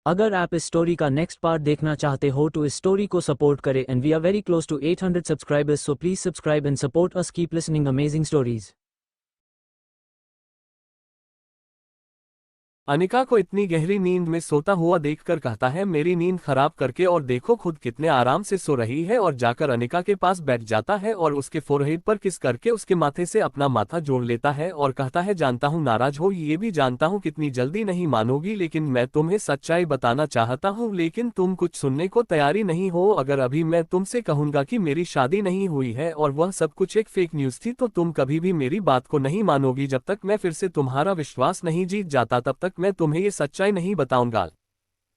अगर आप इस स्टोरी का नेक्स्ट पार्ट देखना चाहते हो तो इस स्टोरी को सपोर्ट करें and we are very close to 800 subscribers, so please subscribe and support us, keep listening amazing stories. Anika को इतनी गहरी नींद में सोता हुआ देखकर कहता है, मेरी नींद खराब करके और देखो खुद कितने आराम से सो रही है, और जाकर अनिका के पास बैठ जाता है और उसके फोरहेड पर किस करके उसके माथे से अपना माथा जोड़ लेता है और कहता है, जानता हूँ नाराज हो, ये भी जानता हूँ कितनी जल्दी नहीं मानोगी, लेकिन मैं तुम्हें सच्चाई बताना चाहता हूँ, लेकिन तुम कुछ सुनने को तैयारी नहीं हो। अगर अभी मैं तुमसे कहूंगा कि मेरी शादी नहीं हुई है और वह सब कुछ एक फेक न्यूज थी, तो तुम कभी भी मेरी बात को नहीं मानोगी। जब तक मैं फिर से तुम्हारा विश्वास नहीं जीत जाता तब तक मैं तुम्हें ये सच्चाई नहीं बताऊंगा।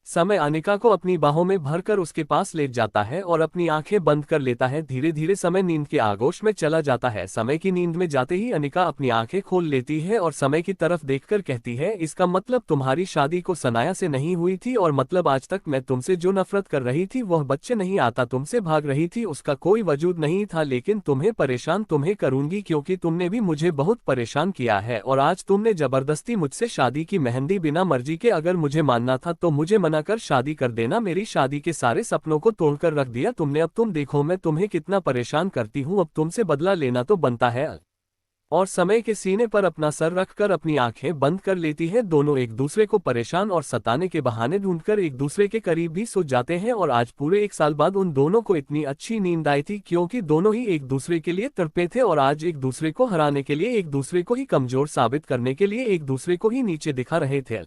समय अनिका को अपनी बाहों में भरकर उसके पास लेट जाता है और अपनी आंखें बंद कर लेता है। धीरे धीरे समय नींद के आगोश में चला जाता है। समय की नींद में जाते ही अनिका अपनी आंखें खोल लेती है और समय की तरफ देखकर कहती है, इसका मतलब तुम्हारी शादी को सनाया से नहीं हुई थी, और मतलब आज तक मैं तुमसे जो नफरत कर रही थी, वह बच्चे नहीं आता तुमसे भाग रही थी, उसका कोई वजूद नहीं था, लेकिन तुम्हें परेशान तुम्हें करूंगी, क्योंकि तुमने भी मुझे बहुत परेशान किया है, और आज तुमने जबरदस्ती मुझसे शादी की मेहंदी बिना मर्जी के। अगर मुझे मानना था तो मुझे मना कर शादी कर देना। मेरी शादी के सारे सपनों को तोड़कर रख दिया तुमने। अब तुम देखो मैं तुम्हें कितना परेशान करती हूँ, अब तुमसे बदला लेना तो बनता है। और समय के सीने पर अपना सर रखकर अपनी आंखें बंद कर लेती है। दोनों एक दूसरे को परेशान और सताने के बहाने ढूंढकर एक दूसरे के करीब भी सो जाते हैं। और आज पूरे 1 साल बाद उन दोनों को इतनी अच्छी नींद आई थी, क्योंकि दोनों ही एक दूसरे के लिए तड़पे थे, और आज एक दूसरे को हराने के लिए, एक दूसरे को ही कमजोर साबित करने के लिए एक दूसरे को ही नीचे दिखा रहे थे।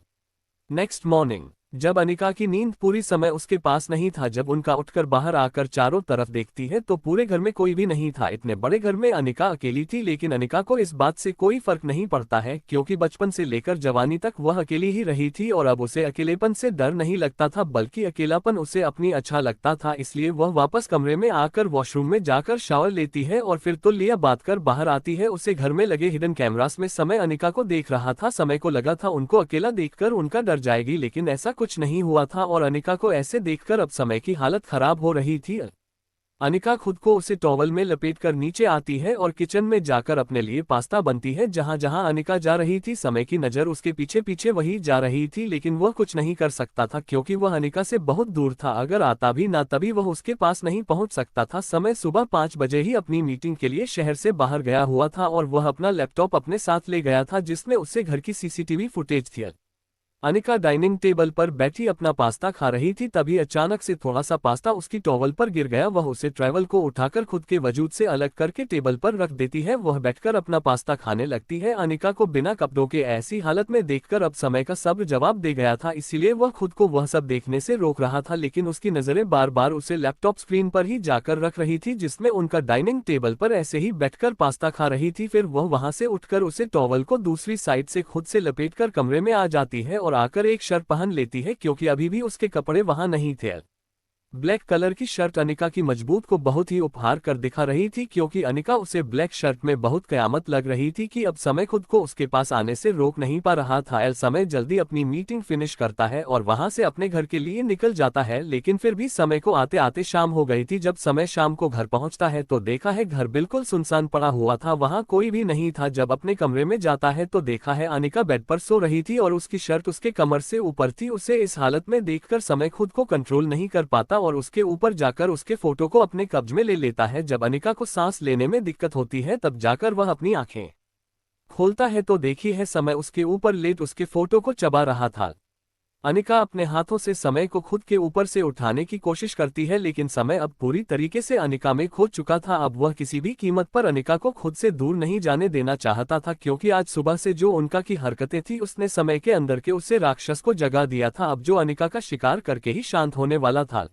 नेक्स्ट मॉर्निंग जब अनिका की नींद पूरी समय उसके पास नहीं था, जब उनका उठकर बाहर आकर चारों तरफ देखती है तो पूरे घर में कोई भी नहीं था। इतने बड़े घर में अनिका अकेली थी, लेकिन अनिका को इस बात से कोई फर्क नहीं पड़ता है, क्योंकि बचपन से लेकर जवानी तक वह अकेली ही रही थी, और अब उसे अकेलेपन से डर नहीं लगता था, बल्कि अकेलापन उसे अपनी अच्छा लगता था। इसलिए वह वापस कमरे में आकर वॉशरूम में जाकर शावर लेती है और फिर तो लिया बात कर बाहर आती है। उसे घर में लगे हिडन कैमरास में समय अनिका को देख रहा था। समय को लगा था उनको अकेला देखकर उनका डर जाएगी, लेकिन ऐसा कुछ नहीं हुआ था, और अनिका को ऐसे देखकर अब समय की हालत खराब हो रही थी। अनिका खुद को उसे टॉवल में लपेटकर नीचे आती है और किचन में जाकर अपने लिए पास्ता बनती है। जहां जहां अनिका जा रही थी समय की नजर उसके पीछे पीछे वही जा रही थी, लेकिन वह कुछ नहीं कर सकता था, क्योंकि वह अनिका से बहुत दूर था। अगर आता भी ना तभी वह उसके पास नहीं पहुंच सकता था। समय सुबह 5 बजे ही अपनी मीटिंग के लिए शहर से बाहर गया हुआ था, और वह अपना लैपटॉप अपने साथ ले गया था, जिसमें उससे घर की सीसीटीवी फुटेज थी। अनिका डाइनिंग टेबल पर बैठी अपना पास्ता खा रही थी, तभी अचानक से थोड़ा सा पास्ता उसकी टॉवल पर गिर गया। वह उसे ट्रैवल को उठाकर खुद के वजूद से अलग करके टेबल पर रख देती है। वह बैठकर अपना पास्ता खाने लगती है। अनिका को बिना कपड़ों के ऐसी हालत में देखकर अब समय का सब्र जवाब दे गया था, इसीलिए वह खुद को वह सब देखने से रोक रहा था, लेकिन उसकी नजरें बार बार उसे लैपटॉप स्क्रीन पर ही जाकर रख रही थी, जिसमें उनका डाइनिंग टेबल पर ऐसे ही बैठकर पास्ता खा रही थी। फिर वह वहां से उठकर उसे टॉवल को दूसरी साइड से खुद से लपेटकर कमरे में आ जाती है और आकर एक शर्ट पहन लेती है, क्योंकि अभी भी उसके कपड़े वहां नहीं थे। ब्लैक कलर की शर्ट अनिका की मजबूत को बहुत ही उपहार कर दिखा रही थी, क्योंकि अनिका उसे ब्लैक शर्ट में बहुत कयामत लग रही थी कि अब समय खुद को उसके पास आने से रोक नहीं पा रहा था। समय जल्दी अपनी मीटिंग फिनिश करता है और वहां से अपने घर के लिए निकल जाता है, लेकिन फिर भी समय को आते आते शाम हो गई थी। जब समय शाम को घर पहुंचता है तो देखा है घर बिल्कुल सुनसान पड़ा हुआ था, वहां कोई भी नहीं था। जब अपने कमरे में जाता है तो देखा है अनिका बेड पर सो रही थी और उसकी शर्ट उसके कमर से ऊपर थी। उसे इस हालत में देखकर समय खुद को कंट्रोल नहीं कर पाता और उसके ऊपर जाकर उसके फोटो को अपने कब्ज में ले लेता है। जब अनिका को सांस लेने में दिक्कत होती है तब जाकर वह अपनी आंखें खोलता है तो देखी है समय उसके ऊपर लेट उसके फोटो को चबा रहा था। अनिका अपने हाथों से समय को खुद के ऊपर से उठाने की कोशिश करती है, लेकिन समय अब पूरी तरीके से अनिका में खो चुका था। अब वह किसी भी कीमत पर अनिका को खुद से दूर नहीं जाने देना चाहता था, क्योंकि आज सुबह से जो उनका की हरकतें थी उसने समय के अंदर के उसे राक्षस को जगा दिया था, अब जो अनिका का शिकार करके ही शांत होने वाला था।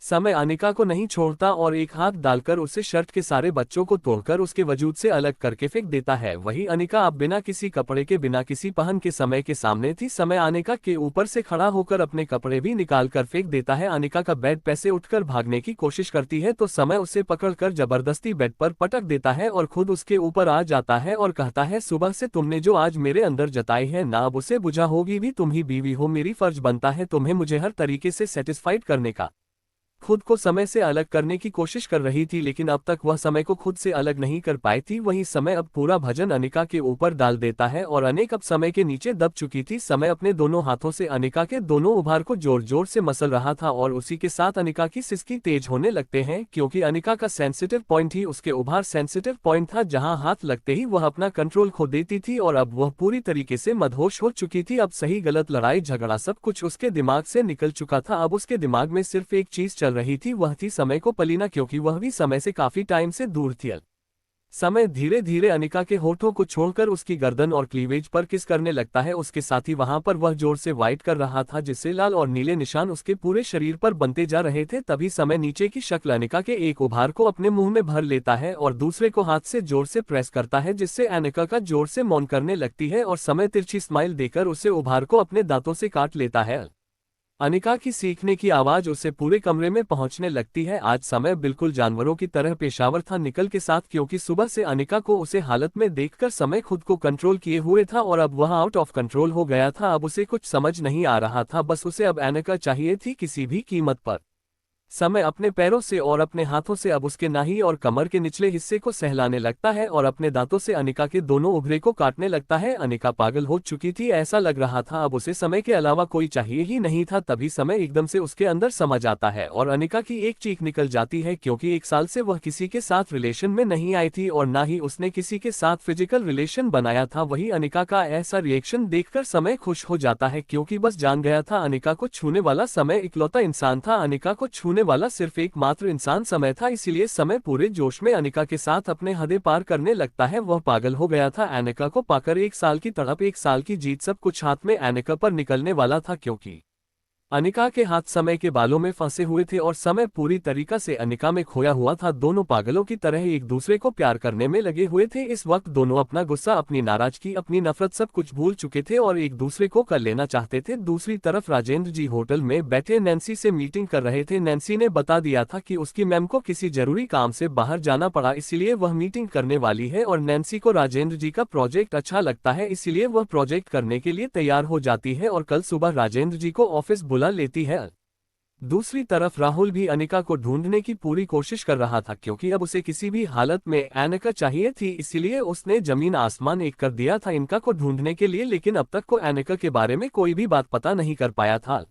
समय अनिका को नहीं छोड़ता और एक हाथ डालकर उसे शर्ट के सारे बच्चों को तोड़कर उसके वजूद से अलग करके फेंक देता है। वही अनिका अब बिना किसी कपड़े के बिना किसी पहन के समय के सामने थी। समय अनिका के ऊपर से खड़ा होकर अपने कपड़े भी निकाल कर फेंक देता है। अनिका का बेड पे से उठकर भागने की कोशिश करती है तो समय उसे पकड़कर जबरदस्ती बेड पर पटक देता है और खुद उसके ऊपर आ जाता है और कहता है, सुबह से तुमने जो आज मेरे अंदर जताई है ना अब उसे बुझा होगी भी, तुम ही बीवी हो, मेरी फर्ज बनता है तुम्हें मुझे हर तरीके से सेटिस्फाइड करने का। खुद को समय से अलग करने की कोशिश कर रही थी, लेकिन अब तक वह समय को खुद से अलग नहीं कर पाई थी। वही समय अब पूरा भजन अनिका के ऊपर डाल देता है और अनेक अब समय के नीचे दब चुकी थी। समय अपने दोनों हाथों से अनिका के दोनों उभार को जोर जोर से मसल रहा था और उसी के साथ अनिका की सिसकी तेज होने लगते हैं, क्योंकि अनिका का सेंसिटिव पॉइंट ही उसके उभार सेंसिटिव पॉइंट था, जहां हाथ लगते ही वह अपना कंट्रोल खो देती थी और अब वह पूरी तरीके से मदहोश हो चुकी थी। अब सही गलत लड़ाई झगड़ा सब कुछ उसके दिमाग से निकल चुका था। अब उसके दिमाग में सिर्फ एक चीज चल रही थी, वह थी समय को पलीना, क्योंकि वह भी समय से काफी टाइम से दूर थी। समय धीरे धीरे अनिका के होठों को छोड़कर उसकी गर्दन और क्लीवेज पर किस करने लगता है। उसके साथ ही वहां पर वह जोर से वाइट कर रहा था, जिससे लाल और नीले निशान उसके पूरे शरीर पर बनते जा रहे थे। तभी समय नीचे की शक्ल अनिका के एक उभार को अपने मुंह में भर लेता है और दूसरे को हाथ से जोर से प्रेस करता है, जिससे अनिका का जोर से मौन करने लगती है और समय तिरछी स्माइल देकर उसे उभार को अपने दांतों से काट लेता है। अनिका की सीखने की आवाज उसे पूरे कमरे में पहुंचने लगती है। आज समय बिल्कुल जानवरों की तरह पेशावर था निकल के साथ, क्योंकि सुबह से अनिका को उसे हालत में देखकर समय खुद को कंट्रोल किए हुए था और अब वह आउट ऑफ कंट्रोल हो गया था। अब उसे कुछ समझ नहीं आ रहा था, बस उसे अब अनिका चाहिए थी किसी भी कीमत पर। समय अपने पैरों से और अपने हाथों से अब उसके नाही और कमर के निचले हिस्से को सहलाने लगता है और अपने दांतों से अनिका के दोनों उभरे को काटने लगता है। अनिका पागल हो चुकी थी, ऐसा लग रहा था अब उसे समय के अलावा कोई चाहिए ही नहीं था। तभी समय एकदम से उसके अंदर समा जाता है और अनिका की एक चीख निकल जाती है, क्योंकि 1 साल से वह किसी के साथ रिलेशन में नहीं आई थी और ना ही उसने किसी के साथ फिजिकल रिलेशन बनाया था। वही अनिका का ऐसा रिएक्शन देखकर समय खुश हो जाता है, क्योंकि बस जान गया था अनिका को छूने वाला समय इकलौता इंसान था। अनिका को छूने वाला सिर्फ एकमात्र इंसान समय था, इसीलिए समय पूरे जोश में अनिका के साथ अपने हदें पार करने लगता है। वह पागल हो गया था अनिका को पाकर। 1 साल की तड़प, 1 साल की जीत, सब कुछ हाथ में अनिका पर निकलने वाला था, क्योंकि अनिका के हाथ समय के बालों में फंसे हुए थे और समय पूरी तरीका से अनिका में खोया हुआ था। दोनों पागलों की तरह एक दूसरे को प्यार करने में लगे हुए थे। इस वक्त दोनों अपना गुस्सा, अपनी नाराजगी, अपनी नफरत सब कुछ भूल चुके थे और एक दूसरे को कर लेना चाहते थे। दूसरी तरफ राजेंद्र जी होटल में बैठे नैन्सी से मीटिंग कर रहे थे। नैन्सी ने बता दिया था कि उसकी मैम को किसी जरूरी काम से बाहर जाना पड़ा, इसलिए वह मीटिंग करने वाली है और नैन्सी को राजेंद्र जी का प्रोजेक्ट अच्छा लगता है, इसलिए वह प्रोजेक्ट करने के लिए तैयार हो जाती है और कल सुबह राजेंद्र जी को ऑफिस बुला लेती है। दूसरी तरफ राहुल भी अनिका को ढूंढने की पूरी कोशिश कर रहा था, क्योंकि अब उसे किसी भी हालत में अनिका चाहिए थी, इसलिए उसने जमीन आसमान एक कर दिया था इनका को ढूंढने के लिए। लेकिन अब तक को अनिका के बारे में कोई भी बात पता नहीं कर पाया था।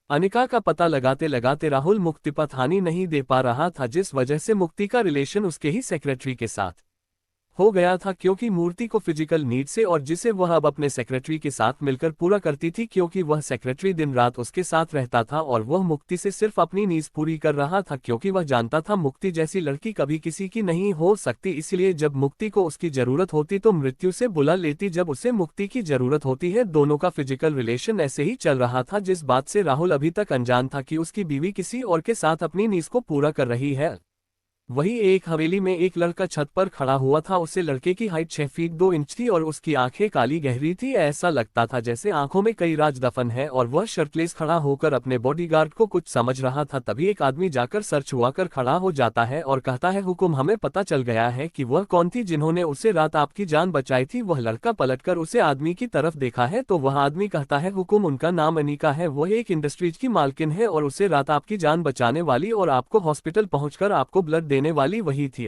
अनिका का पता लगाते लगाते राहुल मुक्ति पथानी नहीं दे पा रहा था, जिस वजह से मुक्ति का रिलेशन उसके ही सेक्रेटरी के साथ हो गया था, क्योंकि मूर्ति को फिजिकल नीड से और जिसे वह अब अपने सेक्रेटरी के साथ मिलकर पूरा करती थी, क्योंकि वह सेक्रेटरी दिन रात उसके साथ रहता था और वह मुक्ति से सिर्फ अपनी नीड्स पूरी कर रहा था, क्योंकि वह जानता था मुक्ति जैसी लड़की कभी किसी की नहीं हो सकती। इसलिए जब मुक्ति को उसकी जरूरत होती तो मृत्यु से बुला लेती, जब उसे मुक्ति की जरूरत होती है। दोनों का फिजिकल रिलेशन ऐसे ही चल रहा था, जिस बात से राहुल अभी तक अनजान था कि उसकी बीवी किसी और के साथ अपनी नीड्स को पूरा कर रही है। वही एक हवेली में एक लड़का छत पर खड़ा हुआ था। उसे लड़के की हाइट 6 फीट 2 इंच थी और उसकी आंखें काली गहरी थी। ऐसा लगता था जैसे आंखों में कई राज दफन है और वह शर्टलेस खड़ा होकर अपने बॉडीगार्ड को कुछ समझ रहा था। तभी एक आदमी जाकर सर छुआकर खड़ा हो जाता है और कहता है, हुकुम, हमें पता चल गया है कि वह कौन थी जिन्होंने उसे रात आपकी जान बचाई थी। वह लड़का पलटकर उसे आदमी की तरफ देखा है तो वह आदमी कहता है, हुकुम, उनका नाम अनिका है, वह एक इंडस्ट्रीज की मालकिन है और उसे रात आपकी जान बचाने वाली और आपको हॉस्पिटल पहुंचकर आपको ब्लड देने वाली वही थी।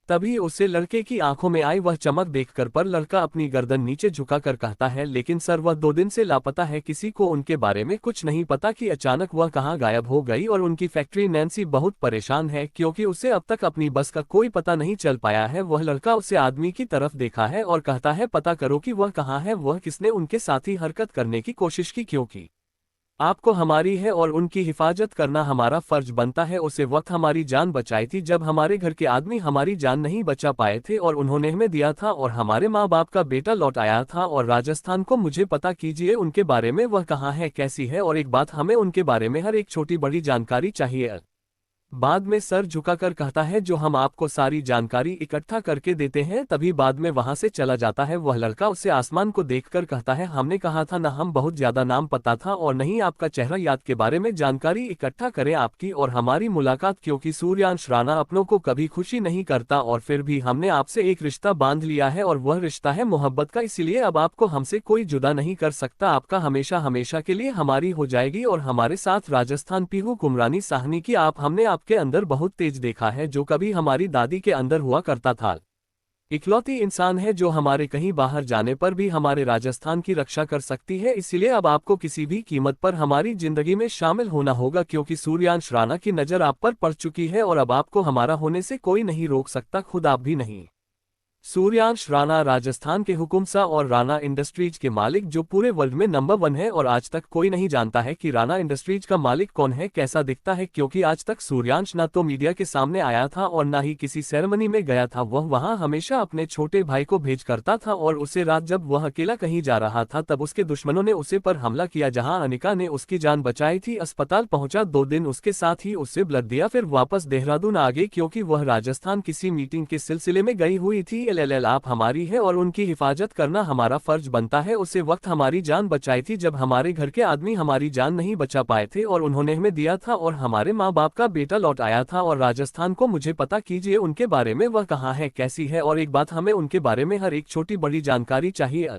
तभी उसे लड़के की आंखों में आई वह चमक देखकर पर लड़का अपनी गर्दन नीचे झुकाकर कहता है, लेकिन सर, वह 2 दिन से लापता है, किसी को उनके बारे में कुछ नहीं पता कि अचानक वह कहां गायब हो गई और उनकी फैक्ट्री। नैन्सी बहुत परेशान है, क्योंकि उसे अब तक अपनी बस का कोई पता नहीं चल पाया है। वह लड़का उसे आदमी की तरफ देखा है और कहता है, पता करो कि वह कहां है, वह किसने उनके साथ ही हरकत करने की कोशिश की, क्योंकि आपको हमारी है और उनकी हिफाजत करना हमारा फर्ज बनता है। उसे वक्त हमारी जान बचाई थी जब हमारे घर के आदमी हमारी जान नहीं बचा पाए थे और उन्होंने हमें दिया था और हमारे माँ बाप का बेटा लौट आया था और राजस्थान को मुझे पता कीजिए उनके बारे में, वह कहाँ है, कैसी है, और एक बात, हमें उनके बारे में हर एक छोटी बड़ी जानकारी चाहिए। बाद में सर झुकाकर कहता है जो हम आपको सारी जानकारी इकट्ठा करके देते हैं। तभी बाद में वहां से चला जाता है। वह लड़का उसे आसमान को देखकर कहता है हमने कहा था ना, हम बहुत ज्यादा नाम पता था और नहीं आपका चेहरा याद के बारे में जानकारी इकट्ठा करें आपकी और हमारी मुलाकात, क्योंकि सूर्यांश राणा अपनों को कभी खुशी नहीं करता और फिर भी हमने आपसे एक रिश्ता बांध लिया है और वह रिश्ता है मोहब्बत का, इसीलिए अब आपको हमसे कोई जुदा नहीं कर सकता। आपका हमेशा हमेशा के लिए हमारी हो जाएगी और हमारे साथ राजस्थान पीहू कुमरानी साहनी की आप हमने आपके अंदर बहुत तेज देखा है जो कभी हमारी दादी के अंदर हुआ करता था। इकलौती इंसान है जो हमारे कहीं बाहर जाने पर भी हमारे राजस्थान की रक्षा कर सकती है, इसलिए अब आपको किसी भी कीमत पर हमारी जिंदगी में शामिल होना होगा, क्योंकि सूर्यांश राणा की नजर आप पर पड़ चुकी है और अब आपको हमारा होने से कोई नहीं रोक सकता, खुद आप भी नहीं। सूर्यांश राणा राजस्थान के हुकुमशाह और राणा इंडस्ट्रीज के मालिक जो पूरे वर्ल्ड में नंबर 1 है और आज तक कोई नहीं जानता है कि राणा इंडस्ट्रीज का मालिक कौन है, कैसा दिखता है, क्योंकि आज तक सूर्यांश ना तो मीडिया के सामने आया था और ना ही किसी सेरेमनी में गया था। वह वहां हमेशा अपने छोटे भाई को भेज करता था और उसे रात जब वह अकेला कहीं जा रहा था तब उसके दुश्मनों ने उसे पर हमला किया, जहां अनिका ने उसकी जान बचाई थी। अस्पताल पहुंचा, 2 दिन उसके साथ ही उससे ब्लड दिया, फिर वापस देहरादून आ गई क्योंकि वह राजस्थान किसी मीटिंग के सिलसिले में गई हुई थी। आप हमारी है और उनकी हिफाजत करना हमारा फर्ज बनता है। उसे वक्त हमारी जान बचाई थी जब हमारे घर के आदमी हमारी जान नहीं बचा पाए थे और उन्होंने हमें दिया था और हमारे माँ बाप का बेटा लौट आया था। और राजस्थान को मुझे पता कीजिए उनके बारे में, वह कहाँ है, कैसी है, और एक बात, हमें उनके बारे में हर एक छोटी बड़ी जानकारी चाहिए।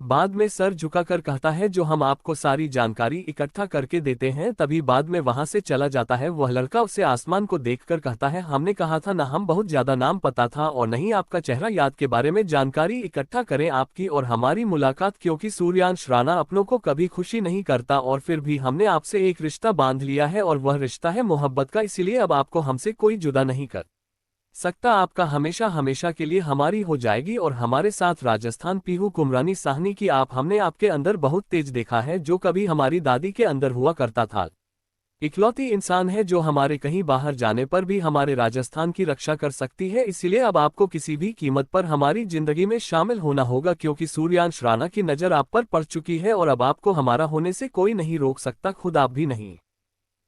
बाद में सर झुकाकर कहता है जो हम आपको सारी जानकारी इकट्ठा करके देते हैं। तभी बाद में वहां से चला जाता है। वह लड़का उसे आसमान को देखकर कहता है हमने कहा था ना, हम बहुत ज्यादा नाम पता था और नहीं आपका चेहरा याद के बारे में जानकारी इकट्ठा करें आपकी और हमारी मुलाकात, क्योंकि सूर्यांश राणा अपनों को कभी खुशी नहीं करता और फिर भी हमने आपसे एक रिश्ता बांध लिया है और वह रिश्ता है मोहब्बत का, इसीलिए अब आपको हमसे कोई जुदा नहीं कर सकता। आपका हमेशा हमेशा के लिए हमारी हो जाएगी और हमारे साथ राजस्थान पीहू कुमरानी साहनी की आप हमने आपके अंदर बहुत तेज देखा है जो कभी हमारी दादी के अंदर हुआ करता था। इकलौती इंसान है जो हमारे कहीं बाहर जाने पर भी हमारे राजस्थान की रक्षा कर सकती है, इसलिए अब आपको किसी भी कीमत पर हमारी जिंदगी में शामिल होना होगा, क्योंकि सूर्यांश राणा की नजर आप पर पड़ चुकी है और अब आपको हमारा होने से कोई नहीं रोक सकता, खुद आप भी नहीं।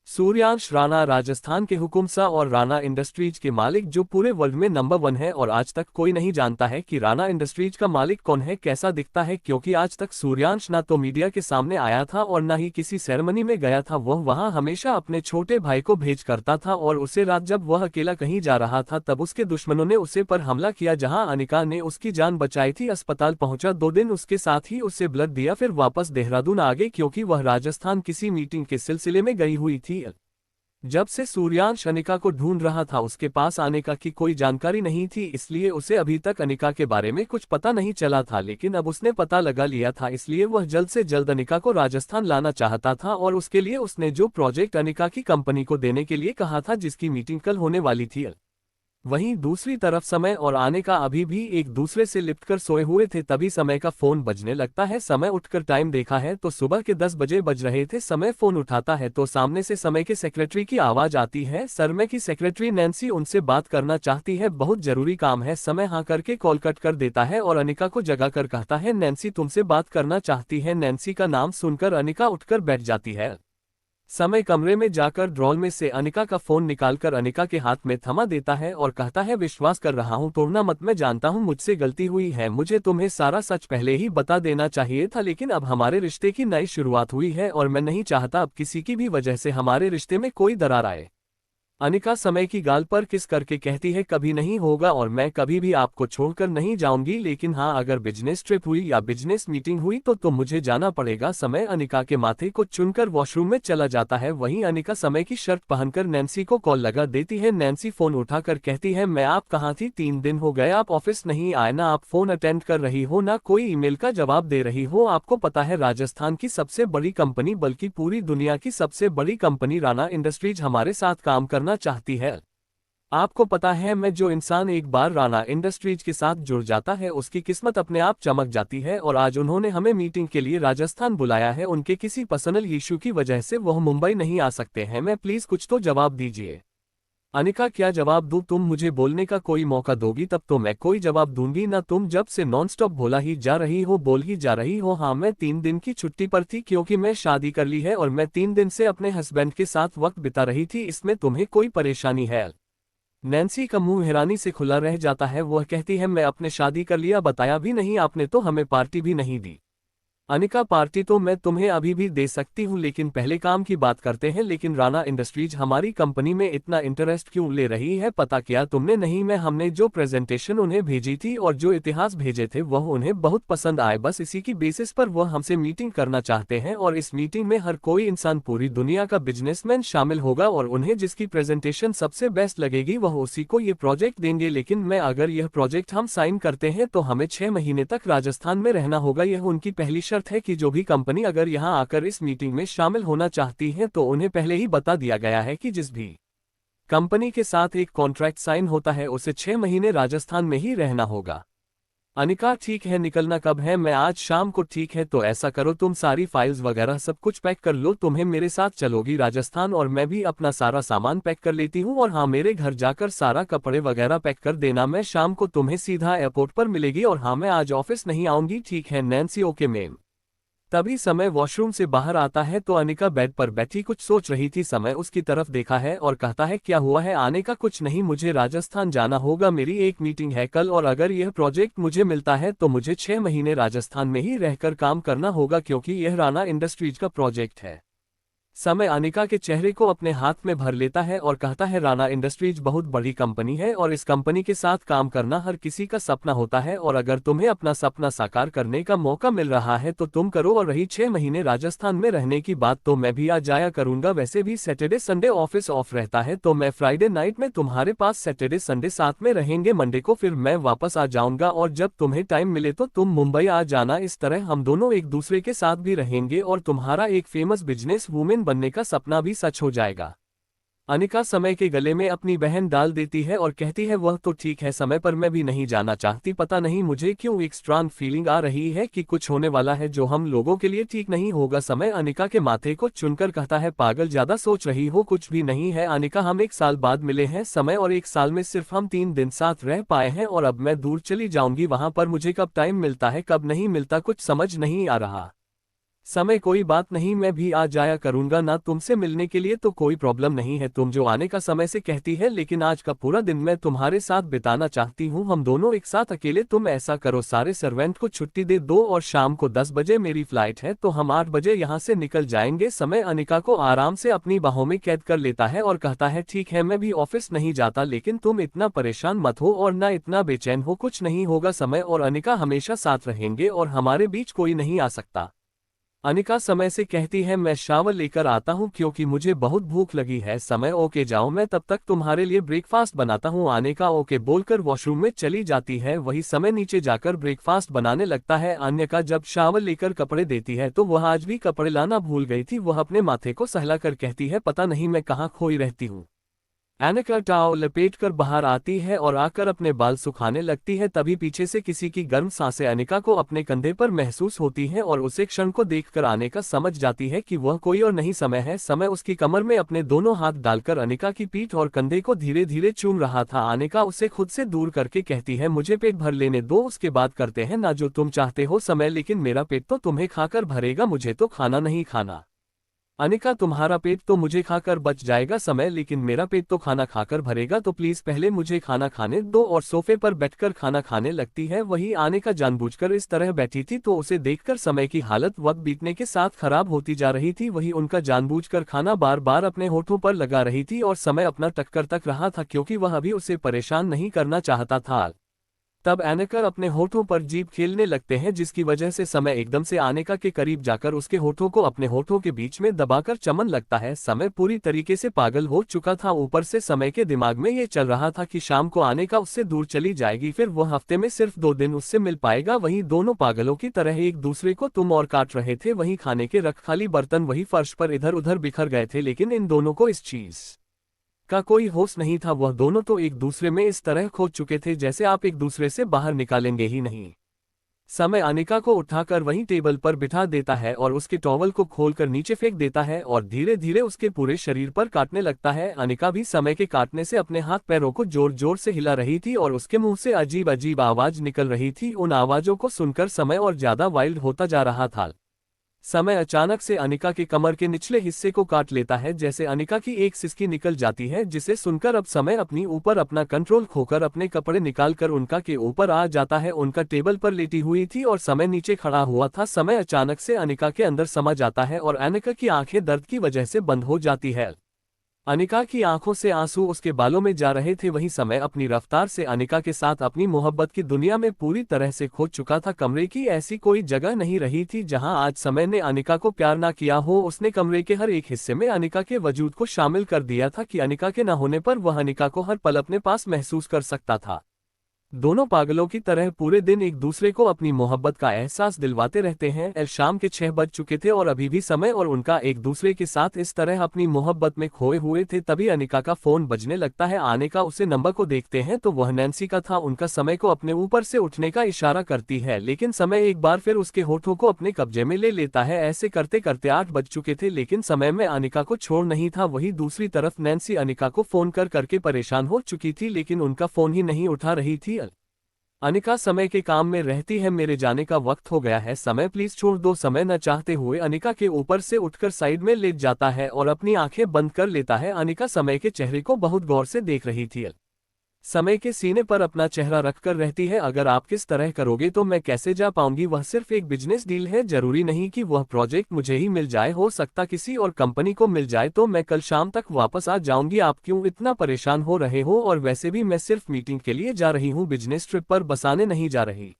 सूर्यांश राणा राजस्थान के हुकुमशाह और राणा इंडस्ट्रीज के मालिक जो पूरे वर्ल्ड में नंबर 1 है और आज तक कोई नहीं जानता है कि राणा इंडस्ट्रीज का मालिक कौन है, कैसा दिखता है, क्योंकि आज तक सूर्यांश ना तो मीडिया के सामने आया था और ना ही किसी सेरेमनी में गया था। वह वहां हमेशा अपने छोटे भाई को भेज करता था और उसे रात जब वह अकेला कहीं जा रहा था तब उसके दुश्मनों ने उसे पर हमला किया, जहां अनिका ने उसकी जान बचाई थी। अस्पताल पहुंचा, 2 दिन उसके साथ ही उससे ब्लड दिया, फिर वापस देहरादून आ गई क्योंकि वह राजस्थान किसी मीटिंग के सिलसिले में गई हुई थी। जब से सूर्यांश अनिका को ढूंढ रहा था उसके पास अनिका की कोई जानकारी नहीं थी, इसलिए उसे अभी तक अनिका के बारे में कुछ पता नहीं चला था, लेकिन अब उसने पता लगा लिया था, इसलिए वह जल्द से जल्द अनिका को राजस्थान लाना चाहता था और उसके लिए उसने जो प्रोजेक्ट अनिका की कंपनी को देने के लिए कहा था, जिसकी मीटिंग कल होने वाली थी। वहीं दूसरी तरफ समय और आने का अभी भी एक दूसरे से लिपट कर सोए हुए थे, तभी समय का फोन बजने लगता है। समय उठकर टाइम देखा है तो सुबह के 10 बजे बज रहे थे। समय फोन उठाता है तो सामने से समय के सेक्रेटरी की आवाज आती है। सरमे की सेक्रेटरी नैन्सी उनसे बात करना चाहती है, बहुत जरूरी काम है। समय हाँ करके कॉल कट कर देता है और अनिका को जगा कर कहता है नैन्सी तुमसे बात करना चाहती है। नैन्सी का नाम सुनकर अनिका उठकर बैठ जाती है। समय कमरे में जाकर ड्रॉर में से अनिका का फोन निकालकर अनिका के हाथ में थमा देता है और कहता है विश्वास कर रहा हूं, तोड़ना मत, मैं जानता हूं मुझसे गलती हुई है, मुझे तुम्हें सारा सच पहले ही बता देना चाहिए था, लेकिन अब हमारे रिश्ते की नई शुरुआत हुई है और मैं नहीं चाहता अब किसी की भी वजह से हमारे रिश्ते में कोई दरार आए। अनिका समय की गाल पर किस करके कहती है कभी नहीं होगा और मैं कभी भी आपको छोड़कर नहीं जाऊंगी, लेकिन हाँ अगर बिजनेस ट्रिप हुई या बिजनेस मीटिंग हुई तो मुझे जाना पड़ेगा। समय अनिका के माथे को चुनकर वॉशरूम में चला जाता है। वहीं अनिका समय की शर्ट पहनकर नैन्सी को कॉल लगा देती है। नैन्सी फोन उठाकर कहती है मैं आप कहाँ थी, 3 दिन हो गए आप ऑफिस नहीं आए, ना आप फोन अटेंड कर रही हो ना कोई ईमेल का जवाब दे रही हो। आपको पता है राजस्थान की सबसे बड़ी कंपनी बल्कि पूरी दुनिया की सबसे बड़ी कंपनी राणा इंडस्ट्रीज हमारे साथ काम करना चाहती है। आपको पता है मैं जो इंसान एक बार राणा इंडस्ट्रीज के साथ जुड़ जाता है उसकी किस्मत अपने आप चमक जाती है और आज उन्होंने हमें मीटिंग के लिए राजस्थान बुलाया है। उनके किसी पर्सनल इशू की वजह से वह मुंबई नहीं आ सकते हैं। मैं प्लीज कुछ तो जवाब दीजिए। अनिका क्या जवाब दूं, तुम मुझे बोलने का कोई मौका दोगी तब तो मैं कोई जवाब दूंगी ना। तुम जब से नॉनस्टॉप बोला ही जा रही हो, बोल ही जा रही हो। हाँ, मैं 3 दिन की छुट्टी पर थी क्योंकि मैं शादी कर ली है और मैं 3 दिन से अपने हस्बैंड के साथ वक्त बिता रही थी। इसमें तुम्हें कोई परेशानी है? नैन्सी का मुंह हैरानी से खुला रह जाता है। वह कहती है मैं अपने शादी कर लिया, बताया भी नहीं आपने तो हमें पार्टी भी नहीं दी। अनिका पार्टी तो मैं तुम्हें अभी भी दे सकती हूँ लेकिन पहले काम की बात करते हैं। लेकिन राणा इंडस्ट्रीज हमारी कंपनी में इतना इंटरेस्ट क्यों ले रही है, पता किया तुमने? नहीं, मैं हमने जो प्रेजेंटेशन उन्हें भेजी थी और जो इतिहास भेजे थे वह उन्हें बहुत पसंद आए। बस इसी की बेसिस पर वह हमसे मीटिंग करना चाहते हैं और इस मीटिंग में हर कोई इंसान, पूरी दुनिया का बिजनेसमैन शामिल होगा और उन्हें जिसकी प्रेजेंटेशन सबसे बेस्ट लगेगी वह उसी को ये प्रोजेक्ट देंगे। लेकिन मैं अगर यह प्रोजेक्ट हम साइन करते हैं तो हमें 6 महीने तक राजस्थान में रहना होगा। यह उनकी पहली शर्त है कि जो भी कंपनी अगर यहां आकर इस मीटिंग में शामिल होना चाहती है तो उन्हें पहले ही बता दिया गया है कि जिस भी कंपनी के साथ एक कॉन्ट्रैक्ट साइन होता है उसे 6 महीने राजस्थान में ही रहना होगा। अनिका ठीक है, निकलना कब है? मैं आज शाम को। ठीक है, तो ऐसा करो तुम सारी फाइल्स वगैरह सब कुछ पैक कर लो, तुम्हें मेरे साथ चलोगी राजस्थान और मैं भी अपना सारा सामान पैक कर लेती हूँ। और हाँ, मेरे घर जाकर सारा कपड़े वगैरह पैक कर देना, मैं शाम को तुम्हें सीधा एयरपोर्ट पर मिलेगी। और हाँ, मैं आज ऑफिस नहीं आऊंगी। ठीक है नैन्सी, ओके मैम। तभी समय वॉशरूम से बाहर आता है तो अनिका बेड पर बैठी कुछ सोच रही थी। समय उसकी तरफ देखा है और कहता है क्या हुआ है? आने का कुछ नहीं, मुझे राजस्थान जाना होगा, मेरी एक मीटिंग है कल और अगर यह प्रोजेक्ट मुझे मिलता है तो मुझे 6 महीने राजस्थान में ही रहकर काम करना होगा क्योंकि यह राणा इंडस्ट्रीज का प्रोजेक्ट है। समय अनिका के चेहरे को अपने हाथ में भर लेता है और कहता है राणा इंडस्ट्रीज बहुत बड़ी कंपनी है और इस कंपनी के साथ काम करना हर किसी का सपना होता है और अगर तुम्हें अपना सपना साकार करने का मौका मिल रहा है तो तुम करो। और रही 6 महीने राजस्थान में रहने की बात तो मैं भी आ जाया करूंगा, वैसे भी सैटरडे संडे ऑफिस ऑफ रहता है तो मैं फ्राइडे नाइट में तुम्हारे पास सैटरडे संडे साथ में रहेंगे, मंडे को फिर मैं वापस आ जाऊंगा और जब तुम्हें टाइम मिले तो तुम मुंबई आ जाना। इस तरह हम दोनों एक दूसरे के साथ भी रहेंगे और तुम्हारा एक फेमस बिजनेस वूमेन बनने का सपना भी सच हो जाएगा। अनिका समय के गले में अपनी बहन डाल देती है और कहती है वह तो ठीक है समय, पर मैं भी नहीं जाना चाहती। पता नहीं मुझे क्यों एक स्ट्रांग फीलिंग आ रही है कि कुछ होने वाला है जो हम लोगों के लिए ठीक नहीं होगा। समय अनिका के माथे को चुनकर कहता है पागल, ज्यादा सोच रही हो, कुछ भी नहीं है अनिका, हम 1 साल बाद मिले हैं समय और 1 साल में सिर्फ हम 3 दिन साथ रह पाए हैं और अब मैं दूर चली जाऊंगी, वहां पर मुझे कब टाइम मिलता है कब नहीं मिलता कुछ समझ नहीं आ रहा। समय कोई बात नहीं, मैं भी आ जाया करूंगा ना, तुमसे मिलने के लिए तो कोई प्रॉब्लम नहीं है, तुम जो आने का समय से कहती है, लेकिन आज का पूरा दिन मैं तुम्हारे साथ बिताना चाहती हूँ, हम दोनों एक साथ अकेले। तुम ऐसा करो सारे सर्वेंट को छुट्टी दे दो और शाम को 10 बजे मेरी फ्लाइट है तो हम 8 बजे यहाँ से निकल जाएंगे। समय अनिका को आराम से अपनी बाहों में कैद कर लेता है और कहता है ठीक है मैं भी ऑफिस नहीं जाता, लेकिन तुम इतना परेशान मत हो और ना इतना बेचैन हो, कुछ नहीं होगा, समय और अनिका हमेशा साथ रहेंगे और हमारे बीच कोई नहीं आ सकता। अनिका समय से कहती है मैं शावर लेकर आता हूँ क्योंकि मुझे बहुत भूख लगी है। समय ओके जाओ, मैं तब तक तुम्हारे लिए ब्रेकफास्ट बनाता हूँ। अनिका ओके बोलकर वॉशरूम में चली जाती है। वही समय नीचे जाकर ब्रेकफास्ट बनाने लगता है। अनिका जब शावर लेकर कपड़े देती है तो वह आज भी कपड़े लाना भूल गई थी। वह अपने माथे को सहलाकर कहती है पता नहीं मैं कहाँ खोई रहती हूँ। अनिका टाओ लपेट कर बाहर आती है और आकर अपने बाल सुखाने लगती है। तभी पीछे से किसी की गर्म सांसें अनिका को अपने कंधे पर महसूस होती हैं और उसे क्षण को देखकर अनिका समझ जाती है कि वह कोई और नहीं समय है। समय उसकी कमर में अपने दोनों हाथ डालकर अनिका की पीठ और कंधे को धीरे धीरे चूम रहा था। अनिका उसे खुद से दूर करके कहती है मुझे पेट भर लेने दो, उसके बाद करते हैं ना जो तुम चाहते हो समय, लेकिन मेरा पेट तो तुम्हें खाकर भरेगा, मुझे तो खाना नहीं खाना। अनिका तुम्हारा पेट तो मुझे खाकर बच जाएगा समय, लेकिन मेरा पेट तो खाना खाकर भरेगा, तो प्लीज पहले मुझे खाना खाने दो। और सोफे पर बैठकर खाना खाने लगती है। वही अनिका जानबूझकर इस तरह बैठी थी तो उसे देखकर समय की हालत वक्त बीतने के साथ खराब होती जा रही थी। वही उनका जानबूझकर खाना बार बार अपने होठों पर लगा रही थी और समय अपना टक्कर तक रहा था क्योंकि वह अभी उसे परेशान नहीं करना चाहता था। तब अनिका अपने होठों पर जीभ खेलने लगते हैं जिसकी वजह से समय एकदम से अनिका के करीब जाकर उसके होठों को अपने होठों के बीच में दबाकर चमन लगता है। समय पूरी तरीके से पागल हो चुका था। ऊपर से समय के दिमाग में ये चल रहा था कि शाम को अनिका उससे दूर चली जाएगी, फिर वो हफ्ते में सिर्फ 2 दिन उससे मिल पाएगा। वहीं दोनों पागलों की तरह एक दूसरे को तुम और काट रहे थे। वहीं खाने के रख खाली बर्तन वही फर्श पर इधर उधर बिखर गए थे, लेकिन इन दोनों को इस चीज का कोई होश नहीं था। वह दोनों तो एक दूसरे में इस तरह खो चुके थे जैसे आप एक दूसरे से बाहर निकालेंगे ही नहीं। समय अनिका को उठाकर वहीं टेबल पर बिठा देता है और उसके टॉवल को खोलकर नीचे फेंक देता है और धीरे धीरे उसके पूरे शरीर पर काटने लगता है। अनिका भी समय के काटने से अपने हाथ पैरों को जोर जोर से हिला रही थी और उसके मुंह से अजीब अजीब आवाज निकल रही थी। उन आवाजों को सुनकर समय और ज्यादा वाइल्ड होता जा रहा था। समय अचानक से अनिका के कमर के निचले हिस्से को काट लेता है, जैसे अनिका की एक सिसकी निकल जाती है, जिसे सुनकर अब समय अपनी ऊपर अपना कंट्रोल खोकर अपने कपड़े निकालकर उनका के ऊपर आ जाता है। उनका टेबल पर लेटी हुई थी और समय नीचे खड़ा हुआ था। समय अचानक से अनिका के अंदर समा जाता है और अनिका की आंखें दर्द की वजह से बंद हो जाती है। अनिका की आंखों से आंसू उसके बालों में जा रहे थे। वहीं समय अपनी रफ्तार से अनिका के साथ अपनी मोहब्बत की दुनिया में पूरी तरह से खो चुका था। कमरे की ऐसी कोई जगह नहीं रही थी जहां आज समय ने अनिका को प्यार ना किया हो। उसने कमरे के हर एक हिस्से में अनिका के वजूद को शामिल कर दिया था कि अनिका के न होने पर वह अनिका को हर पल अपने पास महसूस कर सकता था। दोनों पागलों की तरह पूरे दिन एक दूसरे को अपनी मोहब्बत का एहसास दिलवाते रहते हैं। शाम के 6 बज चुके थे और अभी भी समय और उनका एक दूसरे के साथ इस तरह अपनी मोहब्बत में खोए हुए थे। तभी अनिका का फोन बजने लगता है। अनिका उसे नंबर को देखते हैं तो वह नैन्सी का था। उनका समय को अपने ऊपर से उठने का इशारा करती है, लेकिन समय एक बार फिर उसके होठों को अपने कब्जे में ले लेता है। ऐसे करते करते 8 बज चुके थे, लेकिन समय में अनिका को छोड़ नहीं था। वही दूसरी तरफ नैन्सी अनिका को फोन कर करके परेशान हो चुकी थी, लेकिन उनका फोन ही नहीं उठा रही थी। अनिका समय के काम में रहती है। मेरे जाने का वक्त हो गया है, समय प्लीज छोड़ दो। समय न चाहते हुए अनिका के ऊपर से उठकर साइड में लेट जाता है और अपनी आंखें बंद कर लेता है। अनिका समय के चेहरे को बहुत गौर से देख रही थी। समय के सीने पर अपना चेहरा रखकर रहती है, अगर आप किस तरह करोगे तो मैं कैसे जा पाऊंगी। वह सिर्फ एक बिजनेस डील है, जरूरी नहीं कि वह प्रोजेक्ट मुझे ही मिल जाए, हो सकता किसी और कंपनी को मिल जाए तो मैं कल शाम तक वापस आ जाऊंगी। आप क्यों इतना परेशान हो रहे हो? और वैसे भी मैं सिर्फ मीटिंग के लिए जा रही हूँ, बिजनेस ट्रिप पर बसाने नहीं जा रही।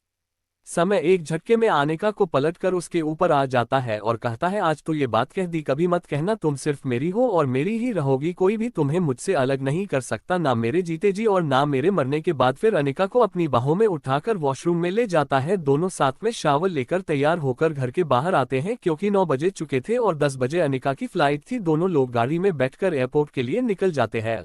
समय एक झटके में अनिका को पलटकर उसके ऊपर आ जाता है और कहता है, आज तो ये बात कह दी, कभी मत कहना तुम सिर्फ मेरी हो और मेरी ही रहोगी, कोई भी तुम्हें मुझसे अलग नहीं कर सकता, ना मेरे जीते जी और ना मेरे मरने के बाद। फिर अनिका को अपनी बाहों में उठाकर वॉशरूम में ले जाता है। दोनों साथ में शावर लेकर तैयार होकर घर के बाहर आते हैं, क्योंकि 9 बजे चुके थे और 10 बजे अनिका की फ्लाइट थी। दोनों लोग गाड़ी में बैठकर एयरपोर्ट के लिए निकल जाते हैं।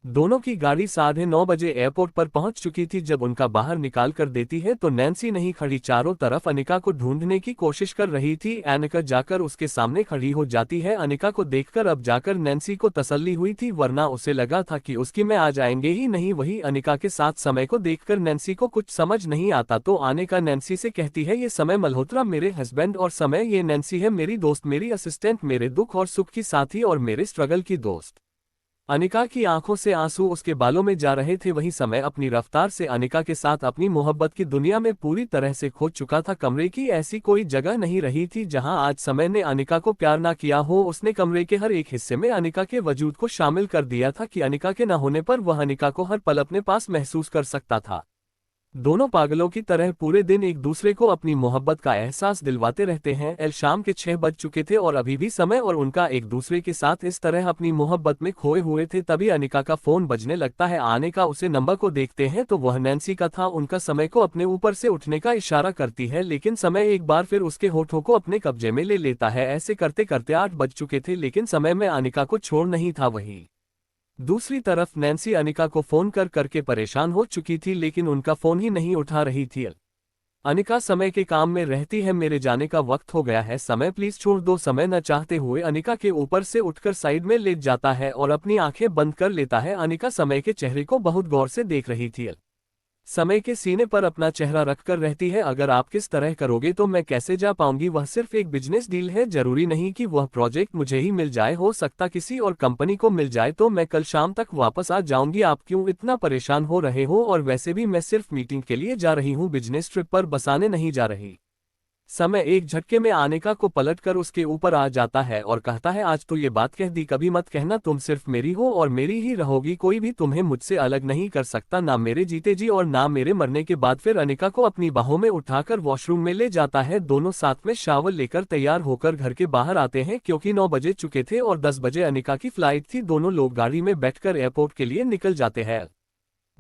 दोनों की गाड़ी 9:30 बजे एयरपोर्ट पर पहुंच चुकी थी। जब उनका बाहर निकाल कर देती है तो नैन्सी नहीं खड़ी, चारों तरफ अनिका को ढूंढने की कोशिश कर रही थी। अनिका जाकर उसके सामने खड़ी हो जाती है। अनिका को देखकर अब जाकर नैन्सी को तसल्ली हुई थी, वरना उसे लगा था कि उसकी में आ जाएंगे ही नहीं। वही अनिका के साथ समय को देखकर नैन्सी को कुछ समझ नहीं आता तो अनिका नैन्सी से कहती है, ये समय मल्होत्रा मेरे हस्बैंड और समय ये नैन्सी है मेरी दोस्त, मेरी असिस्टेंट, मेरे दुख और सुख की साथी और मेरे स्ट्रगल की दोस्त। अनिका की आंखों से आंसू उसके बालों में जा रहे थे। वहीं समय अपनी रफ्तार से अनिका के साथ अपनी मोहब्बत की दुनिया में पूरी तरह से खो चुका था। कमरे की ऐसी कोई जगह नहीं रही थी जहां आज समय ने अनिका को प्यार ना किया हो। उसने कमरे के हर एक हिस्से में अनिका के वजूद को शामिल कर दिया था कि अनिका के न होने पर वह अनिका को हर पल अपने पास महसूस कर सकता था। दोनों पागलों की तरह पूरे दिन एक दूसरे को अपनी मोहब्बत का एहसास दिलवाते रहते हैं। शाम के 6 बज चुके थे और अभी भी समय और उनका एक दूसरे के साथ इस तरह अपनी मोहब्बत में खोए हुए थे। तभी अनिका का फोन बजने लगता है। अनिका उसे नंबर को देखते हैं तो वह नैन्सी का था। उनका समय को अपने ऊपर से उठने का इशारा करती है, लेकिन समय एक बार फिर उसके होठों को अपने कब्जे में ले लेता है। ऐसे करते करते 8 बज चुके थे, लेकिन समय में अनिका को छोड़ नहीं था। वही दूसरी तरफ नैन्सी अनिका को फोन कर करके परेशान हो चुकी थी, लेकिन उनका फोन ही नहीं उठा रही थी। अनिका समय के काम में रहती है। मेरे जाने का वक्त हो गया है, समय प्लीज छोड़ दो। समय न चाहते हुए अनिका के ऊपर से उठकर साइड में लेट जाता है और अपनी आंखें बंद कर लेता है। अनिका समय के चेहरे को बहुत गौर से देख रही थी। समय के सीने पर अपना चेहरा रखकर रहती है, अगर आप किस तरह करोगे तो मैं कैसे जा पाऊंगी। वह सिर्फ एक बिजनेस डील है, जरूरी नहीं कि वह प्रोजेक्ट मुझे ही मिल जाए, हो सकता किसी और कंपनी को मिल जाए तो मैं कल शाम तक वापस आ जाऊंगी। आप क्यों इतना परेशान हो रहे हो? और वैसे भी मैं सिर्फ मीटिंग के लिए जा रही हूँ, बिजनेस ट्रिप पर बसाने नहीं जा रही। समय एक झटके में अनिका को पलटकर उसके ऊपर आ जाता है और कहता है, आज तो ये बात कह दी, कभी मत कहना तुम सिर्फ मेरी हो और मेरी ही रहोगी, कोई भी तुम्हें मुझसे अलग नहीं कर सकता, ना मेरे जीते जी और ना मेरे मरने के बाद। फिर अनिका को अपनी बाहों में उठाकर वॉशरूम में ले जाता है। दोनों साथ में शावर लेकर तैयार होकर घर के बाहर आते हैं, क्योंकि 9 बजे चुके थे और 10 बजे अनिका की फ्लाइट थी। दोनों लोग गाड़ी में बैठकर एयरपोर्ट के लिए निकल जाते हैं।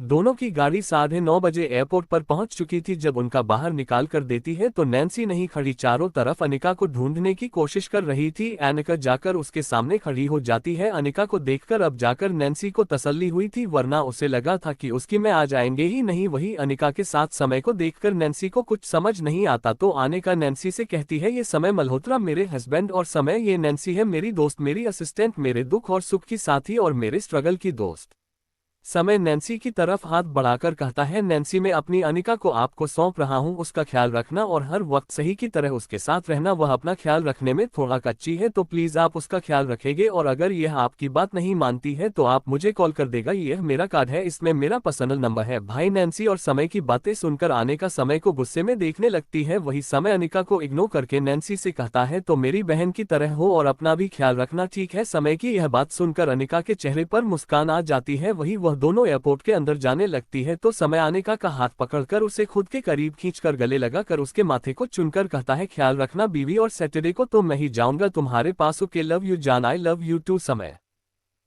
दोनों की गाड़ी 9:30 बजे एयरपोर्ट पर पहुंच चुकी थी। जब उनका बाहर निकाल कर देती है तो नैन्सी नहीं खड़ी चारों तरफ अनिका को ढूंढने की कोशिश कर रही थी। अनिका जाकर उसके सामने खड़ी हो जाती है। अनिका को देखकर अब जाकर नैन्सी को तसल्ली हुई थी, वरना उसे लगा था कि उसकी में आ जाएंगे ही नहीं। वही अनिका के साथ समय को देखकर नैन्सी को कुछ समझ नहीं आता तो अनिका नैन्सी से कहती है, ये समय मल्होत्रा मेरे हस्बैंड और समय ये नैन्सी है मेरी दोस्त, मेरी असिस्टेंट, मेरे दुख और सुख की साथी और मेरे स्ट्रगल की दोस्त। समय नैन्सी की तरफ हाथ बढ़ाकर कहता है, नैन्सी मैं अपनी अनिका को आपको सौंप रहा हूं, उसका ख्याल रखना और हर वक्त सही की तरह उसके साथ रहना। वह अपना ख्याल रखने में थोड़ा कच्ची है तो प्लीज आप उसका ख्याल रखेंगे और अगर यह आपकी बात नहीं मानती है तो आप मुझे कॉल कर देगा, यह मेरा कार्ड है, इसमें मेरा पर्सनल नंबर है। भाई नैन्सी और समय की बातें सुनकर अनिका समय को गुस्से में देखने लगती है। वही समय अनिका को इग्नोर करके नैन्सी से कहता है, तो मेरी बहन की तरह हो और अपना भी ख्याल रखना, ठीक है। समय की यह बात सुनकर अनिका के चेहरे पर मुस्कान आ जाती है। वही वह दोनों एयरपोर्ट के अंदर जाने लगती है तो समय अनिका का हाथ पकड़कर उसे खुद के करीब खींचकर गले लगाकर उसके माथे को चुनकर कहता है, ख्याल रखना बीवी, और सैटरडे को तो मैं ही जाऊंगा तुम्हारे पास। ओके, लव यू जान, आई लव यू टू। समय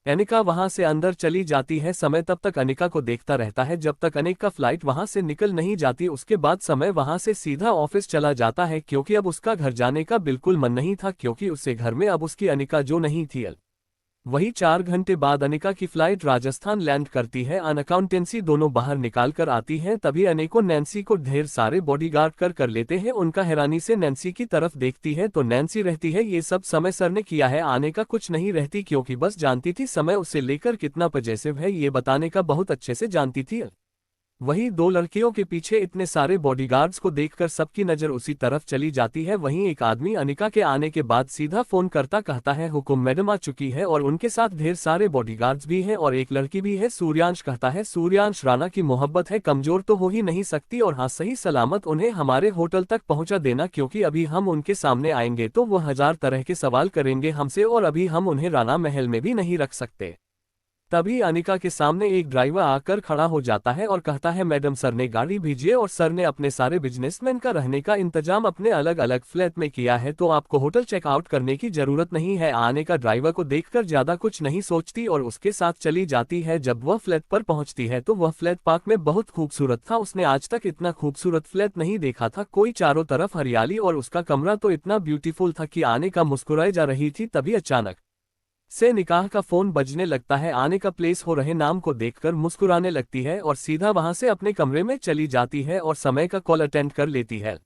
अनिका वहां से अंदर चली जाती है। समय तब तक अनिका को देखता रहता है जब तक अनिका फ्लाइट वहां से निकल नहीं जाती। उसके बाद समय वहां से सीधा ऑफिस चला जाता है क्योंकि अब उसका घर जाने का बिल्कुल मन नहीं था, क्योंकि उससे घर में अब उसकी अनिका जो नहीं थी। वही 4 घंटे बाद अनिका की फ्लाइट राजस्थान लैंड करती है। अकाउंटेंसी दोनों बाहर निकाल कर आती हैं, तभी अनिको नैन्सी को ढेर सारे बॉडीगार्ड कर लेते हैं। उनका हैरानी से नैन्सी की तरफ देखती है तो नैन्सी रहती है, ये सब समय सर ने किया है। अनिका कुछ नहीं रहती क्योंकि बस जानती थी समय उसे लेकर कितना पजेसिव है, ये बताने का बहुत अच्छे से जानती थी। वहीं 2 लड़कियों के पीछे इतने सारे बॉडीगार्ड्स को देखकर सबकी नजर उसी तरफ चली जाती है। वहीं एक आदमी अनिका के आने के बाद सीधा फोन करता कहता है, हुकुम मैडम आ चुकी है, और उनके साथ ढेर सारे बॉडीगार्ड्स भी हैं और एक लड़की भी है। सूर्यांश कहता है, सूर्यांश राणा की मोहब्बत है, कमजोर तो हो ही नहीं सकती, और हाँ सही सलामत उन्हें हमारे होटल तक पहुंचा देना, क्योंकि अभी हम उनके सामने आएंगे तो वो 1000 तरह के सवाल करेंगे हमसे और अभी हम उन्हें राणा महल में भी नहीं रख सकते। तभी अनिका के सामने एक ड्राइवर आकर खड़ा हो जाता है और कहता है, मैडम सर ने गाड़ी भेजिए और सर ने अपने सारे बिजनेसमैन का रहने का इंतजाम अपने अलग अलग फ्लैट में किया है, तो आपको होटल चेकआउट करने की जरूरत नहीं है। अनिका ड्राइवर को देखकर ज्यादा कुछ नहीं सोचती और उसके साथ चली जाती है। जब वह फ्लैट पर पहुंचती है तो वह फ्लैट पार्क में बहुत खूबसूरत था। उसने आज तक इतना खूबसूरत फ्लैट नहीं देखा था, कोई चारों तरफ हरियाली और उसका कमरा तो इतना ब्यूटीफुल था कि अनिका मुस्कुराए जा रही थी। तभी अचानक से निकाह का फोन बजने लगता है। अनिका प्लेस हो रहे नाम को देखकर मुस्कुराने लगती है और सीधा वहां से अपने कमरे में चली जाती है और समय का कॉल अटेंड कर लेती है।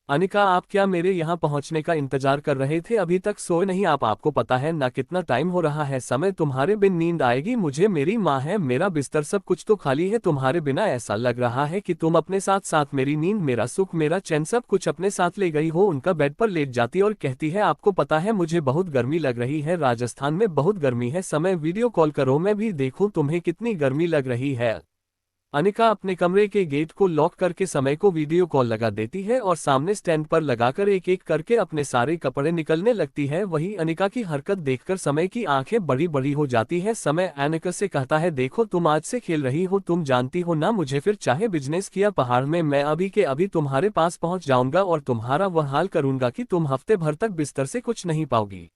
अनिका, आप क्या मेरे यहाँ पहुँचने का इंतजार कर रहे थे? अभी तक सोए नहीं आप? आपको पता है ना कितना टाइम हो रहा है? समय, तुम्हारे बिन नींद आएगी मुझे, मेरी माँ है, मेरा बिस्तर सब कुछ तो खाली है, तुम्हारे बिना ऐसा लग रहा है कि तुम अपने साथ साथ मेरी नींद, मेरा सुख, मेरा चैन सब कुछ अपने साथ ले गई हो। उनका बेड पर लेट जाती और कहती है, आपको पता है मुझे बहुत गर्मी लग रही है, राजस्थान में बहुत गर्मी है। समय, वीडियो कॉल करो मैं भी देखूं तुम्हें कितनी गर्मी लग रही है। अनिका अपने कमरे के गेट को लॉक करके समय को वीडियो कॉल लगा देती है और सामने स्टैंड पर लगाकर एक एक करके अपने सारे कपड़े निकलने लगती है। वही अनिका की हरकत देखकर समय की आंखें बड़ी बड़ी हो जाती है। समय अनिका से कहता है, देखो तुम आज से खेल रही हो, तुम जानती हो ना मुझे, फिर चाहे बिजनेस किया पहाड़ में, मैं अभी के अभी तुम्हारे पास पहुंच जाऊंगा और तुम्हारा वह हाल करूंगा कि तुम हफ्ते भर तक बिस्तर से कुछ नहीं पाओगी।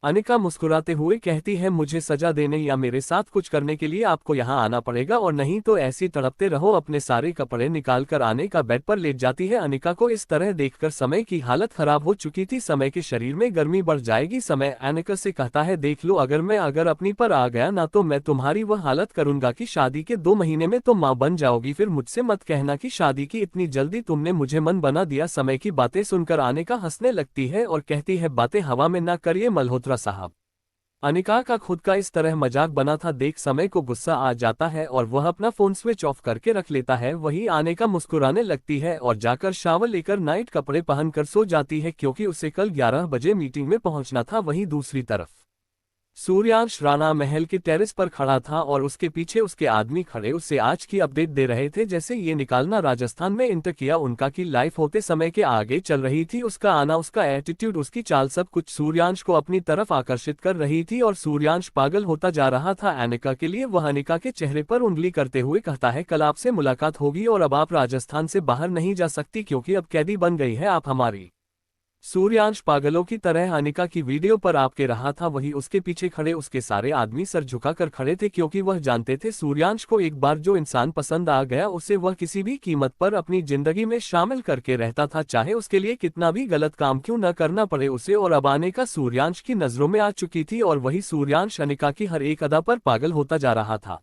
अनिका मुस्कुराते हुए कहती है, मुझे सजा देने या मेरे साथ कुछ करने के लिए आपको यहाँ आना पड़ेगा और नहीं तो ऐसी तड़पते रहो। अपने सारे कपड़े निकालकर अनिका बेड पर लेट जाती है। अनिका को इस तरह देखकर समय की हालत खराब हो चुकी थी। समय के शरीर में गर्मी बढ़ जाएगी। समय अनिका से कहता है, देख लो अगर अपनी पर आ गया ना तो मैं तुम्हारी वह हालत करूंगा कि शादी के 2 महीने में तुम माँ बन जाओगी। फिर मुझसे मत कहना कि शादी की इतनी जल्दी तुमने मुझे मन बना दिया। समय की बातें सुनकर अनिका हंसने लगती है और कहती है, बातें हवा में ना करिए मल्होत्रा साहब। अनिका का खुद का इस तरह मजाक बना था देख समय को गुस्सा आ जाता है और वह अपना फोन स्विच ऑफ करके रख लेता है। वही अनिका मुस्कुराने लगती है और जाकर शावर लेकर नाइट कपड़े पहनकर सो जाती है क्योंकि उसे कल 11 बजे मीटिंग में पहुंचना था। वहीं दूसरी तरफ सूर्यांश राणा महल के टेरेस पर खड़ा था और उसके पीछे उसके आदमी खड़े उससे आज की अपडेट दे रहे थे। जैसे ये निकालना राजस्थान में इंटर किया, उनका की लाइफ होते समय के आगे चल रही थी। उसका आना, उसका एटीट्यूड, उसकी चाल, सब कुछ सूर्यांश को अपनी तरफ आकर्षित कर रही थी और सूर्यांश पागल होता जा रहा था अनिका के लिए। वह अनिका के चेहरे पर उंगली करते हुए कहता है, कल आपसे मुलाकात होगी और अब आप राजस्थान से बाहर नहीं जा सकती क्योंकि अब कैदी बन गई है आप हमारी। सूर्यांश पागलों की तरह अनिका की वीडियो पर आपके रहा था, वही उसके पीछे खड़े उसके सारे आदमी सर झुकाकर खड़े थे क्योंकि वह जानते थे सूर्यांश को एक बार जो इंसान पसंद आ गया उसे वह किसी भी कीमत पर अपनी जिंदगी में शामिल करके रहता था, चाहे उसके लिए कितना भी गलत काम क्यों न करना पड़े उसे। और अब अनिका सूर्यांश की नजरों में आ चुकी थी और वही सूर्यांश अनिका की हर एक अदा पर पागल होता जा रहा था।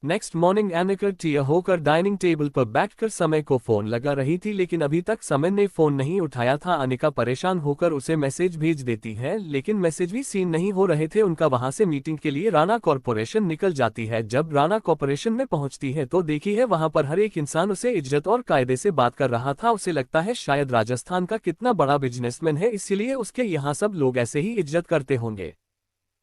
नेक्स्ट मॉर्निंग अनिका टिया होकर डाइनिंग टेबल पर बैठकर समय को फोन लगा रही थी, लेकिन अभी तक समय ने फोन नहीं उठाया था। अनिका परेशान होकर उसे मैसेज भेज देती है, लेकिन मैसेज भी सीन नहीं हो रहे थे। उनका वहां से मीटिंग के लिए राणा कॉर्पोरेशन निकल जाती है। जब राणा कॉर्पोरेशन में पहुंचती है तो देखी है वहां पर हर एक इंसान उसे इज्जत और कायदे से बात कर रहा था। उसे लगता है शायद राजस्थान का कितना बड़ा बिजनेसमैन है, इसीलिए उसके यहाँ सब लोग ऐसे ही इज्जत करते होंगे।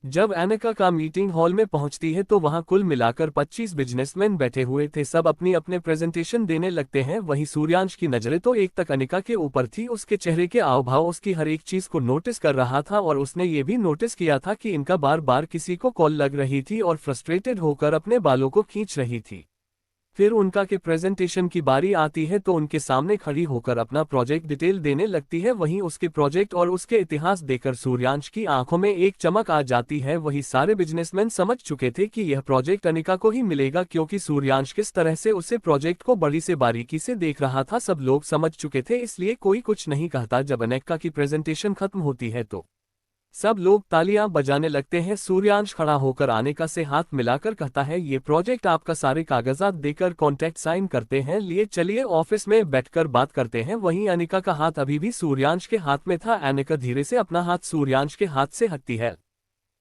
जब अनिका का मीटिंग हॉल में पहुंचती है तो वहां कुल मिलाकर 25 बिजनेसमैन बैठे हुए थे। सब अपनी अपने प्रेजेंटेशन देने लगते हैं। वहीं सूर्यांश की नजरें तो एक तक अनिका के ऊपर थी। उसके चेहरे के हाव भाव उसकी हर एक चीज को नोटिस कर रहा था और उसने ये भी नोटिस किया था कि इनका बार बार किसी को कॉल लग रही थी और फ्रस्ट्रेटेड होकर अपने बालों को खींच रही थी। फिर उनका के प्रेजेंटेशन की बारी आती है तो उनके सामने खड़ी होकर अपना प्रोजेक्ट डिटेल देने लगती है। वहीं उसके प्रोजेक्ट और उसके इतिहास देखकर सूर्यांश की आंखों में एक चमक आ जाती है। वही सारे बिजनेसमैन समझ चुके थे कि यह प्रोजेक्ट अनिका को ही मिलेगा, क्योंकि सूर्यांश किस तरह से उसे प्रोजेक्ट को बड़ी से बारीकी से देख रहा था सब लोग समझ चुके थे, इसलिए कोई कुछ नहीं कहता। जब अनिका की प्रेजेंटेशन खत्म होती है तो सब लोग तालियां बजाने लगते हैं। सूर्यांश खड़ा होकर अनिका से हाथ मिलाकर कहता है, ये प्रोजेक्ट आपका, सारे कागजात देकर कॉन्ट्रैक्ट साइन करते हैं, लिए चलिए ऑफिस में बैठकर बात करते हैं। वहीं अनिका का हाथ अभी भी सूर्यांश के हाथ में था। अनिका धीरे से अपना हाथ सूर्यांश के हाथ से हटती है।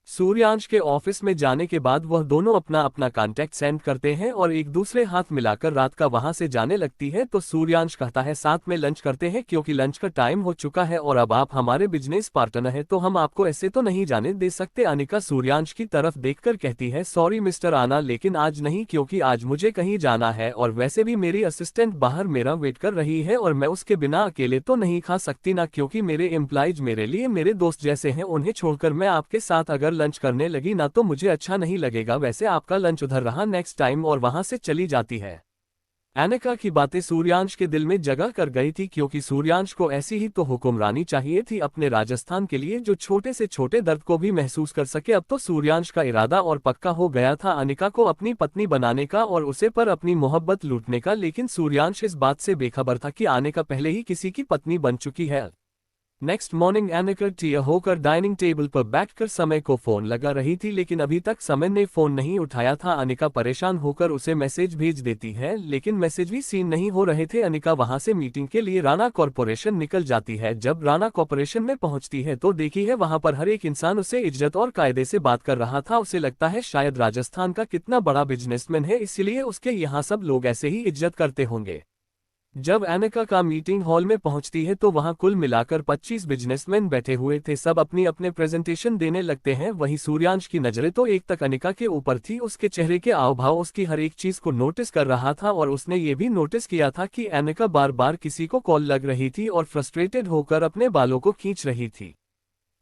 सूर्यांश के ऑफिस में जाने के बाद वह दोनों अपना अपना कॉन्टैक्ट सेंड करते हैं और एक दूसरे हाथ मिलाकर रात का वहां से जाने लगती है। तो सूर्यांश कहता है, साथ में लंच करते हैं क्योंकि लंच का टाइम हो चुका है और अब आप हमारे बिजनेस पार्टनर हैं तो हम आपको ऐसे तो नहीं जाने दे सकते। अनिका सूर्यांश की तरफ देखकर कहती है, सॉरी मिस्टर आना, लेकिन आज नहीं, क्योंकि आज मुझे कहीं जाना है और वैसे भी मेरी असिस्टेंट बाहर मेरा वेट कर रही है और मैं उसके बिना अकेले तो नहीं खा सकती ना, क्योंकि मेरे एम्प्लॉइज मेरे लिए मेरे दोस्त जैसे हैं। उन्हें छोड़कर मैं आपके साथ अगर लंच करने लगी ना तो मुझे अच्छा नहीं लगेगा। वैसे आपका लंच उधर रहा नेक्स्ट टाइम, और वहां से चली जाती है। अनिका की बातें सूर्यांश के दिल में जगह कर गई थी, क्योंकि सूर्यांश को ऐसी ही तो हुक्मरानी चाहिए थी अपने राजस्थान के लिए, जो छोटे से छोटे दर्द को भी महसूस कर सके। अब तो सूर्यांश का इरादा और पक्का हो गया था अनिका को अपनी पत्नी बनाने का और उसे पर अपनी मोहब्बत लूटने का, लेकिन सूर्यांश इस बात से बेखबर था कि अनिका पहले ही किसी की पत्नी बन चुकी है। नेक्स्ट मॉर्निंग अनिका टिया होकर डाइनिंग टेबल पर बैठकर समय को फोन लगा रही थी, लेकिन अभी तक समय ने फोन नहीं उठाया था। अनिका परेशान होकर उसे मैसेज भेज देती है, लेकिन मैसेज भी सीन नहीं हो रहे थे। अनिका वहां से मीटिंग के लिए राणा कॉर्पोरेशन निकल जाती है। जब राणा कॉर्पोरेशन में पहुंचती है तो देखी है वहां पर हर एक इंसान उसे इज्जत और कायदे से बात कर रहा था। उसे लगता है शायद राजस्थान का कितना बड़ा बिजनेसमैन है, इसीलिए उसके यहाँ सब लोग ऐसे ही इज्जत करते होंगे। जब अनिका का मीटिंग हॉल में पहुंचती है तो वहां कुल मिलाकर 25 बिजनेसमैन बैठे हुए थे। सब अपनी अपने प्रेजेंटेशन देने लगते हैं। वहीं सूर्यांश की नजरें तो एक तक अनिका के ऊपर थी। उसके चेहरे के हाव भाव उसकी हर एक चीज को नोटिस कर रहा था और उसने ये भी नोटिस किया था कि अनिका बार बार किसी को कॉल लग रही थी और फ्रस्ट्रेटेड होकर अपने बालों को खींच रही थी।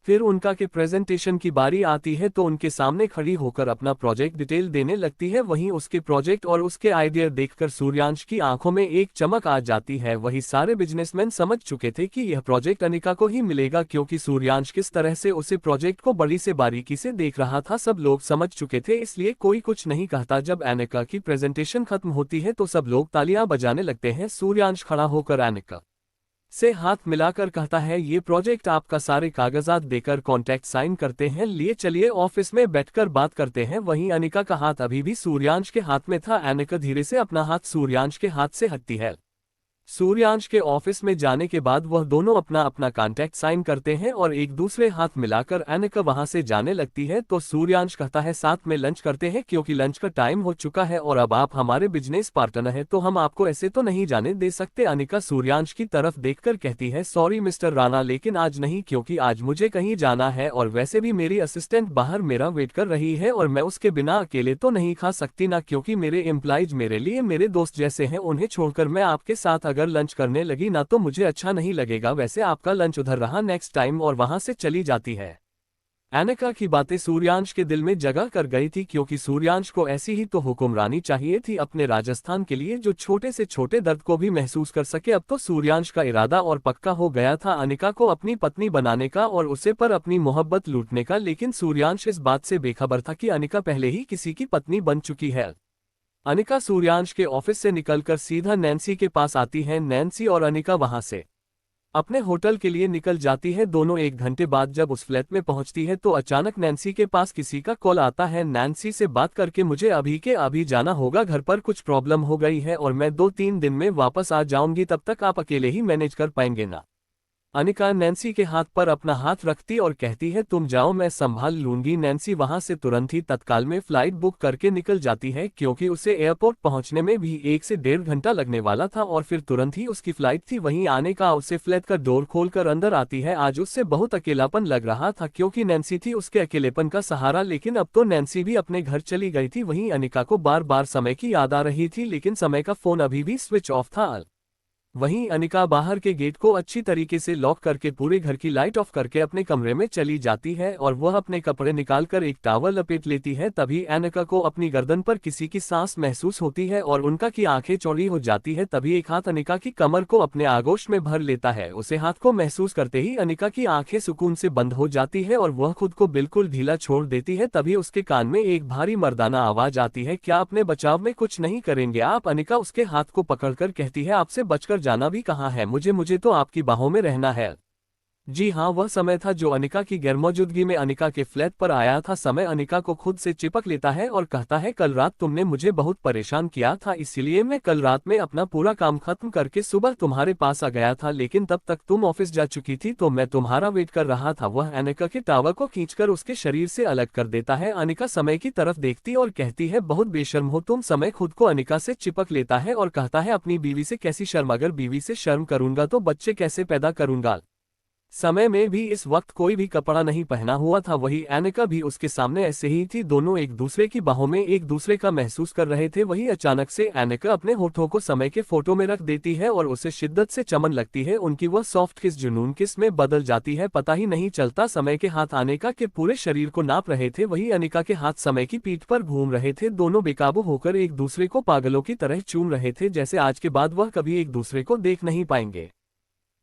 फिर उनका के प्रेजेंटेशन की बारी आती है तो उनके सामने खड़ी होकर अपना प्रोजेक्ट डिटेल देने लगती है। वहीं उसके प्रोजेक्ट और उसके आइडिया देखकर सूर्यांश की आंखों में एक चमक आ जाती है। वही सारे बिजनेसमैन समझ चुके थे कि यह प्रोजेक्ट अनिका को ही मिलेगा, क्योंकि सूर्यांश किस तरह से उसे प्रोजेक्ट को बड़ी से बारीकी से देख रहा था सब लोग समझ चुके थे, इसलिए कोई कुछ नहीं कहता। जब अनिका की प्रेजेंटेशन खत्म होती है तो सब लोग तालियां बजाने लगते हैं। सूर्यांश खड़ा होकर अनिका से हाथ मिलाकर कहता है, ये प्रोजेक्ट आपका, सारे कागजात देकर कॉन्ट्रैक्ट साइन करते हैं, लिए चलिए ऑफिस में बैठकर बात करते हैं। वहीं अनिका का हाथ अभी भी सूर्यांश के हाथ में था। अनिका धीरे से अपना हाथ सूर्यांश के हाथ से हटती है। सूर्यांश के ऑफिस में जाने के बाद वह दोनों अपना अपना कॉन्ट्रैक्ट साइन करते हैं और एक दूसरे हाथ मिलाकर अनिका वहां से जाने लगती है। तो सूर्यांश कहता है, साथ में लंच करते हैं क्योंकि लंच का टाइम हो चुका है और अब आप हमारे बिजनेस पार्टनर हैं तो हम आपको ऐसे तो नहीं जाने दे सकते। अनिका सूर्यांश की तरफ देखकर कहती है, सॉरी मिस्टर राणा, लेकिन आज नहीं, क्योंकि आज मुझे कहीं जाना है और वैसे भी मेरी असिस्टेंट बाहर मेरा वेट कर रही है और मैं उसके बिना अकेले तो नहीं खा सकती ना, क्योंकि मेरे एम्प्लॉइज मेरे लिए मेरे दोस्त जैसे हैं। उन्हें छोड़कर मैं आपके साथ अगर लंच करने लगी ना तो मुझे अच्छा नहीं लगेगा। वैसे आपका लंच उधर रहा नेक्स्ट टाइम, और वहां से चली जाती है। अनिका की बातें सूर्यांश के दिल में जगह कर गई थी, क्योंकि सूर्यांश को ऐसी ही तो हुक्मरानी चाहिए थी अपने राजस्थान के लिए, जो छोटे से छोटे दर्द को भी महसूस कर सके। अब तो सूर्यांश का इरादा और पक्का हो गया था अनिका को अपनी पत्नी बनाने का और उसे पर अपनी मोहब्बत लूटने का। लेकिन सूर्यांश इस बात से बेखबर था कि अनिका पहले ही किसी की पत्नी बन चुकी है। अनिका सूर्यांश के ऑफिस से निकलकर सीधा नैन्सी के पास आती है। नैन्सी और अनिका वहां से अपने होटल के लिए निकल जाती है। दोनों 1 घंटे बाद जब उस फ्लैट में पहुंचती है तो अचानक नैन्सी के पास किसी का कॉल आता है। नैन्सी से बात करके मुझे अभी के अभी जाना होगा, घर पर कुछ प्रॉब्लम हो गई है और मैं 2-3 दिन में वापस आ जाऊंगी, तब तक आप अकेले ही मैनेज कर पाएंगे ना। अनिका नैन्सी के हाथ पर अपना हाथ रखती और कहती है तुम जाओ, मैं संभाल लूंगी। नैन्सी वहां से तुरंत ही तत्काल में फ्लाइट बुक करके निकल जाती है, क्योंकि उसे एयरपोर्ट पहुंचने में भी 1 से 1.5 घंटा लगने वाला था और फिर तुरंत ही उसकी फ्लाइट थी। वहीं आने का उसे फ्लैट का डोर खोलकर अंदर आती है। आज उससे बहुत अकेलापन लग रहा था, क्योंकि नैन्सी थी उसके अकेलेपन का सहारा, लेकिन अब तो नैन्सी भी अपने घर चली गई थी। वहीं अनिका को बार बार समय की याद आ रही थी, लेकिन समय का फोन अभी भी स्विच ऑफ था। वहीं अनिका बाहर के गेट को अच्छी तरीके से लॉक करके पूरे घर की लाइट ऑफ करके अपने कमरे में चली जाती है और वह अपने कपड़े निकालकर एक टॉवल लपेट लेती है। तभी अनिका को अपनी गर्दन पर किसी की सांस महसूस होती है और उनका की आंखें चौड़ी हो जाती है। तभी एक हाथ अनिका की कमर को अपने आगोश में भर लेता है। उसे हाथ को महसूस करते ही अनिका की आंखें सुकून से बंद हो जाती है और वह खुद को बिल्कुल ढीला छोड़ देती है। तभी उसके कान में एक भारी मर्दाना आवाज आती है, क्या अपने बचाव में कुछ नहीं करेंगे आप? अनिका उसके हाथ को पकड़कर कहती है, आपसे बचकर जाना भी कहाँ है, मुझे तो आपकी बाहों में रहना है। जी हाँ, वह समय था जो अनिका की गैरमौजूदगी में अनिका के फ्लैट पर आया था। समय अनिका को खुद से चिपक लेता है और कहता है, कल रात तुमने मुझे बहुत परेशान किया था, इसलिए मैं कल रात में अपना पूरा काम खत्म करके सुबह तुम्हारे पास आ गया था, लेकिन तब तक तुम ऑफिस जा चुकी थी तो मैं तुम्हारा वेट कर रहा था। वह अनिका के टावल को खींचकर उसके शरीर से अलग कर देता है। अनिका समय की तरफ देखती और कहती है, बहुत बेशर्म हो तुम। समय खुद को अनिका से चिपक लेता है और कहता है, अपनी बीवी से कैसी शर्म, अगर बीवी से शर्म करूंगा तो बच्चे कैसे पैदा करूंगा। समय में भी इस वक्त कोई भी कपड़ा नहीं पहना हुआ था, वही अनिका भी उसके सामने ऐसे ही थी। दोनों एक दूसरे की बाहों में एक दूसरे का महसूस कर रहे थे। वही अचानक से अनिका अपने होठों को समय के फोटो में रख देती है और उसे शिद्दत से चमन लगती है। उनकी वह सॉफ्ट किस जुनून किस में बदल जाती है, पता ही नहीं चलता। समय के हाथ अनिका के पूरे शरीर को नाप रहे थे, वही अनिका के हाथ समय की पीठ पर घूम रहे थे। दोनों बेकाबू होकर एक दूसरे को पागलों की तरह चूम रहे थे, जैसे आज के बाद वह कभी एक दूसरे को देख नहीं पाएंगे।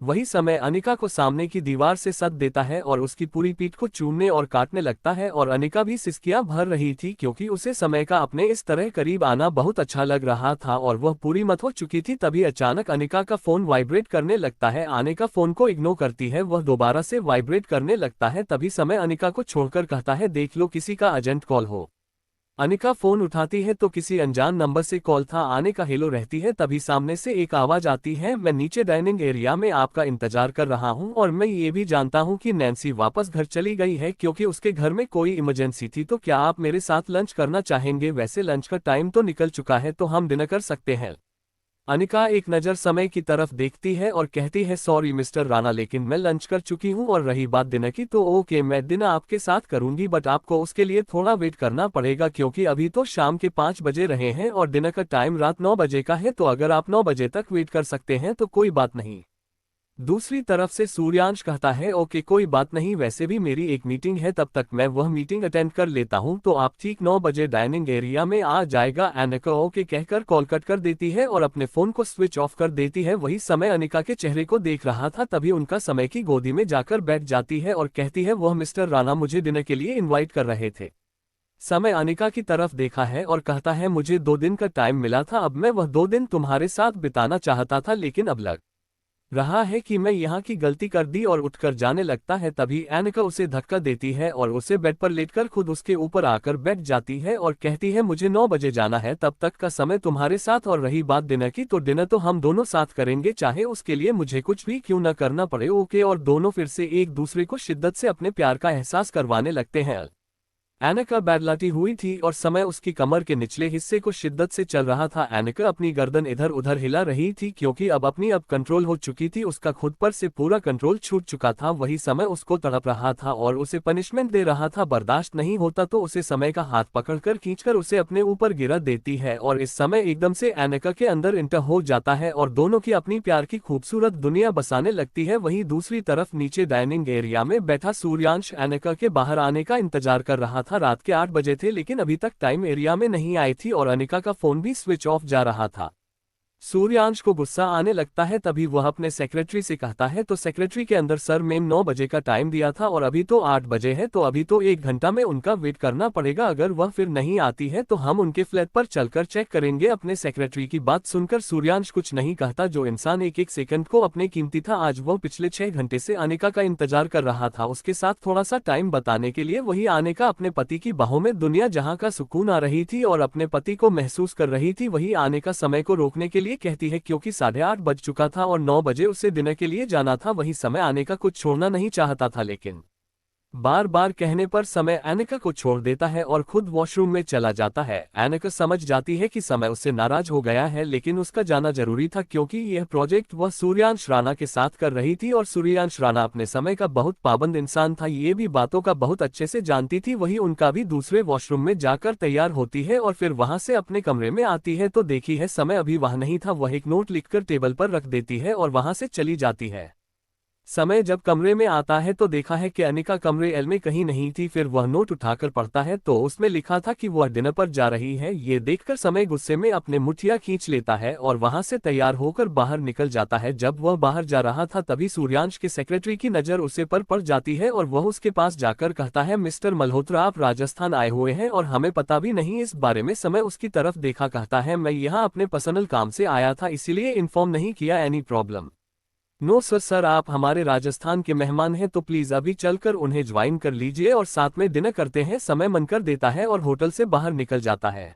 वही समय अनिका को सामने की दीवार से सद देता है और उसकी पूरी पीठ को चूमने और काटने लगता है और अनिका भी सिसकियां भर रही थी, क्योंकि उसे समय का अपने इस तरह करीब आना बहुत अच्छा लग रहा था और वह पूरी मत हो चुकी थी। तभी अचानक अनिका का फोन वाइब्रेट करने लगता है। अनिका फोन को इग्नोर करती है, वह दोबारा से वाइब्रेट करने लगता है। तभी समय अनिका को छोड़कर कहता है, देख लो किसी का अर्जेंट कॉल हो। अनिका फोन उठाती है तो किसी अनजान नंबर से कॉल था। आने का हेलो रहती है, तभी सामने से एक आवाज आती है, मैं नीचे डाइनिंग एरिया में आपका इंतजार कर रहा हूं और मैं ये भी जानता हूं कि नैन्सी वापस घर चली गई है, क्योंकि उसके घर में कोई इमरजेंसी थी। तो क्या आप मेरे साथ लंच करना चाहेंगे? वैसे लंच का टाइम तो निकल चुका है, तो हम डिनर कर सकते हैं। अनिका एक नज़र समय की तरफ देखती है और कहती है, सॉरी मिस्टर राणा, लेकिन मैं लंच कर चुकी हूँ और रही बात डिनर की तो ओके, मैं डिनर आपके साथ करूंगी, बट आपको उसके लिए थोड़ा वेट करना पड़ेगा, क्योंकि अभी तो शाम के 5 बजे रहे हैं और डिनर का टाइम रात 9 बजे का है। तो अगर आप 9 बजे तक वेट कर सकते हैं तो कोई बात नहीं। दूसरी तरफ से सूर्यांश कहता है, ओके कोई बात नहीं, वैसे भी मेरी एक मीटिंग है, तब तक मैं वह मीटिंग अटेंड कर लेता हूं, तो आप ठीक 9 बजे डाइनिंग एरिया में आ जाएगा। अनिका ओके कहकर कॉल कट कर देती है और अपने फोन को स्विच ऑफ कर देती है। वही समय अनिका के चेहरे को देख रहा था, तभी उनका समय की गोदी में जाकर बैठ जाती है और कहती है, वह मिस्टर राणा मुझे डिनर के लिए इन्वाइट कर रहे थे। समय अनिका की तरफ देखा है और कहता है, मुझे 2 दिन का टाइम मिला था, अब मैं वह 2 दिन तुम्हारे साथ बिताना चाहता था, लेकिन अब लग रहा है कि मैं यहाँ की गलती कर दी और उठकर जाने लगता है। तभी अनिका उसे धक्का देती है और उसे बेड पर लेटकर खुद उसके ऊपर आकर बैठ जाती है और कहती है, मुझे 9 बजे जाना है, तब तक का समय तुम्हारे साथ, और रही बात डिनर की तो डिनर तो हम दोनों साथ करेंगे, चाहे उसके लिए मुझे कुछ भी क्यों न करना पड़े। ओके, और दोनों फिर से एक दूसरे को शिद्दत से अपने प्यार का एहसास करवाने लगते हैं। एनिका बैडलाती हुई थी और समय उसकी कमर के निचले हिस्से को शिद्दत से चल रहा था। एनिका अपनी गर्दन इधर उधर हिला रही थी क्योंकि अब कंट्रोल हो चुकी थी, उसका खुद पर से पूरा कंट्रोल छूट चुका था। वही समय उसको तड़प रहा था और उसे पनिशमेंट दे रहा था। बर्दाश्त नहीं होता तो उसे समय का हाथ पकड़कर खींचकर उसे अपने ऊपर गिरा देती है और इस समय एकदम से एनिका के अंदर इंटर हो जाता है और दोनों की अपनी प्यार की खूबसूरत दुनिया बसाने लगती है। वहीं दूसरी तरफ नीचे डाइनिंग एरिया में बैठा सूर्यांश एनिका के बाहर आने का इंतजार कर रहा था। रात के 8 बजे थे लेकिन अभी तक टाइम एरिया में नहीं आई थी और अनिका का फोन भी स्विच ऑफ जा रहा था। सूर्यांश को गुस्सा आने लगता है, तभी वह अपने सेक्रेटरी से कहता है तो सेक्रेटरी के अंदर सर मैम 9 बजे का टाइम दिया था और अभी तो 8 बजे है, तो अभी तो 1 घंटा में उनका वेट करना पड़ेगा। अगर वह फिर नहीं आती है तो हम उनके फ्लैट पर चलकर चेक करेंगे। अपने सेक्रेटरी की बात सुनकर सूर्यांश कुछ नहीं कहता। जो इंसान एक एक सेकंड को अपने कीमती था, आज वह पिछले 6 घंटे से अनिका का इंतजार कर रहा था उसके साथ थोड़ा सा टाइम बताने के लिए। वही अनिका अपने पति की बाहों में दुनिया जहां का सुकून आ रही थी और अपने पति को महसूस कर रही थी। वही अनिका समय को रोकने के लिए कहती है क्योंकि 8:30 बज चुका था और 9 बजे उसे डिनर के लिए जाना था। वही समय अनिका कुछ छोड़ना नहीं चाहता था लेकिन बार बार कहने पर समय अनिका को छोड़ देता है और खुद वॉशरूम में चला जाता है। अनिका समझ जाती है कि समय उससे नाराज हो गया है लेकिन उसका जाना जरूरी था क्योंकि यह प्रोजेक्ट वह सूर्यांश राणा के साथ कर रही थी और सूर्यांश राणा अपने समय का बहुत पाबंद इंसान था, ये भी बातों का बहुत अच्छे से जानती थी। वही उनका भी दूसरे वॉशरूम में जाकर तैयार होती है और फिर वहां से अपने कमरे में आती है तो देखी है समय अभी वहां नहीं था। वह एक नोट लिखकर टेबल पर रख देती है और वहां से चली जाती है। समय जब कमरे में आता है तो देखा है कि अनिका कमरे एल में कहीं नहीं थी। फिर वह नोट उठाकर पढ़ता है तो उसमें लिखा था कि वह डिनर पर जा रही है। ये देखकर समय गुस्से में अपने मुठिया खींच लेता है और वहां से तैयार होकर बाहर निकल जाता है। जब वह बाहर जा रहा था तभी सूर्यांश के सेक्रेटरी की नजर उसे पर पड़ जाती है और वह उसके पास जाकर कहता है मिस्टर मल्होत्रा, आप राजस्थान आए हुए हैं और हमें पता भी नहीं इस बारे में। समय उसकी तरफ देखा कहता है मैं यहाँ अपने पर्सनल काम से आया था इसीलिए इन्फॉर्म नहीं किया। Any problem? नो सर, आप हमारे राजस्थान के मेहमान हैं तो प्लीज अभी चलकर उन्हें ज्वाइन कर लीजिए और साथ में डिनर करते हैं। समय मन कर देता है और होटल से बाहर निकल जाता है।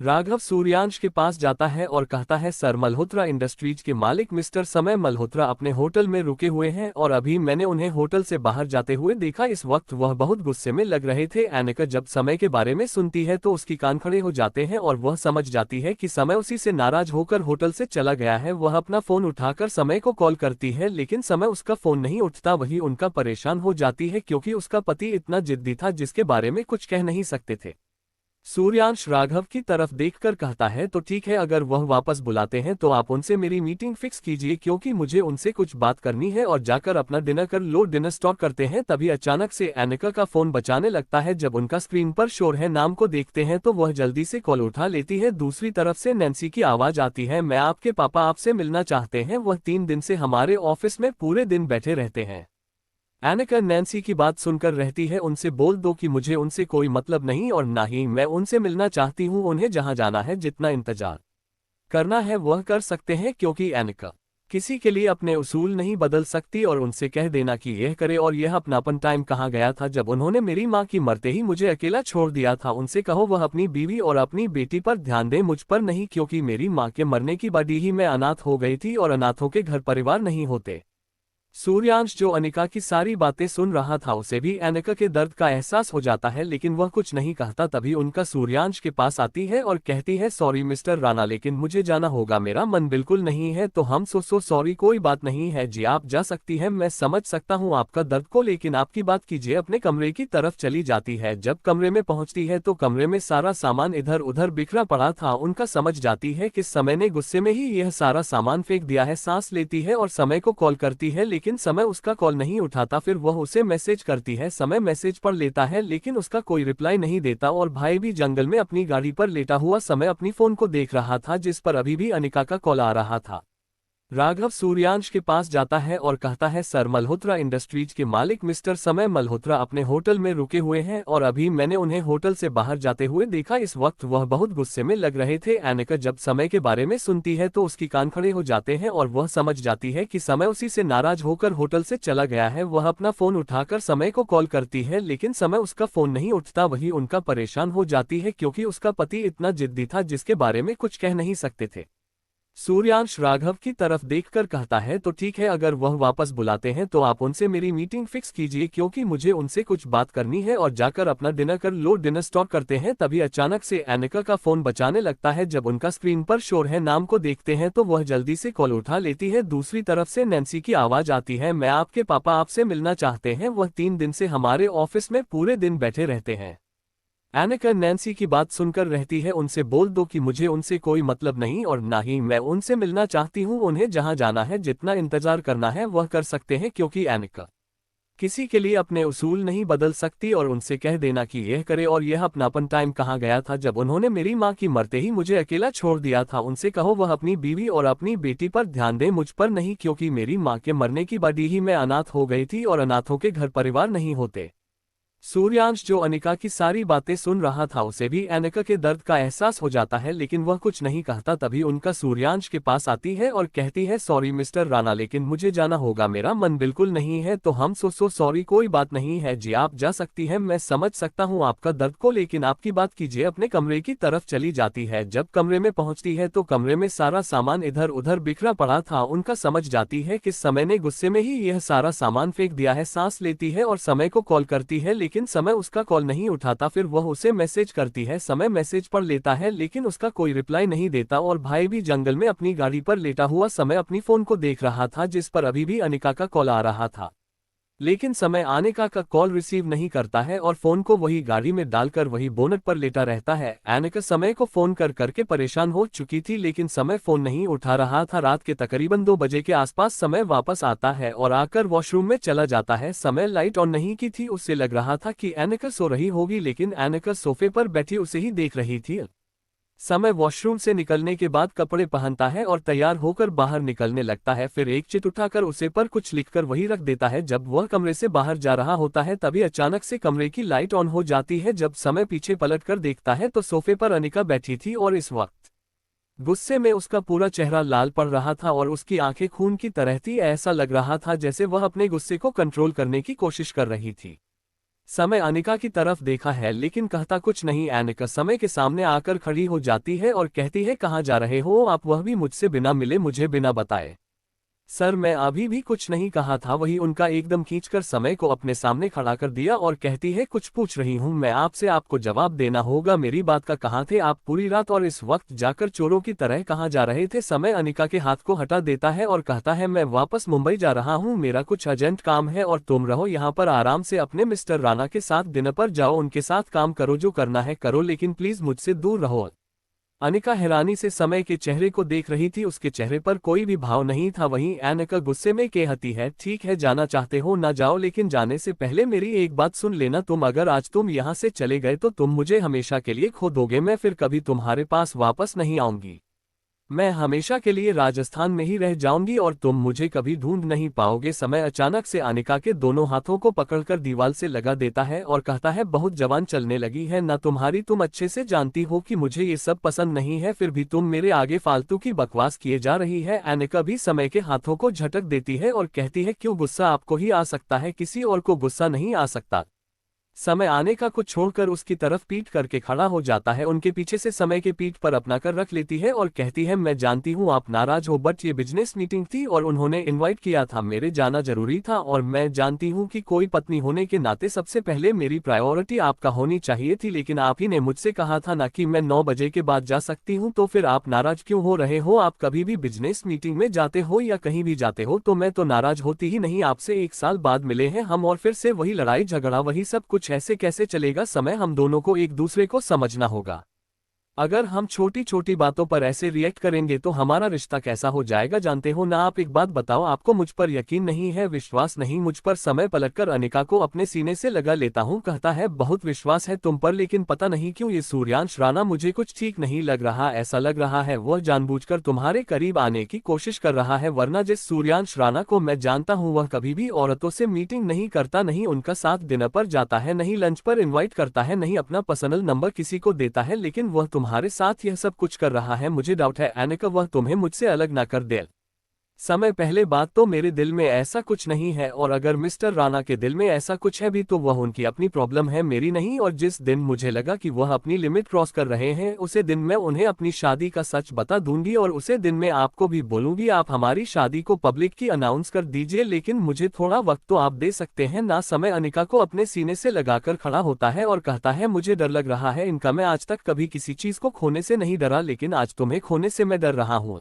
राघव सूर्यांश के पास जाता है और कहता है सर, मल्होत्रा इंडस्ट्रीज के मालिक मिस्टर समय मल्होत्रा अपने होटल में रुके हुए हैं और अभी मैंने उन्हें होटल से बाहर जाते हुए देखा। इस वक्त वह बहुत गुस्से में लग रहे थे। अनिका जब समय के बारे में सुनती है तो उसकी कान खड़े हो जाते हैं और वह समझ जाती है कि समय उसी से नाराज होकर होटल से चला गया है। वह अपना फोन उठाकर समय को कॉल करती है लेकिन समय उसका फोन नहीं उठता। वही उनका परेशान हो जाती है क्योंकि उसका पति इतना जिद्दी था जिसके बारे में कुछ कह नहीं सकते थे। सूर्यांश राघव की तरफ देखकर कहता है तो ठीक है, अगर वह वापस बुलाते हैं तो आप उनसे मेरी मीटिंग फिक्स कीजिए क्योंकि मुझे उनसे कुछ बात करनी है और जाकर अपना डिनर कर लो। डिनर स्टॉप करते हैं तभी अचानक से अनिका का फोन बजाने लगता है। जब उनका स्क्रीन पर शोर है नाम को देखते हैं तो वह जल्दी से कॉल उठा लेती है। दूसरी तरफ से नैन्सी की आवाज आती है, मैं आपके पापा आपसे मिलना चाहते हैं, वह 3 दिन से हमारे ऑफिस में पूरे दिन बैठे रहते हैं। अनिका नैन्सी की बात सुनकर रहती है, उनसे बोल दो कि मुझे उनसे कोई मतलब नहीं और ना ही मैं उनसे मिलना चाहती हूँ। उन्हें जहाँ जाना है, जितना इंतजार करना है वह कर सकते हैं क्योंकि अनिका किसी के लिए अपने उसूल नहीं बदल सकती। और उनसे कह देना कि यह करे और यह अपनापन टाइम कहाँ गया था जब उन्होंने मेरी माँ की मरते ही मुझे अकेला छोड़ दिया था। उनसे कहो वह अपनी बीवी और अपनी बेटी पर ध्यान दे, मुझ पर नहीं, क्योंकि मेरी माँ के मरने की बाद ही मैं अनाथ हो गई थी और अनाथों के घर परिवार नहीं होते। सूर्यांश जो अनिका की सारी बातें सुन रहा था उसे भी अनिका के दर्द का एहसास हो जाता है लेकिन वह कुछ नहीं कहता। तभी उनका सूर्यांश के पास आती है और कहती है सॉरी मिस्टर राणा, लेकिन मुझे जाना होगा, मेरा मन बिल्कुल नहीं है। तो हम सो सॉरी, कोई बात नहीं है जी, आप जा सकती हैं, मैं समझ सकता हूँ आपका दर्द को, लेकिन आपकी बात कीजिए। अपने कमरे की तरफ चली जाती है। जब कमरे में पहुंचती है तो कमरे में सारा सामान इधर उधर बिखरा पड़ा था। उनका समझ जाती है कि समय ने गुस्से में ही यह सारा सामान फेंक दिया है। सांस लेती है और समय को कॉल करती है लेकिन समय उसका कॉल नहीं उठाता। फिर वह उसे मैसेज करती है, समय मैसेज पढ़ लेता है लेकिन उसका कोई रिप्लाई नहीं देता। और भाई भी जंगल में अपनी गाड़ी पर लेटा हुआ समय अपनी फोन को देख रहा था जिस पर अभी भी अनिका का कॉल आ रहा था। राघव सूर्यांश के पास जाता है और कहता है सर, मल्होत्रा इंडस्ट्रीज के मालिक मिस्टर समय मल्होत्रा अपने होटल में रुके हुए हैं और अभी मैंने उन्हें होटल से बाहर जाते हुए देखा। इस वक्त वह बहुत गुस्से में लग रहे थे। अनिका जब समय के बारे में सुनती है तो उसकी कान खड़े हो जाते हैं और वह समझ जाती है कि समय उसी से नाराज होकर होटल से चला गया है। वह अपना फोन उठाकर समय को कॉल करती है लेकिन समय उसका फोन नहीं उठता। वही उनका परेशान हो जाती है क्योंकि उसका पति इतना जिद्दी था जिसके बारे में कुछ कह नहीं सकते थे। सूर्यांश राघव की तरफ देखकर कहता है तो ठीक है, अगर वह वापस बुलाते हैं तो आप उनसे मेरी मीटिंग फिक्स कीजिए, क्योंकि मुझे उनसे कुछ बात करनी है। और जाकर अपना डिनर कर लो। डिनर स्टॉप करते हैं, तभी अचानक से एनिका का फोन बजाने लगता है। जब उनका स्क्रीन पर शोर है नाम को देखते हैं तो वह जल्दी से कॉल उठा लेती है। दूसरी तरफ से नैन्सी की आवाज आती है, मैं आपके पापा आपसे मिलना चाहते हैं, वह 3 दिन से हमारे ऑफिस में पूरे दिन बैठे रहते हैं। एनिका नैन्सी की बात सुनकर रहती है, उनसे बोल दो कि मुझे उनसे कोई मतलब नहीं और ना ही मैं उनसे मिलना चाहती हूँ। उन्हें जहाँ जाना है, जितना इंतजार करना है वह कर सकते हैं, क्योंकि एनिका किसी के लिए अपने उसूल नहीं बदल सकती। और उनसे कह देना कि यह करे। और यह अपनापन टाइम कहाँ गया था जब उन्होंने मेरी माँ की मरते ही मुझे अकेला छोड़ दिया था। उनसे कहो वह अपनी बीवी और अपनी बेटी पर ध्यान दे, मुझ पर नहीं, क्योंकि मेरी माँ के मरने की बाद ही मैं अनाथ हो गई थी और अनाथों के घर परिवार नहीं होते। सूर्यांश जो अनिका की सारी बातें सुन रहा था, उसे भी एनिका के दर्द का एहसास हो जाता है, लेकिन वह कुछ नहीं कहता। तभी उनका सूर्यांश के पास आती है और कहती है, सॉरी मिस्टर राणा, लेकिन मुझे जाना होगा, मेरा मन बिल्कुल नहीं है। तो हम सो सॉरी, कोई बात नहीं है जी, आप जा सकती हैं, मैं समझ सकता हूँ आपका दर्द को, लेकिन आपकी बात कीजिए। अपने कमरे की तरफ चली जाती है। जब कमरे में पहुंचती है तो कमरे में सारा सामान इधर उधर बिखरा पड़ा था। उनका समझ जाती है कि समय ने गुस्से में ही यह सारा सामान फेंक दिया है। सांस लेती है और समय को कॉल करती है, लेकिन समय उसका कॉल नहीं उठाता। फिर वह उसे मैसेज करती है, समय मैसेज पढ़ लेता है, लेकिन उसका कोई रिप्लाई नहीं देता। और भाई भी जंगल में अपनी गाड़ी पर लेटा हुआ समय अपनी फोन को देख रहा था, जिस पर अभी भी अनिका का कॉल आ रहा था, लेकिन समय अनिका का कॉल रिसीव नहीं करता है और फोन को वही गाड़ी में डालकर वही बोनट पर लेटा रहता है। अनिका समय को फोन कर करके परेशान हो चुकी थी, लेकिन समय फोन नहीं उठा रहा था। रात के तकरीबन 2 बजे के आसपास समय वापस आता है और आकर वॉशरूम में चला जाता है। समय लाइट ऑन नहीं की थी, उससे लग रहा था कि अनिका सो रही होगी, लेकिन अनिका सोफे पर बैठी उसे ही देख रही थी। समय वॉशरूम से निकलने के बाद कपड़े पहनता है और तैयार होकर बाहर निकलने लगता है। फिर एक चिट उठाकर उसे पर कुछ लिखकर वही रख देता है। जब वह कमरे से बाहर जा रहा होता है तभी अचानक से कमरे की लाइट ऑन हो जाती है। जब समय पीछे पलट कर देखता है तो सोफे पर अनिका बैठी थी और इस वक्त गुस्से में उसका पूरा चेहरा लाल पड़ रहा था और उसकी आंखें खून की तरह थी। ऐसा लग रहा था जैसे वह अपने गुस्से को कंट्रोल करने की कोशिश कर रही थी। समय अनिका की तरफ देखा है, लेकिन कहता कुछ नहीं। अनिका समय के सामने आकर खड़ी हो जाती है और कहती है, कहाँ जा रहे हो आप, वह भी मुझसे बिना मिले, मुझे बिना बताए। सर मैं अभी भी कुछ नहीं कहा था। वही उनका एकदम खींचकर समय को अपने सामने खड़ा कर दिया और कहती है, कुछ पूछ रही हूँ मैं आपसे, आपको जवाब देना होगा। मेरी बात का कहाँ थे आप पूरी रात, और इस वक्त जाकर चोरों की तरह कहाँ जा रहे थे। समय अनिका के हाथ को हटा देता है और कहता है, मैं वापस मुंबई जा रहा हूँ, मेरा कुछ अर्जेंट काम है और तुम रहो यहाँ पर आराम से, अपने मिस्टर राणा के साथ डिनर पर जाओ, उनके साथ काम करो, जो करना है करो, लेकिन प्लीज मुझसे दूर रहो। अनिका हैरानी से समय के चेहरे को देख रही थी, उसके चेहरे पर कोई भी भाव नहीं था। वहीं अनिका गुस्से में कहती है, ठीक है जाना चाहते हो ना जाओ, लेकिन जाने से पहले मेरी एक बात सुन लेना, तुम अगर आज तुम यहाँ से चले गए तो तुम मुझे हमेशा के लिए खो दोगे, मैं फिर कभी तुम्हारे पास वापस नहीं आऊंगी, मैं हमेशा के लिए राजस्थान में ही रह जाऊंगी और तुम मुझे कभी ढूंढ नहीं पाओगे। समय अचानक से अनिका के दोनों हाथों को पकड़कर दीवार से लगा देता है और कहता है, बहुत जवान चलने लगी है ना तुम्हारी, तुम अच्छे से जानती हो कि मुझे ये सब पसंद नहीं है, फिर भी तुम मेरे आगे फालतू की बकवास किए जा रही है। अनिका भी समय के हाथों को झटक देती है और कहती है, क्यों, गुस्सा आपको ही आ सकता है, किसी और को गुस्सा नहीं आ सकता। समय अनिका को छोड़कर उसकी तरफ पीठ करके खड़ा हो जाता है, उनके पीछे से समय के पीठ पर अपना कर रख लेती है और कहती है, मैं जानती हूँ आप नाराज हो, बट ये बिजनेस मीटिंग थी और उन्होंने इनवाइट किया था, मेरे जाना जरूरी था, और मैं जानती हूँ कि कोई पत्नी होने के नाते सबसे पहले मेरी प्रायोरिटी आपका होनी चाहिए थी, लेकिन आप ही ने मुझसे कहा था ना कि मैं 9 बजे के बाद जा सकती हूँ, तो फिर आप नाराज क्यों हो रहे हो। आप कभी भी बिजनेस मीटिंग में जाते हो या कहीं भी जाते हो तो मैं तो नाराज होती ही नहीं। आपसे 1 साल बाद मिले हैं हम और फिर से वही लड़ाई झगड़ा, वही सब कुछ, ऐसे कैसे चलेगा। समय हम दोनों को एक दूसरे को समझना होगा, अगर हम छोटी छोटी बातों पर ऐसे रिएक्ट करेंगे तो हमारा रिश्ता कैसा हो जाएगा, जानते हो ना। आप एक बात बताओ, आपको मुझ पर यकीन नहीं है, विश्वास नहीं मुझ पर। समय पलटकर अनिका को अपने सीने से लगा लेता हूँ, कहता है, बहुत विश्वास है तुम पर, लेकिन पता नहीं क्यों ये सूर्यांश राणा मुझे कुछ ठीक नहीं लग रहा। ऐसा लग रहा है वह जानबूझकर तुम्हारे करीब आने की कोशिश कर रहा है, वरना जिस सूर्यांश राणा को मैं जानता हूँ वह कभी भी औरतों से मीटिंग नहीं करता, नहीं उनका साथ डिनर पर जाता है, नहीं लंच पर इन्वाइट करता है, नहीं अपना पर्सनल नंबर किसी को देता है, लेकिन वह तुम्हारे साथ यह सब कुछ कर रहा है। मुझे डाउट है अनिका वह तुम्हें मुझसे अलग ना कर दे। समय पहले बात तो मेरे दिल में ऐसा कुछ नहीं है, और अगर मिस्टर राणा के दिल में ऐसा कुछ है भी तो वह उनकी अपनी प्रॉब्लम है, मेरी नहीं। और जिस दिन मुझे लगा कि वह अपनी लिमिट क्रॉस कर रहे हैं उसे दिन मैं उन्हें अपनी शादी का सच बता दूंगी, और उसे दिन मैं आपको भी बोलूंगी आप हमारी शादी को पब्लिक की अनाउंस कर दीजिए, लेकिन मुझे थोड़ा वक्त तो आप दे सकते हैं ना। समय अनिका को अपने सीने से लगाकर खड़ा होता है और कहता है मुझे डर लग रहा है इनका, मैं आज तक कभी किसी चीज को खोने से नहीं डरा, लेकिन आज तुम्हें खोने से मैं डर रहा हूँ।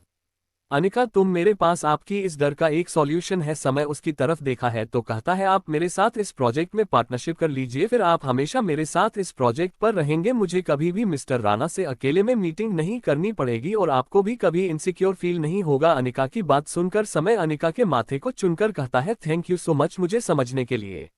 अनिका तुम मेरे पास आपकी इस डर का एक सॉल्यूशन है। समय उसकी तरफ देखा है तो कहता है आप मेरे साथ इस प्रोजेक्ट में पार्टनरशिप कर लीजिए, फिर आप हमेशा मेरे साथ इस प्रोजेक्ट पर रहेंगे, मुझे कभी भी मिस्टर राणा से अकेले में मीटिंग नहीं करनी पड़ेगी और आपको भी कभी इनसिक्योर फील नहीं होगा। अनिका की बात सुनकर समय अनिका के माथे को चुनकर कहता है थैंक यू सो मच मुझे समझने के लिए।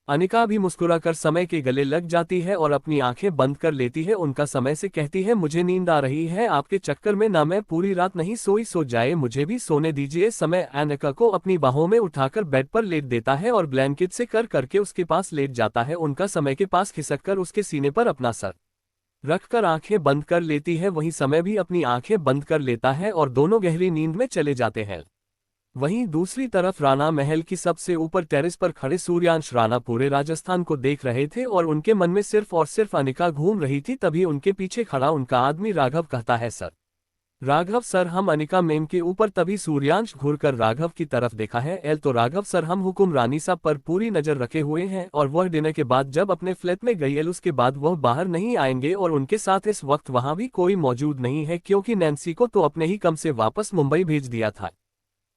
अनिका भी मुस्कुराकर समय के गले लग जाती है और अपनी आंखें बंद कर लेती है। उनका समय से कहती है मुझे नींद आ रही है, आपके चक्कर में ना मैं पूरी रात नहीं सोई, सो जाए मुझे भी सोने दीजिए। समय अनिका को अपनी बाहों में उठाकर बेड पर लेट देता है और ब्लैंकेट से कर करके उसके पास लेट जाता है। उनका समय के पास खिसक कर उसके सीने पर अपना सर रखकर आंखें बंद कर लेती है, वहीं समय भी अपनी आंखें बंद कर लेता है और दोनों गहरी नींद में चले जाते हैं। वहीं दूसरी तरफ राणा महल की सबसे ऊपर टेरेस पर खड़े सूर्यांश राणा पूरे राजस्थान को देख रहे थे और उनके मन में सिर्फ और सिर्फ अनिका घूम रही थी। तभी उनके पीछे खड़ा उनका आदमी राघव कहता है सर। राघव सर हम अनिका मैम के ऊपर। तभी सूर्यांश घूरकर राघव की तरफ देखा है। एल तो राघव सर हम हुकुम रानी साहब पर पूरी नजर रखे हुए हैं और वह डिनर के बाद जब अपने फ्लैट में गई एल उसके बाद वह बाहर नहीं आएंगे और उनके साथ इस वक्त वहां भी कोई मौजूद नहीं है क्योंकि नैन्सी को तो अपने ही कम से वापस मुंबई भेज दिया था।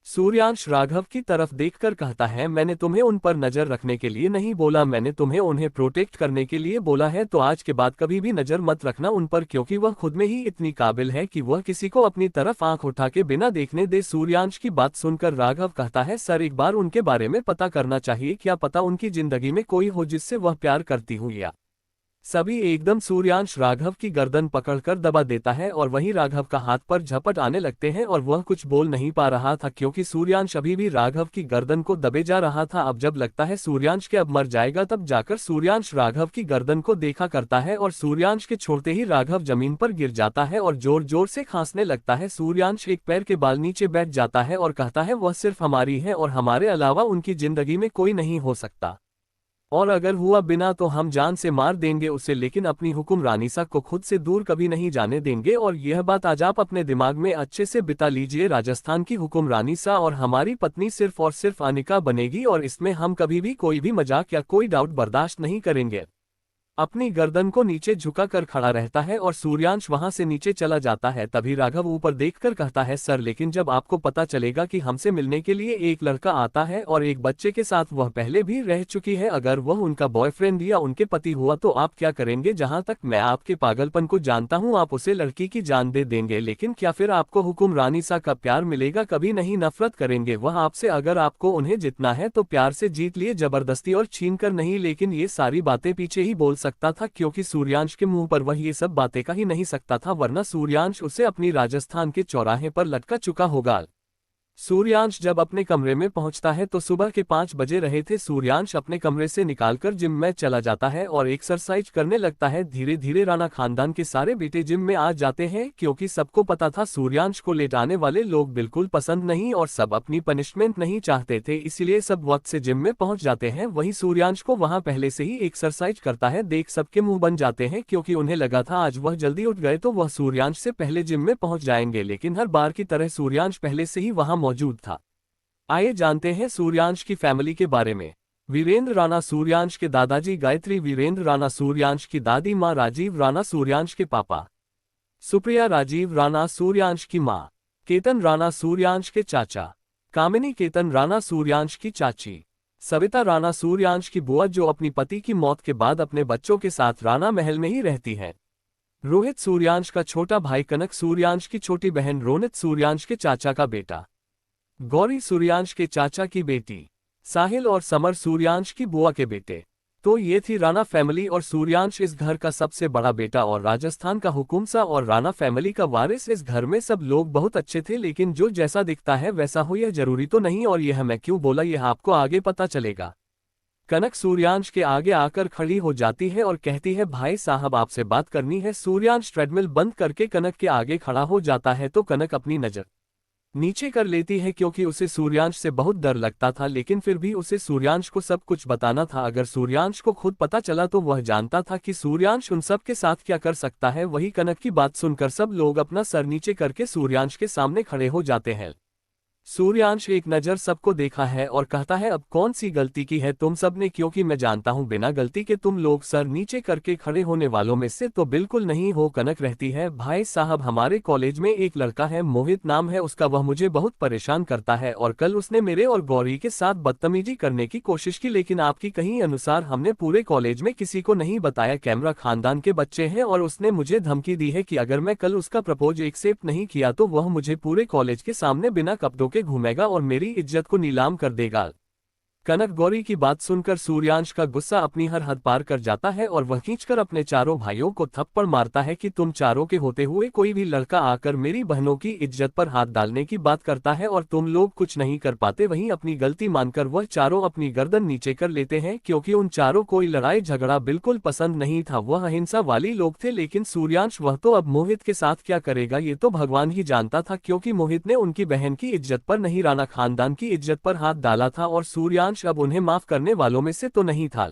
सूर्यांश राघव की तरफ देखकर कहता है मैंने तुम्हें उन पर नजर रखने के लिए नहीं बोला, मैंने तुम्हें उन्हें प्रोटेक्ट करने के लिए बोला है, तो आज के बाद कभी भी नजर मत रखना उन पर क्योंकि वह खुद में ही इतनी काबिल है कि वह किसी को अपनी तरफ आंख उठा के बिना देखने दे। सूर्यांश की बात सुनकर राघव कहता है सर एक बार उनके बारे में पता करना चाहिए, क्या पता उनकी जिंदगी में कोई हो जिससे वह प्यार करती हो। या सभी एकदम सूर्यांश राघव की गर्दन पकड़कर दबा देता है और वहीं राघव का हाथ पर झपट आने लगते हैं और वह कुछ बोल नहीं पा रहा था क्योंकि सूर्यांश अभी भी राघव की गर्दन को दबे जा रहा था। अब जब लगता है सूर्यांश के अब मर जाएगा तब जाकर सूर्यांश राघव की गर्दन को देखा करता है और सूर्यांश के छोड़ते ही राघव जमीन पर गिर जाता है और जोर जोर से खांसने लगता है। सूर्यांश एक पैर के बाल नीचे बैठ जाता है और कहता है वह सिर्फ हमारी है और हमारे अलावा उनकी जिंदगी में कोई नहीं हो सकता, और अगर हुआ बिना तो हम जान से मार देंगे उसे, लेकिन अपनी हुकुम रानीसा को खुद से दूर कभी नहीं जाने देंगे। और यह बात आज आप अपने दिमाग में अच्छे से बिता लीजिए, राजस्थान की हुकुम रानीसा और हमारी पत्नी सिर्फ और सिर्फ अनिका बनेगी और इसमें हम कभी भी कोई भी मजाक या कोई डाउट बर्दाश्त नहीं करेंगे। अपनी गर्दन को नीचे झुकाकर खड़ा रहता है और सूर्यांश वहां से नीचे चला जाता है। तभी राघव ऊपर देखकर कहता है सर लेकिन जब आपको पता चलेगा कि हमसे मिलने के लिए एक लड़का आता है और एक बच्चे के साथ वह पहले भी रह चुकी है, अगर वह उनका बॉयफ्रेंड या उनके पति हुआ तो आप क्या करेंगे? जहां तक मैं आपके पागलपन को जानता हूं आप उसे लड़की की जान दे देंगे, लेकिन क्या फिर आपको हुकुम रानीसा का प्यार मिलेगा? कभी नहीं, नफरत करेंगे वह आपसे। अगर आपको उन्हें जितना है तो प्यार से जीत लिए, जबरदस्ती और छीन कर नहीं। लेकिन ये सारी बातें पीछे ही बोल सकता था क्योंकि सूर्यांश के मुंह पर वह ये सब बातें कह ही नहीं सकता था, वरना सूर्यांश उसे अपनी राजस्थान के चौराहे पर लटका चुका होगा। सूर्यांश जब अपने कमरे में पहुंचता है तो सुबह के 5 बजे रहे थे। सूर्यांश अपने कमरे से निकालकर जिम में चला जाता है और एक्सरसाइज करने लगता है। धीरे धीरे राणा खानदान के सारे बेटे जिम में आ जाते हैं क्योंकि सबको पता था सूर्यांश को लेट आने वाले लोग बिल्कुल पसंद नहीं और सब अपनी पनिशमेंट नहीं चाहते थे, इसलिए सब वक्त से जिम में पहुंच जाते हैं। वहीं सूर्यांश को वहां पहले से ही एक्सरसाइज करता है देख सबके मुंह बन जाते हैं क्योंकि उन्हें लगा था आज वह जल्दी उठ गए तो वह सूर्यांश से पहले जिम में पहुंच जाएंगे, लेकिन हर बार की तरह सूर्यांश पहले से ही वहां मौजूद था। आइए जानते हैं सूर्यांश की फैमिली के बारे में। वीरेंद्र राणा सूर्यांश के दादाजी, गायत्री वीरेंद्र राणा सूर्यांश की दादी माँ, राजीव राणा सूर्यांश के पापा, सुप्रिया राजीव राणा सूर्यांश की माँ, केतन राणा सूर्यांश के चाचा, कामिनी केतन राणा सूर्यांश की चाची, सविता राणा सूर्यांश की बुआ जो अपनी पति की मौत के बाद अपने बच्चों के साथ राणा महल में ही रहती है, रोहित सूर्यांश का छोटा भाई, कनक सूर्यांश की छोटी बहन, रोनित सूर्यांश के चाचा का बेटा, गौरी सूर्यांश के चाचा की बेटी, साहिल और समर सूर्यांश की बुआ के बेटे। तो ये थी राणा फैमिली और सूर्यांश इस घर का सबसे बड़ा बेटा और राजस्थान का हुकुमसा और राणा फैमिली का वारिस। इस घर में सब लोग बहुत अच्छे थे, लेकिन जो जैसा दिखता है वैसा हो यह जरूरी तो नहीं, और यह मैं क्यों बोला यह आपको आगे पता चलेगा। कनक सूर्यांश के आगे आकर खड़ी हो जाती है और कहती है भाई साहब आपसे बात करनी है। सूर्यांश ट्रेडमिल बंद करके कनक के आगे खड़ा हो जाता है तो कनक अपनी नजर नीचे कर लेती है क्योंकि उसे सूर्यांश से बहुत डर लगता था, लेकिन फिर भी उसे सूर्यांश को सब कुछ बताना था। अगर सूर्यांश को खुद पता चला तो वह जानता था कि सूर्यांश उन सब के साथ क्या कर सकता है। वही कनक की बात सुनकर सब लोग अपना सर नीचे करके सूर्यांश के सामने खड़े हो जाते हैं। सूर्यांश एक नज़र सबको देखा है और कहता है, अब कौन सी गलती की है तुम सब ने, क्योंकि मैं जानता हूं बिना गलती के तुम लोग सर नीचे करके खड़े होने वालों में से तो बिल्कुल नहीं हो। कनक रहती है, भाई साहब हमारे कॉलेज में एक लड़का है, मोहित नाम है उसका, वह मुझे बहुत परेशान करता है और कल उसने मेरे और गौरी के साथ बदतमीजी करने की कोशिश की, लेकिन आपकी कहीं अनुसार हमने पूरे कॉलेज में किसी को नहीं बताया। कैमरा खानदान के बच्चे हैं और उसने मुझे धमकी दी है कि अगर मैं कल उसका प्रपोज एक्सेप्ट नहीं किया तो वह मुझे पूरे कॉलेज के सामने बिना कपड़ों के घूमेगा और मेरी इज्जत को नीलाम कर देगा। कनक गौरी की बात सुनकर सूर्यांश का गुस्सा अपनी हर हद पार कर जाता है और वह खींचकर अपने चारों भाइयों को थप्पड़ मारता है कि तुम चारों के होते हुए कोई भी लड़का आकर मेरी बहनों की इज्जत पर हाथ डालने की बात करता है और तुम लोग कुछ नहीं कर पाते। वहीं अपनी गलती मानकर वह चारों अपनी गर्दन नीचे कर लेते हैं, क्योंकि उन चारों कोई लड़ाई झगड़ा बिल्कुल पसंद नहीं था, वह अहिंसा वाली लोग थे। लेकिन सूर्यांश वह तो अब मोहित के साथ क्या करेगा ये तो भगवान ही जानता था, क्योंकि मोहित ने उनकी बहन की इज्जत पर नहीं, राणा खानदान की इज्जत पर हाथ डाला था और सूर्यांश अब उन्हें माफ करने वालों में से तो नहीं था।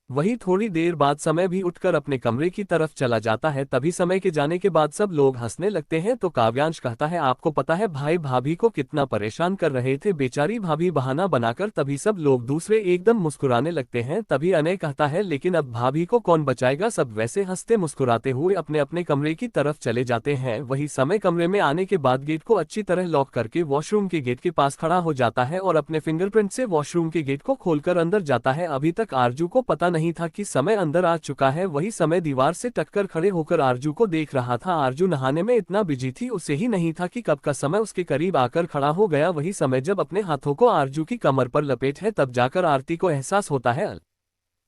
वही थोड़ी देर बाद समय भी उठकर अपने कमरे की तरफ चला जाता है। तभी समय के जाने के बाद सब लोग हंसने लगते हैं तो काव्यांश कहता है, आपको पता है भाई भाभी को कितना परेशान कर रहे थे, बेचारी भाभी बहाना बनाकर। तभी सब लोग दूसरे एकदम मुस्कुराने लगते हैं। तभी अनय कहता है, लेकिन अब भाभी को कौन बचाएगा। सब वैसे हंसते मुस्कुराते हुए अपने अपने कमरे की तरफ चले जाते हैं। वही समय कमरे में आने के बाद गेट को अच्छी तरह लॉक करके वॉशरूम के गेट के पास खड़ा हो जाता है और अपने फिंगरप्रिंट से वॉशरूम के गेट को खोलकर अंदर जाता है। अभी तक आरजू को पता नहीं था कि समय अंदर आ चुका है। वही समय दीवार से टककर खड़े होकर आरजू को देख रहा था। आरजू नहाने में इतना बिजी थी, उसे ही नहीं था कि कब का समय उसके करीब आकर खड़ा हो गया। वही समय जब अपने हाथों को आरजू की कमर पर लपेट है तब जाकर आरती को एहसास होता है।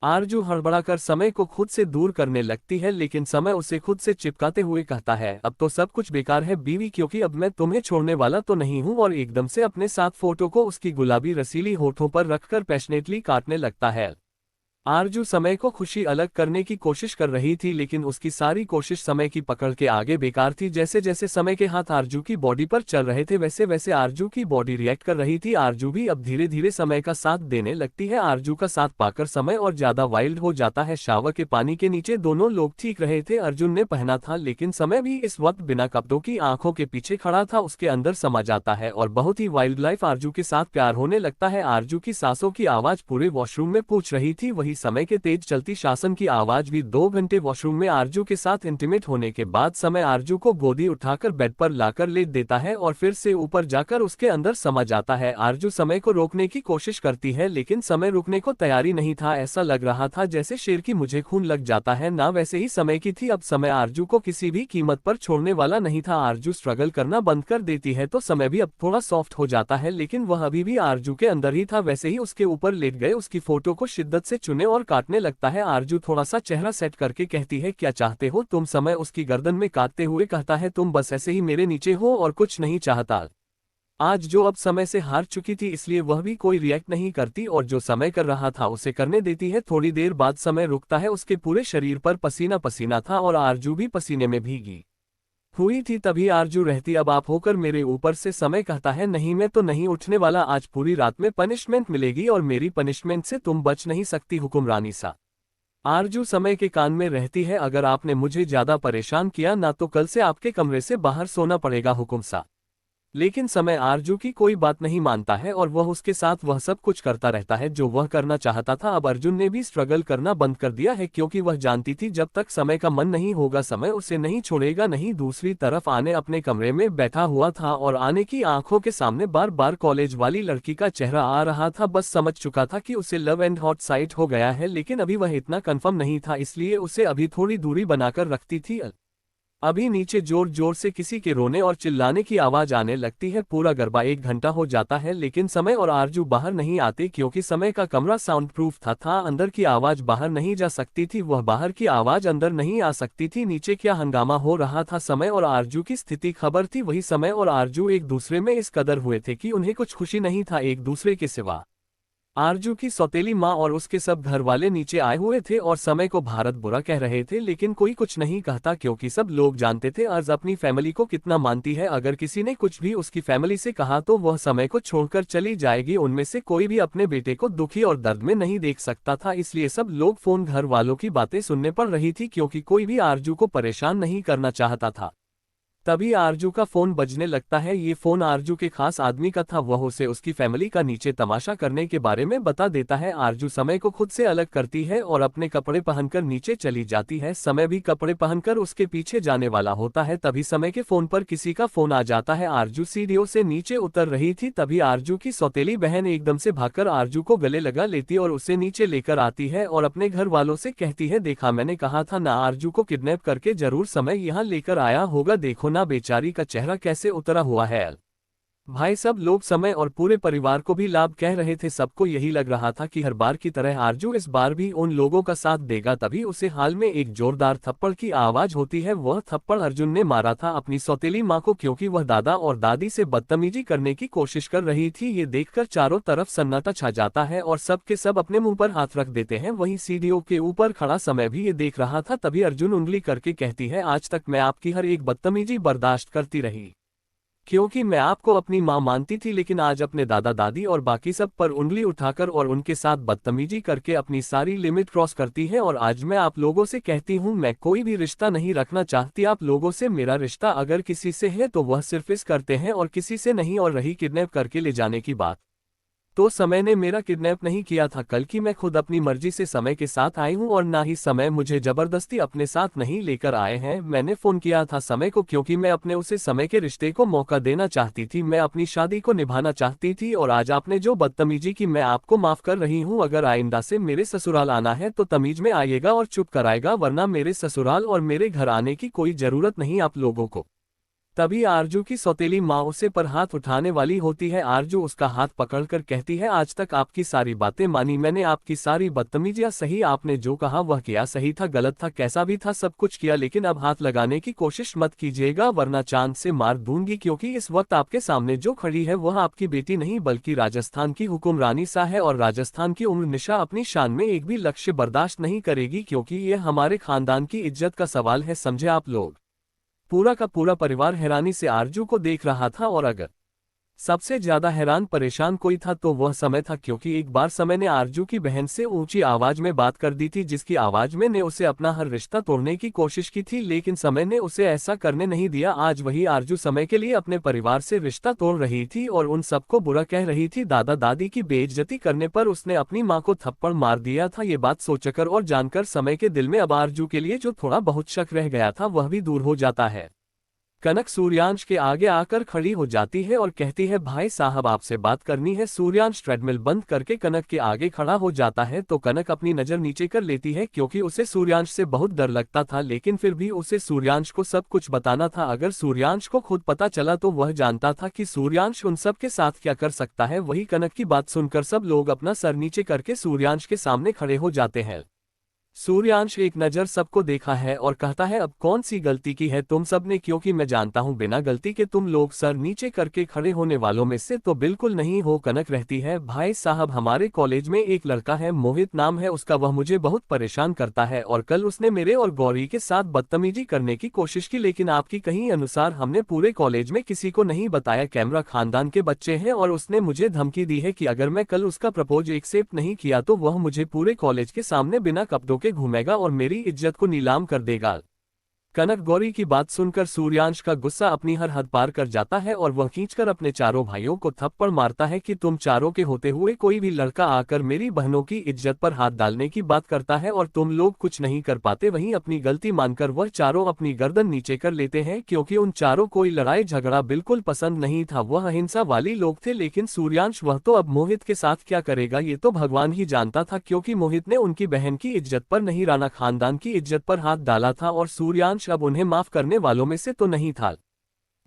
आरजू हड़बड़ाकर समय को खुद से दूर करने लगती है, लेकिन समय उसे खुद से चिपकाते हुए कहता है, अब तो सब कुछ बेकार है बीवी, क्योंकि अब मैं तुम्हें छोड़ने वाला तो नहीं हूँ। और एकदम से अपने साथ फोटो को उसकी गुलाबी रसीली होठों पर रखकर पैशनेटली काटने लगता है। आरजू समय को खुशी अलग करने की कोशिश कर रही थी, लेकिन उसकी सारी कोशिश समय की पकड़ के आगे बेकार थी। जैसे जैसे समय के हाथ आरजू की बॉडी पर चल रहे थे वैसे वैसे आरजू की बॉडी रिएक्ट कर रही थी। आरजू भी अब धीरे धीरे समय का साथ देने लगती है। आरजू का साथ पाकर समय और ज्यादा वाइल्ड हो जाता है। शावर के पानी के नीचे दोनों लोग ठीक रहे थे। अर्जुन ने पहना था, लेकिन समय भी इस वक्त बिना कपड़ों की आंखों के पीछे खड़ा था। उसके अंदर समा जाता है और बहुत ही वाइल्ड लाइफ आरजू के साथ प्यार होने लगता है। आरजू की सांसों की आवाज पूरे वॉशरूम में पूछ रही थी। वही समय के तेज चलती शासन की आवाज भी। 2 घंटे वॉशरूम में आरजू के साथ इंटीमेट होने के बाद समय आरजू को गोदी उठाकर बेड पर लाकर लेट देता है और फिर से ऊपर जाकर उसके अंदर समा जाता है। आरजू समय को रोकने की कोशिश करती है, लेकिन समय रुकने को तैयारी नहीं था। ऐसा लग रहा था जैसे शेर की मुझे खून लग जाता है ना, वैसे ही समय की थी। अब समय आरजू को किसी भी कीमत पर छोड़ने वाला नहीं था। आरजू स्ट्रगल करना बंद कर देती है तो समय भी अब थोड़ा सॉफ्ट हो जाता है, लेकिन वह अभी भी आरजू के अंदर ही था। वैसे ही उसके ऊपर लेट गए, उसकी फोटो को शिद्दत से चुने और काटने लगता है। आरजू थोड़ा सा चेहरा सेट करके कहती है, क्या चाहते हो तुम। समय उसकी गर्दन में काटते हुए कहता है, तुम बस ऐसे ही मेरे नीचे हो और कुछ नहीं चाहता। आज जो अब समय से हार चुकी थी इसलिए वह भी कोई रिएक्ट नहीं करती और जो समय कर रहा था उसे करने देती है। थोड़ी देर बाद समय रुकता है, उसके पूरे शरीर पर पसीना पसीना था और आरजू भी पसीने में भीगी हुई थी। तभी आरजू रहती, अब आप होकर मेरे ऊपर से। समय कहता है, नहीं मैं तो नहीं उठने वाला, आज पूरी रात में पनिशमेंट मिलेगी और मेरी पनिशमेंट से तुम बच नहीं सकती हुक्मरानी सा। आरजू समय के कान में रहती है, अगर आपने मुझे ज्यादा परेशान किया ना तो कल से आपके कमरे से बाहर सोना पड़ेगा हुक्म सा। लेकिन समय आरजू की कोई बात नहीं मानता है और वह उसके साथ वह सब कुछ करता रहता है जो वह करना चाहता था। अब अर्जुन ने भी स्ट्रगल करना बंद कर दिया है, क्योंकि वह जानती थी जब तक समय का मन नहीं होगा समय उसे नहीं छोड़ेगा। नहीं, दूसरी तरफ आने अपने कमरे में बैठा हुआ था और आने की आंखों के सामने बार बार कॉलेज वाली लड़की का चेहरा आ रहा था। बस समझ चुका था कि उसे लव एंड हॉट साइट हो गया है, लेकिन अभी वह इतना कन्फर्म नहीं था, इसलिए उसे अभी थोड़ी दूरी बनाकर रखती थी। अभी नीचे जोर जोर से किसी के रोने और चिल्लाने की आवाज आने लगती है। पूरा गरबा 1 घंटा हो जाता है, लेकिन समय और आरजू बाहर नहीं आते, क्योंकि समय का कमरा साउंड प्रूफ था। अंदर की आवाज बाहर नहीं जा सकती थी, वह बाहर की आवाज अंदर नहीं आ सकती थी। नीचे क्या हंगामा हो रहा था समय और आरजू की स्थिति खबर थी। वही समय और आरजू एक दूसरे में इस कदर हुए थे कि उन्हें कुछ खुशी नहीं था एक दूसरे के सिवा। आरजू की सौतेली माँ और उसके सब घर वाले नीचे आए हुए थे और समय को भारत बुरा कह रहे थे, लेकिन कोई कुछ नहीं कहता क्योंकि सब लोग जानते थे अर्ज अपनी फैमिली को कितना मानती है। अगर किसी ने कुछ भी उसकी फैमिली से कहा तो वह समय को छोड़कर चली जाएगी। उनमें से कोई भी अपने बेटे को दुखी और दर्द में नहीं देख सकता था, इसलिए सब लोग फोन घर वालों की बातें सुनने पड़ रही थी क्योंकि कोई भी आरजू को परेशान नहीं करना चाहता था। तभी आरजू का फोन बजने लगता है। ये फोन आरजू के खास आदमी का था। वह उसे उसकी फैमिली का नीचे तमाशा करने के बारे में बता देता है। आरजू समय को खुद से अलग करती है और अपने कपड़े पहनकर नीचे चली जाती है। समय भी कपड़े पहनकर उसके पीछे जाने वाला होता है। तभी समय के फोन पर किसी का फोन आ जाता है। आरजू सीढ़ियों से नीचे उतर रही थी। तभी आरजू की सौतेली बहन एकदम से भागकर आरजू को गले लगा लेती और उसे नीचे लेकर आती है और अपने घर वालों से कहती है, देखा मैंने कहा था ना, आरजू को किडनैप करके जरूर समय यहाँ लेकर आया होगा। देखो ना बेचारी का चेहरा कैसे उतरा हुआ है। भाई सब लोग समय और पूरे परिवार को भी लाभ कह रहे थे। सबको यही लग रहा था कि हर बार की तरह आरजू इस बार भी उन लोगों का साथ देगा। तभी उसे हाल में एक जोरदार थप्पड़ की आवाज होती है। वह थप्पड़ अर्जुन ने मारा था अपनी सौतेली माँ को, क्योंकि वह दादा और दादी से बदतमीजी करने की कोशिश कर रही थी। ये देखकर चारों तरफ सन्नाटा छा जाता है और सब के सब अपने मुंह पर हाथ रख देते हैं। वहीं सीढ़ियों के ऊपर खड़ा समय भी ये देख रहा था। तभी अर्जुन उंगली करके कहती है, आज तक मैं आपकी हर एक बदतमीजी बर्दाश्त करती रही क्योंकि मैं आपको अपनी माँ मानती थी, लेकिन आज अपने दादा दादी और बाकी सब पर उंगली उठाकर और उनके साथ बदतमीजी करके अपनी सारी लिमिट क्रॉस करती है। और आज मैं आप लोगों से कहती हूँ, मैं कोई भी रिश्ता नहीं रखना चाहती आप लोगों से। मेरा रिश्ता अगर किसी से है तो वह सिर्फ इस करते हैं और किसी से नहीं। और रही किडनैप करके ले जाने की बात, तो समय ने मेरा किडनैप नहीं किया था। कल की मैं खुद अपनी मर्जी से समय के साथ आई हूँ और ना ही समय मुझे जबरदस्ती अपने साथ नहीं लेकर आए हैं। मैंने फोन किया था समय को क्योंकि मैं अपने उसे समय के रिश्ते को मौका देना चाहती थी। मैं अपनी शादी को निभाना चाहती थी और आज आपने जो बदतमीजी की मैं आपको माफ कर रही हूँ। अगर आइंदा से मेरे ससुराल आना है तो तमीज में आइएगा और चुप कराएगा, वरना मेरे ससुराल और मेरे घर आने की कोई जरूरत नहीं आप लोगों को। तभी आरजू की सौतेली माँ उसे पर हाथ उठाने वाली होती है। आरजू उसका हाथ पकड़कर कहती है, आज तक आपकी सारी बातें मानी मैंने, आपकी सारी बदतमीजियां सही, आपने जो कहा वह किया, सही था गलत था कैसा भी था सब कुछ किया, लेकिन अब हाथ लगाने की कोशिश मत कीजिएगा वरना चांद से मार दूंगी। क्योंकि इस वक्त आपके सामने जो खड़ी है वह आपकी बेटी नहीं बल्कि राजस्थान की हुक्मरानी सा है और राजस्थान की उम्र निशा अपनी शान में एक भी लक्ष्य बर्दाश्त नहीं करेगी, क्योंकि यह हमारे खानदान की इज्जत का सवाल है, समझे आप लोग। पूरा का पूरा परिवार हैरानी से आरजू को देख रहा था और अगर सबसे ज्यादा हैरान परेशान कोई था तो वह समय था, क्योंकि एक बार समय ने आरजू की बहन से ऊंची आवाज में बात कर दी थी, जिसकी आवाज में ने उसे अपना हर रिश्ता तोड़ने की कोशिश की थी, लेकिन समय ने उसे ऐसा करने नहीं दिया। आज वही आरजू समय के लिए अपने परिवार से रिश्ता तोड़ रही थी और उन सबको बुरा कह रही थी। दादा दादी की बेइज्जती करने पर उसने अपनी माँ को थप्पड़ मार दिया था। ये बात सोचकर और जानकर समय के दिल में अब आरजू के लिए जो थोड़ा बहुत शक रह गया था वह भी दूर हो जाता है। कनक सूर्यांश के आगे आकर खड़ी हो जाती है और कहती है, भाई साहब आपसे बात करनी है। सूर्यांश ट्रेडमिल बंद करके कनक के आगे खड़ा हो जाता है तो कनक अपनी नजर नीचे कर लेती है, क्योंकि उसे सूर्यांश से बहुत डर लगता था, लेकिन फिर भी उसे सूर्यांश को सब कुछ बताना था। अगर सूर्यांश को खुद पता चला तो वह जानता था कि सूर्यांश उन सब के साथ क्या कर सकता है। वही कनक की बात सुनकर सब लोग अपना सर नीचे करके सूर्यांश के सामने खड़े हो जाते हैं। सूर्यांश एक नज़र सबको देखा है और कहता है, अब कौन सी गलती की है तुम सबने, क्योंकि मैं जानता हूं बिना गलती के तुम लोग सर नीचे करके खड़े होने वालों में से तो बिल्कुल नहीं हो। कनक रहती है, भाई साहब हमारे कॉलेज में एक लड़का है, मोहित नाम है उसका, वह मुझे बहुत परेशान करता है और कल उसने मेरे और गौरी के साथ बदतमीजी करने की कोशिश की, लेकिन आपकी कहीं अनुसार हमने पूरे कॉलेज में किसी को नहीं बताया। कैमरा खानदान के बच्चे हैं और उसने मुझे धमकी दी है कि अगर मैं कल उसका प्रपोज एक्सेप्ट नहीं किया तो वह मुझे पूरे कॉलेज के सामने बिना कपड़ों के घूमेगा और मेरी इज्जत को नीलाम कर देगा। कनक गौरी की बात सुनकर सूर्यांश का गुस्सा अपनी हर हद पार कर जाता है और वह खींचकर अपने चारों भाइयों को थप्पड़ मारता है कि तुम चारों के होते हुए कोई भी लड़का आकर मेरी बहनों की इज्जत पर हाथ डालने की बात करता है और तुम लोग कुछ नहीं कर पाते। वहीं अपनी गलती मानकर वह चारों अपनी गर्दन नीचे कर लेते हैं, क्योंकि उन चारों कोई लड़ाई झगड़ा बिल्कुल पसंद नहीं था, वह अहिंसा वाली लोग थे। लेकिन सूर्यांश वह तो अब मोहित के साथ क्या करेगा ये तो भगवान ही जानता था, क्योंकि मोहित ने उनकी बहन की इज्जत पर नहीं राणा खानदान की इज्जत पर हाथ डाला था और सूर्यांश अब उन्हें माफ करने वालों में से तो नहीं था।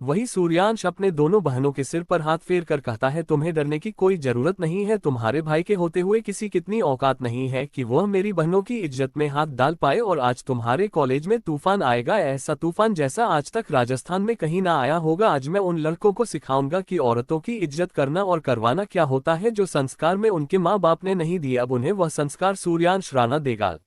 वही सूर्यांश अपने दोनों बहनों के सिर पर हाथ फेर कर कहता है, तुम्हें डरने की कोई जरूरत नहीं है। तुम्हारे भाई के होते हुए किसी कितनी औकात नहीं है कि वह मेरी बहनों की इज्जत में हाथ डाल पाए। और आज तुम्हारे कॉलेज में तूफान आएगा, ऐसा तूफान जैसा आज तक राजस्थान में कहीं ना आया होगा। आज मैं उन लड़कों को सिखाऊंगा कि औरतों की इज्जत करना और करवाना क्या होता है, जो संस्कार में उनके माँ बाप ने नहीं दिए, अब उन्हें वह संस्कार सूर्यांश राणा देगा।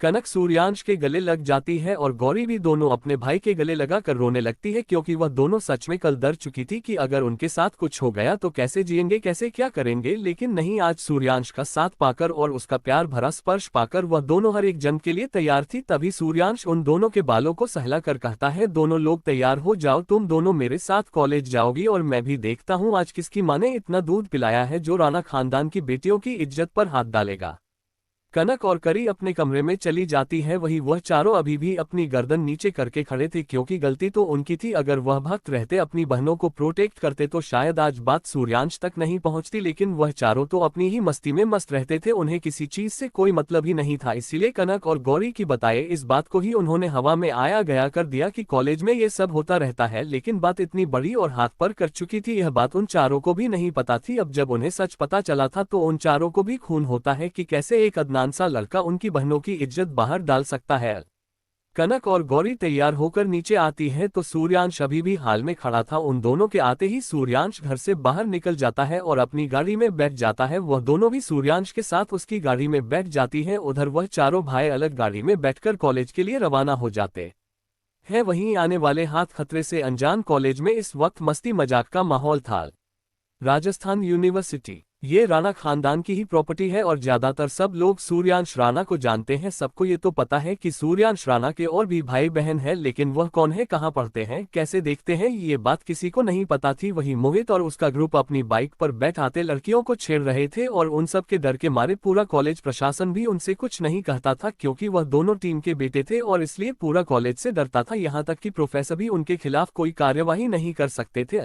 कनक सूर्यांश के गले लग जाती है और गौरी भी दोनों अपने भाई के गले लगा कर रोने लगती है, क्योंकि वह दोनों सच में कल डर चुकी थी कि अगर उनके साथ कुछ हो गया तो कैसे जिएंगे, कैसे क्या करेंगे। लेकिन नहीं, आज सूर्यांश का साथ पाकर और उसका प्यार भरा स्पर्श पाकर वह दोनों हर एक जंग के लिए तैयार थी। तभी सूर्यांश उन दोनों के बालों को सहला कर कहता है, दोनों लोग तैयार हो जाओ, तुम दोनों मेरे साथ कॉलेज जाओगी और मैं भी देखता हूँ आज किसकी माँ ने इतना दूध पिलाया है जो राणा खानदान की बेटियों की इज्जत पर हाथ डालेगा। कनक और करी अपने कमरे में चली जाती है। वही वह चारों अभी भी अपनी गर्दन नीचे करके खड़े थे, क्योंकि गलती तो उनकी थी। अगर वह भक्त रहते, अपनी बहनों को प्रोटेक्ट करते तो शायद आज बात सूर्यांश तक नहीं पहुंचती। लेकिन वह चारों तो अपनी ही मस्ती में मस्त रहते थे, उन्हें किसी चीज से कोई मतलब ही नहीं था। इसीलिए कनक और गौरी की बताए इस बात को ही उन्होंने हवा में आया गया कर दिया कि कॉलेज में ये सब होता रहता है। लेकिन बात इतनी बड़ी और हाथ पर कर चुकी थी, यह बात उन चारों को भी नहीं पता थी। अब जब उन्हें सच पता चला था तो उन चारों को भी खून होता है कि कैसे एक अदनान सा लड़का उनकी बहनों की इज्जत बाहर डाल सकता है। कनक और गौरी तैयार होकर नीचे आती है तो सूर्यांश अभी भी हाल में खड़ा था। उन दोनों के आते ही सूर्यांश घर से बाहर निकल जाता है और अपनी गाड़ी में बैठ जाता है। वह दोनों भी सूर्यांश के साथ उसकी गाड़ी में बैठ जाती है। उधर वह चारों भाई अलग गाड़ी में बैठकर कॉलेज के लिए रवाना हो जाते हैं। वहीं आने वाले हाथ खतरे से अनजान कॉलेज में इस वक्त मस्ती मजाक का माहौल था। राजस्थान यूनिवर्सिटी ये राणा खानदान की ही प्रॉपर्टी है और ज्यादातर सब लोग सूर्यांश राणा को जानते हैं। सबको ये तो पता है कि सूर्यांश राणा के और भी भाई बहन हैं, लेकिन वह कौन है, कहाँ पढ़ते हैं, कैसे देखते हैं, ये बात किसी को नहीं पता थी। वही मोहित और उसका ग्रुप अपनी बाइक पर बैठाते लड़कियों को छेड़ रहे थे और उन सब के डर के मारे पूरा कॉलेज प्रशासन भी उनसे कुछ नहीं कहता था, क्योंकि वह दोनों टीम के बेटे थे और इसलिए पूरा कॉलेज से डरता था। यहाँ तक कि प्रोफेसर भी उनके खिलाफ कोई कार्यवाही नहीं कर सकते थे।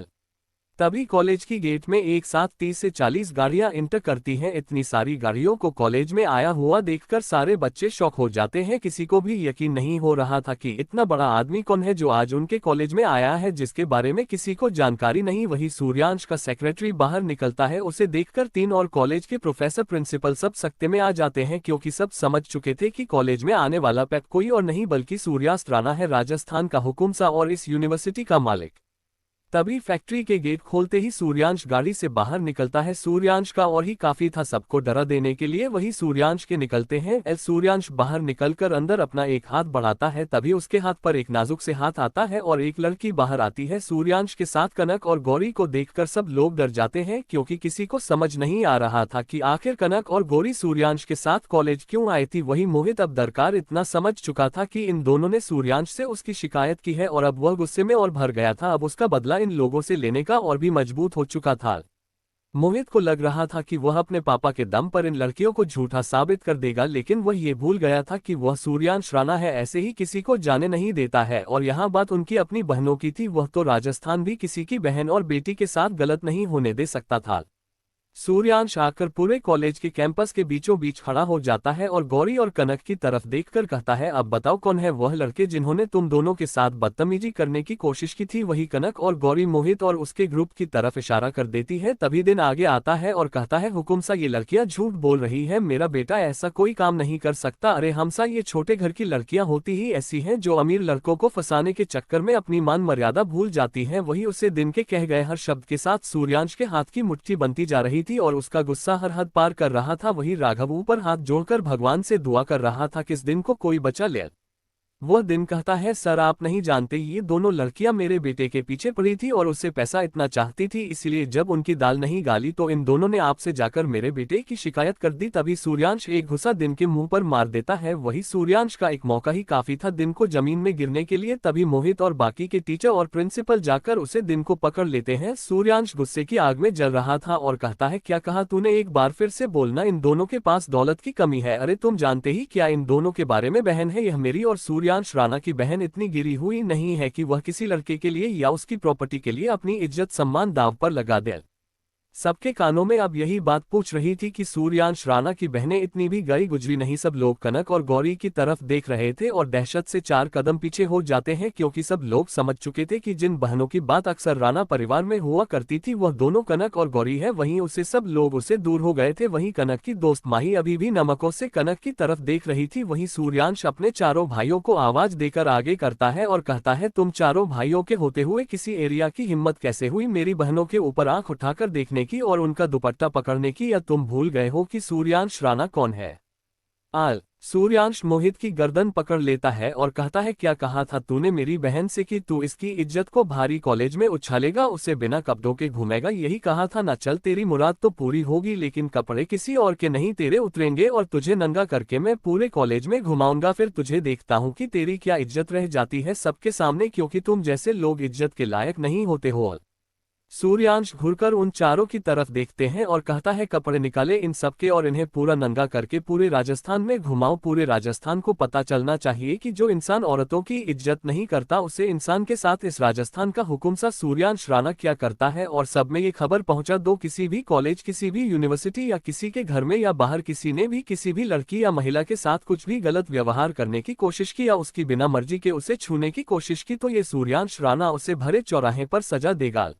तभी कॉलेज की गेट में एक साथ 30 से 40 गाड़ियां इंटर करती हैं। इतनी सारी गाड़ियों को कॉलेज में आया हुआ देखकर सारे बच्चे शॉक हो जाते हैं। किसी को भी यकीन नहीं हो रहा था कि इतना बड़ा आदमी कौन है जो आज उनके कॉलेज में आया है, जिसके बारे में किसी को जानकारी नहीं। वही सूर्यांश का सेक्रेटरी बाहर निकलता है, उसे देखकर तीन और कॉलेज के प्रोफेसर प्रिंसिपल सब सकते में आ जाते हैं, क्योंकि सब समझ चुके थे कि कॉलेज में आने वाला पैक कोई और नहीं बल्कि सूर्यास्त राणा है, राजस्थान का हुकुमसा और इस यूनिवर्सिटी का मालिक। तभी फैक्ट्री के गेट खोलते ही सूर्यांश गाड़ी से बाहर निकलता है। सूर्यांश का और ही काफी था सबको डरा देने के लिए। वही सूर्यांश के निकलते हैं। सूर्यांश बाहर निकलकर अंदर अपना एक हाथ बढ़ाता है, तभी उसके हाथ पर एक नाजुक से हाथ आता है और एक लड़की बाहर आती है। सूर्यांश के साथ कनक और गौरी को देखकर सब लोग डर जाते हैं, क्योंकि किसी को समझ नहीं आ रहा था कि आखिर कनक और गौरी सूर्यांश के साथ कॉलेज क्यों आई थी। वही मोहित अब दरकार इतना समझ चुका था कि इन दोनों ने सूर्यांश से उसकी शिकायत की है और अब वह गुस्से में और भर गया था। अब उसका बदला इन लोगों से लेने का और भी मजबूत हो चुका था। मोहित को लग रहा था कि वह अपने पापा के दम पर इन लड़कियों को झूठा साबित कर देगा, लेकिन वह ये भूल गया था कि वह सूर्यांश राणा है, ऐसे ही किसी को जाने नहीं देता है। और यहाँ बात उनकी अपनी बहनों की थी, वह तो राजस्थान भी किसी की बहन और बेटी के साथ गलत नहीं होने दे सकता था। सूर्यांश आकर पूरे कॉलेज के कैंपस के बीचों बीच खड़ा हो जाता है और गौरी और कनक की तरफ देखकर कहता है, अब बताओ कौन है वह लड़के जिन्होंने तुम दोनों के साथ बदतमीजी करने की कोशिश की थी। वही कनक और गौरी मोहित और उसके ग्रुप की तरफ इशारा कर देती है। तभी दिन आगे आता है और कहता है, हुकुमसा ये लड़कियां झूठ बोल रही है, मेरा बेटा ऐसा कोई काम नहीं कर सकता। अरे हमसा, ये छोटे घर की लड़कियां होती ही ऐसी हैं जो अमीर लड़कों को फंसाने के चक्कर में अपनी मान मर्यादा भूल जाती हैं। वही उसे दिन के कह गए हर शब्द के साथ सूर्यांश के हाथ की मुट्ठी बनती जा रही थी और उसका गुस्सा हर हद पार कर रहा था। वही राघव ऊपर हाथ जोड़कर भगवान से दुआ कर रहा था किस दिन को कोई बचा ले। वह दिन कहता है, सर आप नहीं जानते, ये दोनों लड़कियां मेरे बेटे के पीछे पड़ी थी और उससे पैसा इतना चाहती थी, इसलिए जब उनकी दाल नहीं गाली तो इन दोनों ने आपसे जाकर मेरे बेटे की शिकायत कर दी। तभी सूर्यांश एक घुसा दिन के मुंह पर मार देता है। वही सूर्यांश का एक मौका ही काफी था दिन को जमीन में गिरने के लिए। तभी मोहित और बाकी के टीचर और प्रिंसिपल जाकर उसे दिन को पकड़ लेते हैं। सूर्यांश गुस्से की आग में जल रहा था और कहता है, क्या कहा तूने, एक बार फिर से बोलना। इन दोनों के पास दौलत की कमी है। अरे तुम जानते ही क्या इन दोनों के बारे में, बहन है यह मेरी और सूर्यांश राणा की बहन इतनी गिरी हुई नहीं है कि वह किसी लड़के के लिए या उसकी प्रॉपर्टी के लिए अपनी इज्जत सम्मान दांव पर लगा दे। सबके कानों में अब यही बात पूछ रही थी कि सूर्यांश राणा की बहनें इतनी भी गई गुजरी नहीं। सब लोग कनक और गौरी की तरफ देख रहे थे और दहशत से 4 कदम पीछे हो जाते हैं, क्योंकि सब लोग समझ चुके थे कि जिन बहनों की बात अक्सर राणा परिवार में हुआ करती थी वह दोनों कनक और गौरी है। वहीं उसे सब लोग उससे दूर हो गए थे। वहीं कनक की दोस्त माही अभी भी नमकों से कनक की तरफ देख रही थी। वहीं सूर्यांश अपने चारों भाइयों को आवाज देकर आगे करता है और कहता है, तुम चारों भाइयों के होते हुए किसी एरिया की हिम्मत कैसे हुई मेरी बहनों के ऊपर आंख उठाकर देखने की और उनका दुपट्टा पकड़ने की? या तुम भूल गए हो कि सूर्यांश राणा कौन है? सूर्यांश मोहित की गर्दन पकड़ लेता है और कहता है, क्या कहा था तूने मेरी बहन से कि तू इसकी इज्जत को भारी कॉलेज में उछालेगा, उसे बिना कपड़ों के घूमेगा? यही कहा था ना। चल तेरी मुराद तो पूरी होगी, लेकिन कपड़े किसी और के नहीं तेरे उतरेंगे और तुझे नंगा करके मैं पूरे कॉलेज में घुमाऊंगा। फिर तुझे देखता हूँ कि तेरी क्या इज्जत रह जाती है सबके सामने, क्योंकि तुम जैसे लोग इज्जत के लायक नहीं होते हो। सूर्यांश घुरकर उन चारों की तरफ देखते हैं और कहता है, कपड़े निकाले इन सबके और इन्हें पूरा नंगा करके पूरे राजस्थान में घुमाओ। पूरे राजस्थान को पता चलना चाहिए कि जो इंसान औरतों की इज्जत नहीं करता उसे इंसान के साथ इस राजस्थान का हुक्म सा सूर्यांश राणा क्या करता है। और सब में ये खबर पहुंचा दो। किसी भी कॉलेज, किसी भी यूनिवर्सिटी या किसी के घर में या बाहर किसी ने भी किसी भी लड़की या महिला के साथ कुछ भी गलत व्यवहार करने की कोशिश की या उसकी बिना मर्जी के उसे छूने की कोशिश की तो ये सूर्यांश राणा उसे भरे चौराहे पर सजा देगा।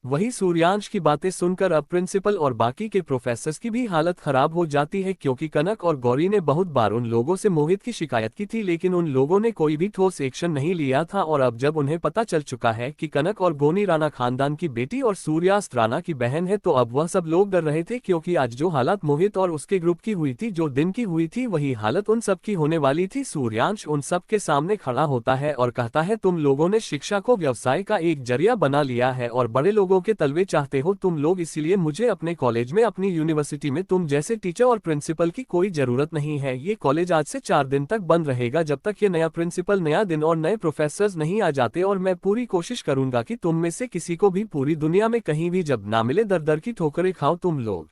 वही सूर्यांश की बातें सुनकर अब प्रिंसिपल और बाकी के प्रोफेसर्स की भी हालत खराब हो जाती है, क्योंकि कनक और गौरी ने बहुत बार उन लोगों से मोहित की शिकायत की थी, लेकिन उन लोगों ने कोई भी ठोस एक्शन नहीं लिया था। और अब जब उन्हें पता चल चुका है कि कनक और गोनी राणा खानदान की बेटी और सूर्यास्त राणा की बहन है, तो अब वह सब लोग डर रहे थे, क्योंकि आज जो हालत मोहित और उसके ग्रुप की हुई थी, जो दिन की हुई थी, वही हालत उन सब की होने वाली थी। सूर्यांश उन सब के सामने खड़ा होता है और कहता है, तुम लोगों ने शिक्षा को व्यवसाय का एक जरिया बना लिया है और बड़े लोगों के तलवे चाहते हो तुम लोग, इसीलिए मुझे अपने कॉलेज में, अपनी यूनिवर्सिटी में तुम जैसे टीचर और प्रिंसिपल की कोई जरूरत नहीं है। ये कॉलेज आज से 4 दिन तक बंद रहेगा, जब तक ये नया प्रिंसिपल, नया दिन और नए प्रोफेसर्स नहीं आ जाते। और मैं पूरी कोशिश करूंगा कि तुम में से किसी को भी पूरी दुनिया में कहीं भी जब ना मिले दर दर की ठोकरें खाओ तुम लोग।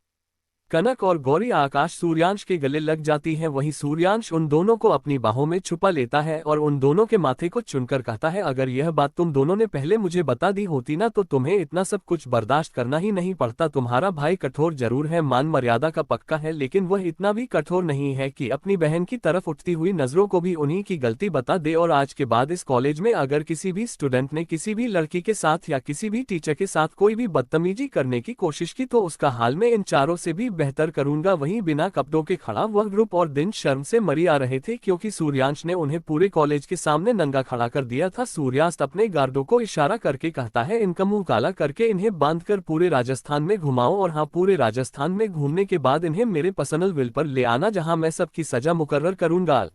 कनक और गौरी आकाश सूर्यांश के गले लग जाती हैं। वहीं सूर्यांश उन दोनों को अपनी बाहों में छुपा लेता है और उन दोनों के माथे को चुनकर कहता है, अगर यह बात तुम दोनों ने पहले मुझे बता दी होती ना, तो तुम्हें इतना सब कुछ बर्दाश्त करना ही नहीं पड़ता। तुम्हारा भाई कठोर जरूर है, मान मर्यादा का पक्का है, लेकिन वह इतना भी कठोर नहीं है कि अपनी बहन की तरफ उठती हुई नजरों को भी उन्हीं की गलती बता दे। और आज के बाद इस कॉलेज में अगर किसी भी स्टूडेंट ने किसी भी लड़की के साथ या किसी भी टीचर के साथ कोई भी बदतमीजी करने की कोशिश की, तो उसका हाल में इन चारों से भी बेहतर करूंगा। वहीं बिना कपड़ों के खड़ा वह ग्रुप और दिन शर्म से मरी आ रहे थे, क्योंकि सूर्यांश ने उन्हें पूरे कॉलेज के सामने नंगा खड़ा कर दिया था। सूर्यास्त अपने गार्डों को इशारा करके कहता है, इनका मुंह काला करके इन्हें बांधकर पूरे राजस्थान में घुमाओ, और हाँ, पूरे राजस्थान में घूमने के बाद इन्हें मेरे पर्सनल विल पर ले आना, जहां मैं सबकी सजा मुकर्रर करूंगा।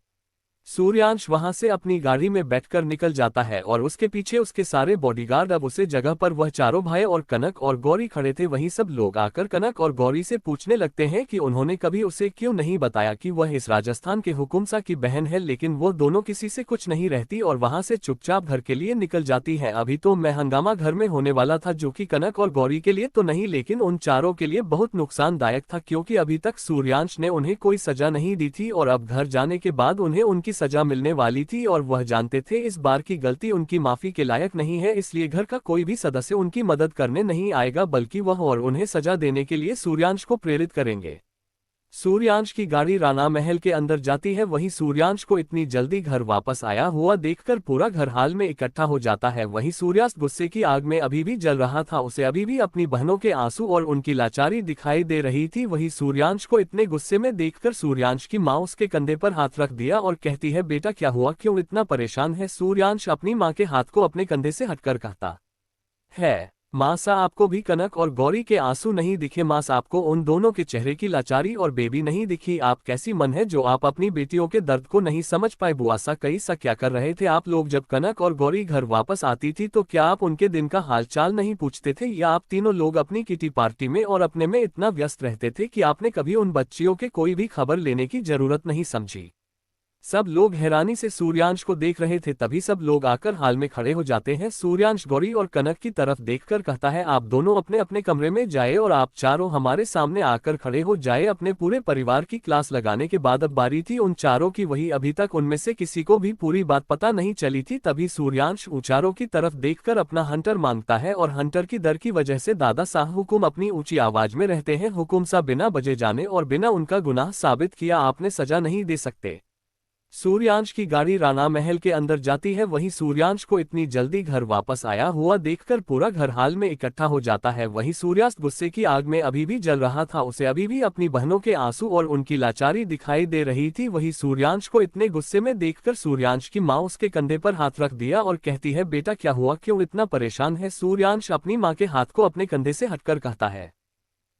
सूर्यांश वहां से अपनी गाड़ी में बैठकर निकल जाता है और उसके पीछे उसके सारे बॉडीगार्ड। अब उसे जगह पर वह चारों भाई और कनक और गौरी खड़े थे। वहीं सब लोग आकर कनक और गौरी से पूछने लगते हैं कि उन्होंने कभी उसे क्यों नहीं बताया कि वह इस राजस्थान के हुकुमसा की बहन है, लेकिन वो दोनों किसी से कुछ नहीं रहती और वहां से चुपचाप घर के लिए निकल जाती है। अभी तो मैं हंगामा घर में होने वाला था, जो कि कनक और गौरी के लिए तो नहीं, लेकिन उन चारों के लिए बहुत नुकसानदायक था, क्योंकि अभी तक सूर्यांश ने उन्हें कोई सजा नहीं दी थी और अब घर जाने के बाद उन्हें उनकी सजा मिलने वाली थी। और वह जानते थे इस बार की गलती उनकी माफी के लायक नहीं है, इसलिए घर का कोई भी सदस्य उनकी मदद करने नहीं आएगा, बल्कि वह और उन्हें सजा देने के लिए सूर्यांश को प्रेरित करेंगे। सूर्यांश की गाड़ी राणा महल के अंदर जाती है। वहीं सूर्यांश को इतनी जल्दी घर वापस आया हुआ देखकर पूरा घर हाल में इकट्ठा हो जाता है। वहीं सूर्यास्त गुस्से की आग में अभी भी जल रहा था, उसे अभी भी अपनी बहनों के आंसू और उनकी लाचारी दिखाई दे रही थी। वहीं सूर्यांश को इतने गुस्से में देखकर सूर्यांश की माँ उसके कंधे पर हाथ रख दिया और कहती है, बेटा क्या हुआ, क्यों इतना परेशान है? सूर्यांश अपनी माँ के हाथ को अपने कंधे से हटकर कहता है, माँ सा आपको भी कनक और गौरी के आंसू नहीं दिखे? माँ सा आपको उन दोनों के चेहरे की लाचारी और बेबी नहीं दिखी? आप कैसी मन है जो आप अपनी बेटियों के दर्द को नहीं समझ पाए? बुआ सा कई सा क्या कर रहे थे आप लोग? जब कनक और गौरी घर वापस आती थी तो क्या आप उनके दिन का हालचाल नहीं पूछते थे? या आप तीनों लोग अपनी किटी पार्टी में और अपने में इतना व्यस्त रहते थे कि आपने कभी उन बच्चियों के कोई भी खबर लेने की जरूरत नहीं समझी? सब लोग हैरानी से सूर्यांश को देख रहे थे, तभी सब लोग आकर हाल में खड़े हो जाते हैं। सूर्यांश गौरी और कनक की तरफ देखकर कहता है, आप दोनों अपने अपने कमरे में जाए और आप चारों हमारे सामने आकर खड़े हो जाए। अपने पूरे परिवार की क्लास लगाने के बाद अब बारी थी उन चारों की। वही अभी तक उनमें से किसी को भी पूरी बात पता नहीं चली थी। तभी सूर्यांश उन चारों की तरफ देखकर अपना हंटर मांगता है और हंटर की डर की वजह से दादा साहब हुकुम अपनी ऊंची आवाज में रहते हैं, हुकुम सा बिना बजे जाने और बिना उनका गुनाह साबित किया आपने सजा नहीं दे सकते। सूर्यांश की गाड़ी राणा महल के अंदर जाती है। वहीं सूर्यांश को इतनी जल्दी घर वापस आया हुआ देखकर पूरा घर हाल में इकट्ठा हो जाता है। वहीं सूर्यास्त गुस्से की आग में अभी भी जल रहा था, उसे अभी भी अपनी बहनों के आंसू और उनकी लाचारी दिखाई दे रही थी। वहीं सूर्यांश को इतने गुस्से में देखकर सूर्यांश की माँ उसके कंधे पर हाथ रख दिया और कहती है, बेटा क्या हुआ, क्यों इतना परेशान है। सूर्यांश अपनी माँ के हाथ को अपने कंधे से हटकर कहता है,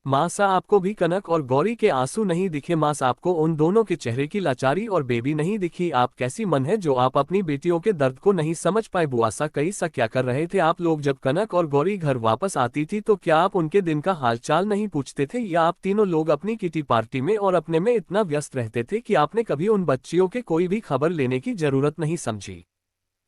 माँ सा आपको भी कनक और गौरी के आंसू नहीं दिखे। माँ सा आपको उन दोनों के चेहरे की लाचारी और बेबी नहीं दिखी। आप कैसी मन है जो आप अपनी बेटियों के दर्द को नहीं समझ पाए। बुआ सा कई सा क्या कर रहे थे आप लोग। जब कनक और गौरी घर वापस आती थी तो क्या आप उनके दिन का हालचाल नहीं पूछते थे, या आप तीनों लोग अपनी किटी पार्टी में और अपने में इतना व्यस्त रहते थे कि आपने कभी उन बच्चियों के कोई भी खबर लेने की जरूरत नहीं समझी।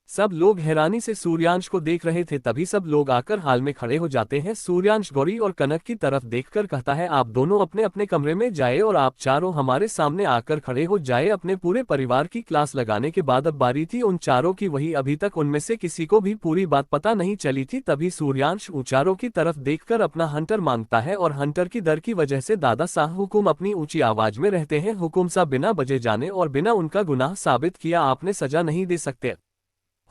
सब लोग हैरानी से सूर्यांश को देख रहे थे, तभी सब लोग आकर हाल में खड़े हो जाते हैं। सूर्यांश गौरी और कनक की तरफ देखकर कहता है, आप दोनों अपने अपने कमरे में जाए और आप चारों हमारे सामने आकर खड़े हो जाए। अपने पूरे परिवार की क्लास लगाने के बाद अब बारी थी उन चारों की। वही अभी तक उनमें से किसी को भी पूरी बात पता नहीं चली थी। तभी सूर्यांश उन चारों की तरफ देखकर अपना हंटर मांगता है और हंटर की डर की वजह से दादा साहब हुकुम अपनी ऊंची आवाज में रहते हैं, हुकुम सा बिना बजे जाने और बिना उनका गुनाह साबित किया आपने सजा नहीं दे सकते।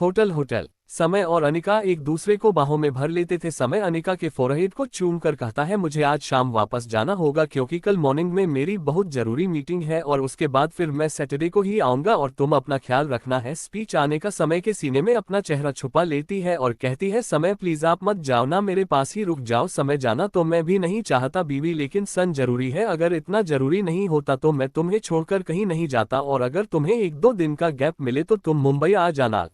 होटल समय और अनिका एक दूसरे को बाहों में भर लेते थे। समय अनिका के फोरहेड को चूम कर कहता है, मुझे आज शाम वापस जाना होगा क्योंकि कल मॉर्निंग में मेरी बहुत जरूरी मीटिंग है और उसके बाद फिर मैं सैटरडे को ही आऊंगा और तुम अपना ख्याल रखना है। स्पीच आने का समय के सीने में अपना चेहरा छुपा लेती है और कहती है, समय प्लीज आप मत जाओ ना, मेरे पास ही रुक जाओ। समय जाना तो मैं भी नहीं चाहता बीवी, लेकिन सन जरूरी है। अगर इतना जरूरी नहीं होता तो मैं तुम्हें छोड़कर कहीं नहीं जाता, और अगर तुम्हें 1-2 दिन का गैप मिले तो तुम मुंबई आ जाना।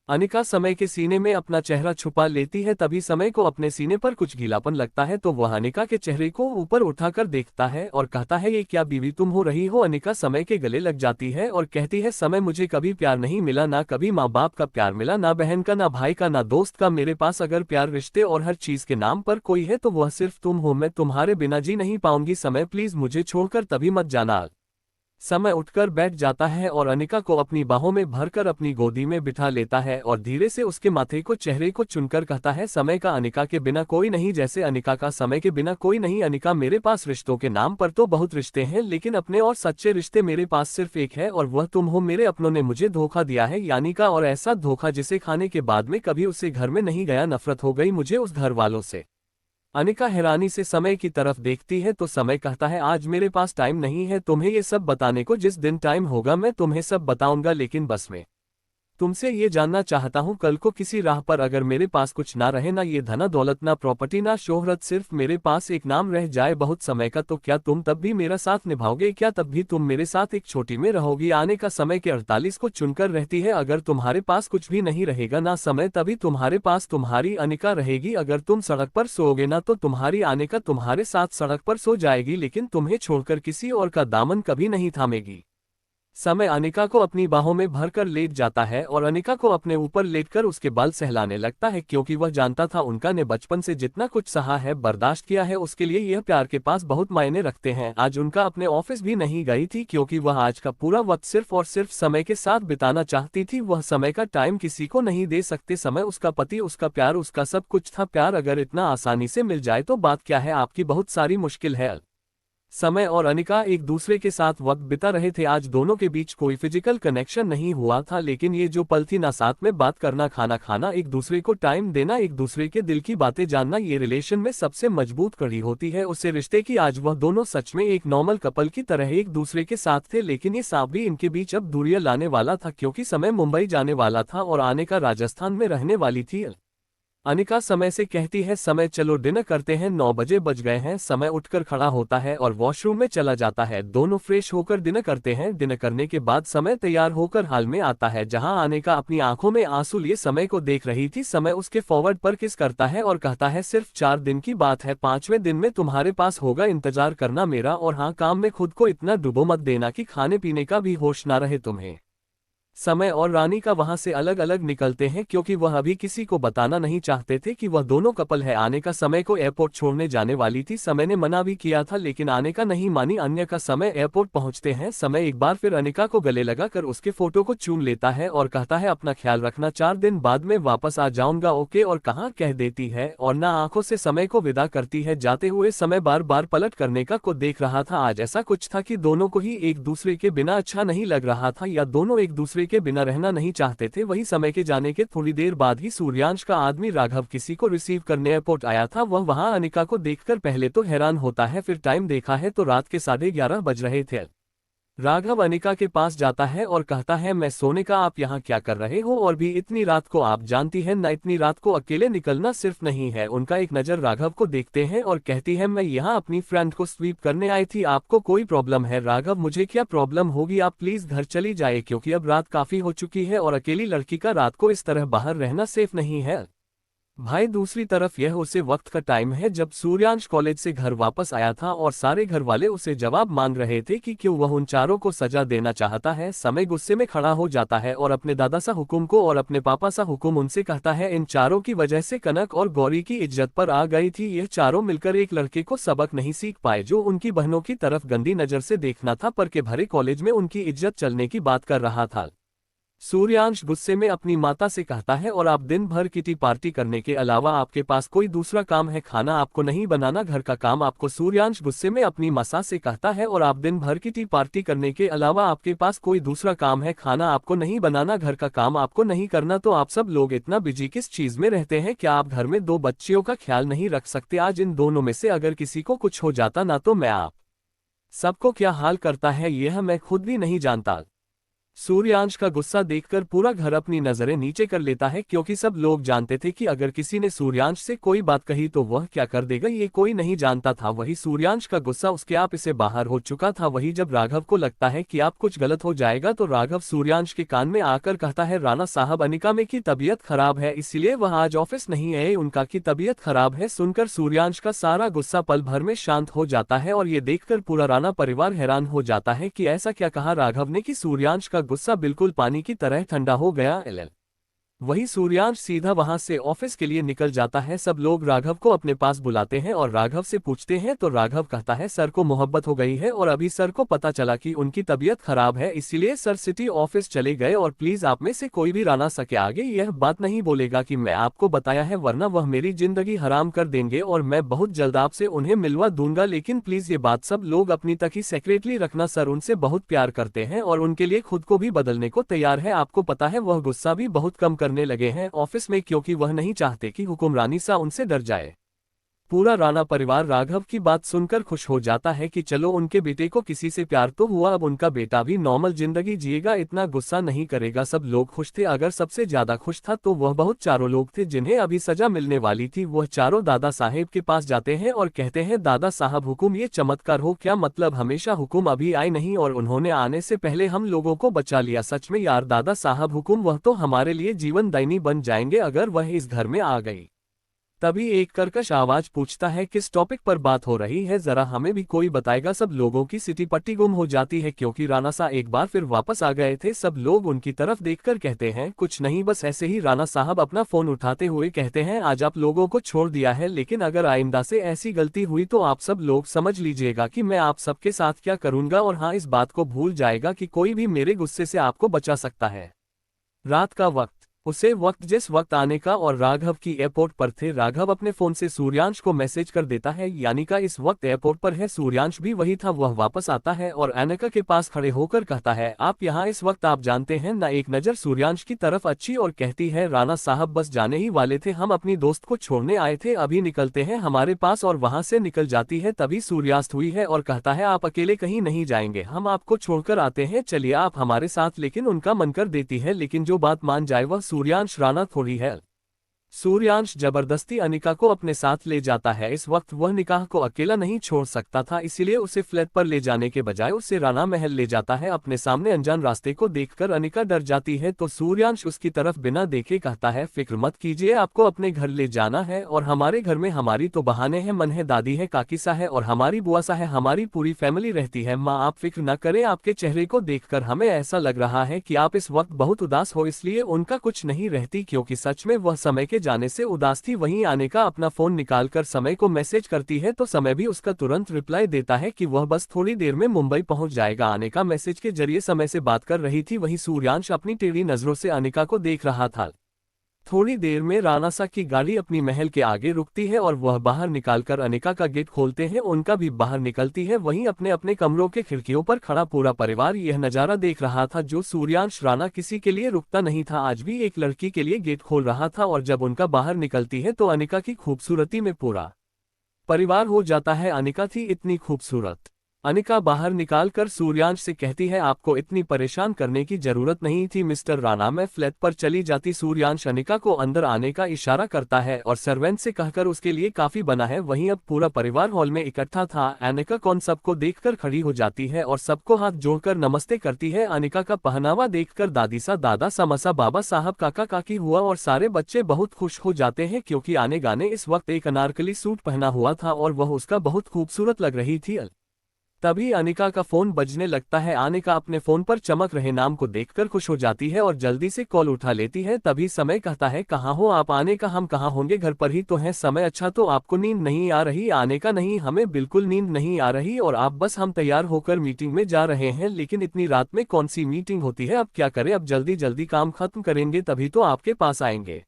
अनिका समय के सीने में अपना चेहरा छुपा लेती है। तभी समय को अपने सीने पर कुछ गीलापन लगता है तो वह अनिका के चेहरे को ऊपर उठाकर देखता है और कहता है, ये क्या बीवी तुम हो रही हो। अनिका समय के गले लग जाती है और कहती है, समय मुझे कभी प्यार नहीं मिला, ना कभी माँ बाप का प्यार मिला, ना बहन का, ना भाई का, ना दोस्त का। मेरे पास अगर प्यार, रिश्ते और हर चीज के नाम पर कोई है तो वह सिर्फ तुम हो। मैं तुम्हारे बिना जी नहीं पाऊंगी। समय प्लीज मुझे छोड़कर तभी मत जाना। समय उठकर बैठ जाता है और अनिका को अपनी बाहों में भरकर अपनी गोदी में बिठा लेता है और धीरे से उसके माथे को, चेहरे को चुनकर कहता है, समय का अनिका के बिना कोई नहीं, जैसे अनिका का समय के बिना कोई नहीं। अनिका, मेरे पास रिश्तों के नाम पर तो बहुत रिश्ते हैं, लेकिन अपने और सच्चे रिश्ते मेरे पास सिर्फ एक है और वह तुम हो। मेरे अपनों ने मुझे धोखा दिया है यानी का, और ऐसा धोखा जिसे खाने के बाद में कभी उसे घर में नहीं गया। नफरत हो गई मुझे उस घर वालों से। अनिका हैरानी से समय की तरफ देखती है तो समय कहता है, आज मेरे पास टाइम नहीं है तुम्हें ये सब बताने को। जिस दिन टाइम होगा मैं तुम्हें सब बताऊंगा, लेकिन बस में तुमसे ये जानना चाहता हूँ, कल को किसी राह पर अगर मेरे पास कुछ ना रहे, ना ये धना दौलत, ना प्रॉपर्टी, ना शोहरत, सिर्फ मेरे पास एक नाम रह जाए बहुत समय का, तो क्या तुम तब भी मेरा साथ निभाओगे? क्या तब भी तुम मेरे साथ एक छोटी में रहोगी? आने का समय के 48 को चुनकर रहती है। अगर तुम्हारे पास कुछ भी नहीं रहेगा ना समय, तभी तुम्हारे पास तुम्हारी अनिका रहेगी। अगर तुम सड़क पर सोओगे ना तो तुम्हारी अनिका तुम्हारे साथ सड़क पर सो जाएगी, लेकिन तुम्हें छोड़कर किसी और का दामन कभी नहीं थामेगी। समय अनिका को अपनी बाहों में भरकर लेट जाता है और अनिका को अपने ऊपर लेटकर उसके बाल सहलाने लगता है, क्योंकि वह जानता था उनका ने बचपन से जितना कुछ सहा है, बर्दाश्त किया है, उसके लिए यह प्यार के पास बहुत मायने रखते हैं। आज उनका अपने ऑफिस भी नहीं गई थी क्योंकि वह आज का पूरा वक्त सिर्फ और सिर्फ समय के साथ बिताना चाहती थी। वह समय का टाइम किसी को नहीं दे सकते। समय उसका पति, उसका प्यार, उसका सब कुछ था। प्यार अगर इतना आसानी से मिल जाए तो बात क्या है, आपकी बहुत सारी मुश्किल है। समय और अनिका एक दूसरे के साथ वक्त बिता रहे थे। आज दोनों के बीच कोई फिजिकल कनेक्शन नहीं हुआ था, लेकिन ये जो पल थी ना, साथ में बात करना, खाना खाना, एक दूसरे को टाइम देना, एक दूसरे के दिल की बातें जानना, ये रिलेशन में सबसे मजबूत कड़ी होती है उससे रिश्ते की। आज वह दोनों सच में एक नॉर्मल कपल की तरह एक दूसरे के साथ थे, लेकिन ये सांप भी इनके बीच अब दूरियां लाने वाला था, क्योंकि समय मुंबई जाने वाला था और आने का राजस्थान में रहने वाली थी। अनिका समय से कहती है समय चलो डिनर करते हैं, 9 बजे बज गए हैं। समय उठकर खड़ा होता है और वॉशरूम में चला जाता है। दोनों फ्रेश होकर डिनर करते हैं। डिनर करने के बाद समय तैयार होकर हाल में आता है जहां अनिका अपनी आंखों में आंसू लिए समय को देख रही थी। समय उसके फॉरवर्ड पर किस करता है और कहता है सिर्फ 4 दिन की बात है, 5वें दिन में तुम्हारे पास होगा, इंतजार करना मेरा। और हाँ, काम में खुद को इतना डुबो मत देना कि खाने पीने का भी होश ना रहे तुम्हें। समय और रानी का वहां से अलग अलग निकलते हैं क्योंकि वह अभी किसी को बताना नहीं चाहते थे कि वह दोनों कपल है। आने का समय को एयरपोर्ट छोड़ने जाने वाली थी। समय ने मना भी किया था लेकिन आने का नहीं मानी। अन्य का समय एयरपोर्ट पहुंचते हैं। समय एक बार फिर अनिका को गले लगाकर उसके फोटो को चूम लेता है और कहता है अपना ख्याल रखना, 4 दिन बाद में वापस आ जाऊंगा, ओके। और कहाँ कह देती है और ना आंखों से समय को विदा करती है। जाते हुए समय बार बार पलट करने का को देख रहा था। आज ऐसा कुछ था कि दोनों को ही एक दूसरे के बिना अच्छा नहीं लग रहा था या दोनों एक दूसरे के बिना रहना नहीं चाहते थे। वही समय के जाने के थोड़ी देर बाद ही सूर्यांश का आदमी राघव किसी को रिसीव करने एयरपोर्ट आया था। वह वहां अनिका को देखकर पहले तो हैरान होता है, फिर टाइम देखा है तो रात के 11:30 बज रहे थे। राघव अनिका के पास जाता है और कहता है मैं सोने का, आप यहाँ क्या कर रहे हो और भी इतनी रात को? आप जानती हैं ना इतनी रात को अकेले निकलना सिर्फ नहीं है। उनका एक नज़र राघव को देखते हैं और कहती है मैं यहाँ अपनी फ्रेंड को स्वीप करने आई थी, आपको कोई प्रॉब्लम है? राघव मुझे क्या प्रॉब्लम होगी, आप प्लीज घर चली जाए क्योंकि अब रात काफी हो चुकी है और अकेली लड़की का रात को इस तरह बाहर रहना सेफ नहीं है। भाई दूसरी तरफ यह उसे वक्त का टाइम है जब सूर्यांश कॉलेज से घर वापस आया था और सारे घर वाले उसे जवाब मांग रहे थे कि क्यों वह उन चारों को सजा देना चाहता है। समय गुस्से में खड़ा हो जाता है और अपने दादा सा हुकुम को और अपने पापा सा हुकुम उनसे कहता है इन चारों की वजह से कनक और गौरी की इज्जत पर आ गई थी। यह चारों मिलकर एक लड़के को सबक नहीं सीख पाए जो उनकी बहनों की तरफ गंदी नजर से देखना था पर के भरे कॉलेज में उनकी इज्जत चलने की बात कर रहा था। सूर्यांश गुस्से में अपनी माता से कहता है और आप दिन भर किटी पार्टी करने के अलावा आपके पास कोई दूसरा काम है? खाना आपको नहीं बनाना, घर का काम आपको? सूर्यांश गुस्से में अपनी माता से कहता है और आप दिन भर किटी पार्टी करने के अलावा आपके पास कोई दूसरा काम है? खाना आपको नहीं बनाना, घर का काम आपको नहीं करना? तो आप सब लोग इतना बिजी किस चीज में रहते हैं? क्या आप घर में 2 बच्चियों का ख्याल नहीं रख सकते? आज इन दोनों में से अगर किसी को कुछ हो जाता ना तो मैं आप सबको क्या हाल करता है यह मैं खुद भी नहीं जानता। सूर्यांश का गुस्सा देखकर पूरा घर अपनी नजरें नीचे कर लेता है क्योंकि सब लोग जानते थे कि अगर किसी ने सूर्यांश से कोई बात कही तो वह क्या कर देगा ये कोई नहीं जानता था। वही सूर्यांश का गुस्सा उसके आप से बाहर हो चुका था। वही जब राघव को लगता है कि आप कुछ गलत हो जाएगा तो राघव सूर्यांश के कान में आकर कहता है राणा साहब अनिका में की तबीयत खराब है इसलिए वह आज ऑफिस नहीं आए, उनका की तबीयत खराब है। सुनकर सूर्यांश का सारा गुस्सा पल भर में शांत हो जाता है और ये देखकर पूरा राणा परिवार हैरान हो जाता है कि ऐसा क्या कहा राघव ने कि सूर्यांश का गुस्सा बिल्कुल पानी की तरह ठंडा हो गया। वही सूर्यांश सीधा वहां से ऑफिस के लिए निकल जाता है। सब लोग राघव को अपने पास बुलाते हैं और राघव से पूछते हैं तो राघव कहता है सर को मोहब्बत हो गई है और अभी सर को पता चला कि उनकी तबीयत खराब है इसीलिए सर सिटी ऑफिस चले गए और प्लीज आप में से कोई भी राणा सके आगे यह बात नहीं बोलेगा कि मैं आपको बताया है वरना वह मेरी जिंदगी हराम कर देंगे और मैं बहुत जल्द आपसे उन्हें मिलवा दूंगा। लेकिन प्लीज ये बात सब लोग अपनी तक ही सेक्रेटली रखना, सर उनसे बहुत प्यार करते हैं और उनके लिए खुद को भी बदलने को तैयार है। आपको पता है वह गुस्सा भी बहुत कम करने लगे हैं ऑफिस में क्योंकि वह नहीं चाहते कि हुक्मरानी सा उनसे डर जाए। पूरा राणा परिवार राघव की बात सुनकर खुश हो जाता है कि चलो उनके बेटे को किसी से प्यार तो हुआ, अब उनका बेटा भी नॉर्मल जिंदगी जिएगा, इतना गुस्सा नहीं करेगा। सब लोग खुश थे। अगर सबसे ज्यादा खुश था तो वह बहुत चारों लोग थे जिन्हें अभी सजा मिलने वाली थी। वह चारों दादा साहेब के पास जाते हैं और कहते हैं दादा साहब हुकुम ये चमत्कार हो क्या? मतलब हमेशा हुकुम अभी आए नहीं और उन्होंने आने से पहले हम लोगों को बचा लिया। सच में यार दादा साहब हुकुम वह तो हमारे लिए जीवन दायिनी बन जाएंगे अगर वह इस घर में आ गई। तभी एक कर्कश आवाज पूछता है किस टॉपिक पर बात हो रही है, जरा हमें भी कोई बताएगा? सब लोगों की सिटी पट्टी गुम हो जाती है क्योंकि राणा सा एक बार फिर वापस आ गए थे। सब लोग उनकी तरफ देखकर कहते हैं कुछ नहीं बस ऐसे ही। राणा साहब अपना फोन उठाते हुए कहते हैं आज आप लोगों को छोड़ दिया है लेकिन अगर आइंदा से ऐसी गलती हुई तो आप सब लोग समझ लीजिएगा कि मैं आप सबके साथ क्या करूंगा। और हाँ, इस बात को भूल जाएगा कि कोई भी मेरे गुस्से से आपको बचा सकता है। रात का वक्त उसे वक्त जिस वक्त आने का और राघव की एयरपोर्ट पर थे। राघव अपने फोन से सूर्यांश को मैसेज कर देता है यानी का इस वक्त एयरपोर्ट पर है। सूर्यांश भी वही था। वह वापस आता है और अनिका के पास खड़े होकर कहता है आप यहाँ इस वक्त आप जानते हैं ना? एक नजर सूर्यांश की तरफ अच्छी और कहती है राणा साहब बस जाने ही वाले थे, हम अपनी दोस्त को छोड़ने आए थे, अभी निकलते हैं हमारे पास। और वहां से निकल जाती है। तभी सूर्यास्त हुई है और कहता है आप अकेले कहीं नहीं जाएंगे, हम आपको छोड़कर आते हैं, चलिए आप हमारे साथ। लेकिन उनका मन कर देती है लेकिन जो बात मान जाए वह सूर्यांश राणा थोड़ी है। सूर्यांश जबरदस्ती अनिका को अपने साथ ले जाता है। इस वक्त वह निकाह को अकेला नहीं छोड़ सकता था, इसीलिए उसे फ्लैट पर ले जाने के बजाय उसे राणा महल ले जाता है। अपने सामने अनजान रास्ते को देखकर अनिका डर जाती है तो सूर्यांश उसकी तरफ बिना देखे कहता है, फिक्र मत कीजिए, आपको अपने घर ले जाना है और हमारे घर में हमारी तो बहाने हैं, मन है, दादी है, काकी सा है और हमारी बुआ सा है, हमारी पूरी फैमिली रहती है। माँ आप फिक्र न करें, आपके चेहरे को देखकर हमें ऐसा लग रहा है कि आप इस वक्त बहुत उदास हो, इसलिए उनका कुछ नहीं रहती क्योंकि सच में वह समय के जाने से उदास थी। वहीं अनिका अपना फोन निकालकर समय को मैसेज करती है तो समय भी उसका तुरंत रिप्लाई देता है कि वह बस थोड़ी देर में मुंबई पहुंच जाएगा। अनिका मैसेज के जरिए समय से बात कर रही थी, वहीं सूर्यांश अपनी टेढ़ी नजरों से अनिका को देख रहा था। थोड़ी देर में राणा सा की गाड़ी अपनी महल के आगे रुकती है और वह बाहर निकालकर अनिका का गेट खोलते हैं। उनका भी बाहर निकलती है। वहीं अपने अपने कमरों के खिड़कियों पर खड़ा पूरा परिवार यह नजारा देख रहा था जो सूर्यांश राणा किसी के लिए रुकता नहीं था, आज भी एक लड़की के लिए गेट खोल रहा था। और जब उनका बाहर निकलती है तो अनिका की खूबसूरती में पूरा परिवार हो जाता है। अनिका थी इतनी खूबसूरत। अनिका बाहर निकालकर सूर्यांश से कहती है, आपको इतनी परेशान करने की जरूरत नहीं थी मिस्टर राणा, मैं फ्लैट पर चली जाती। सूर्यांश अनिका को अंदर आने का इशारा करता है और सर्वेंट से कहकर उसके लिए काफी बना है। वहीं अब पूरा परिवार हॉल में इकट्ठा था। अनिका कौन सबको देखकर खड़ी हो जाती है और सबको हाथ जोड़कर नमस्ते करती है। अनिका का पहनावा देखकर दादी सा, दादा सा, मसा, बाबा साहब, काका काकी हुआ और सारे बच्चे बहुत खुश हो जाते हैं क्योंकि आने गाने इस वक्त एक अनारकली सूट पहना हुआ था और वह उसका बहुत खूबसूरत लग रही थी। तभी अनिका का फोन बजने लगता है। अनिका अपने फोन पर चमक रहे नाम को देखकर खुश हो जाती है और जल्दी से कॉल उठा लेती है। तभी समय कहता है, कहाँ हो आप? आने का हम कहाँ होंगे, घर पर ही तो हैं। समय, अच्छा तो आपको नींद नहीं आ रही? आने का नहीं, हमें बिल्कुल नींद नहीं आ रही और आप बस हम तैयार होकर मीटिंग में जा रहे हैं। लेकिन इतनी रात में कौन सी मीटिंग होती है, अब क्या करें, अब जल्दी जल्दी काम खत्म करेंगे तभी तो आपके पास आएंगे।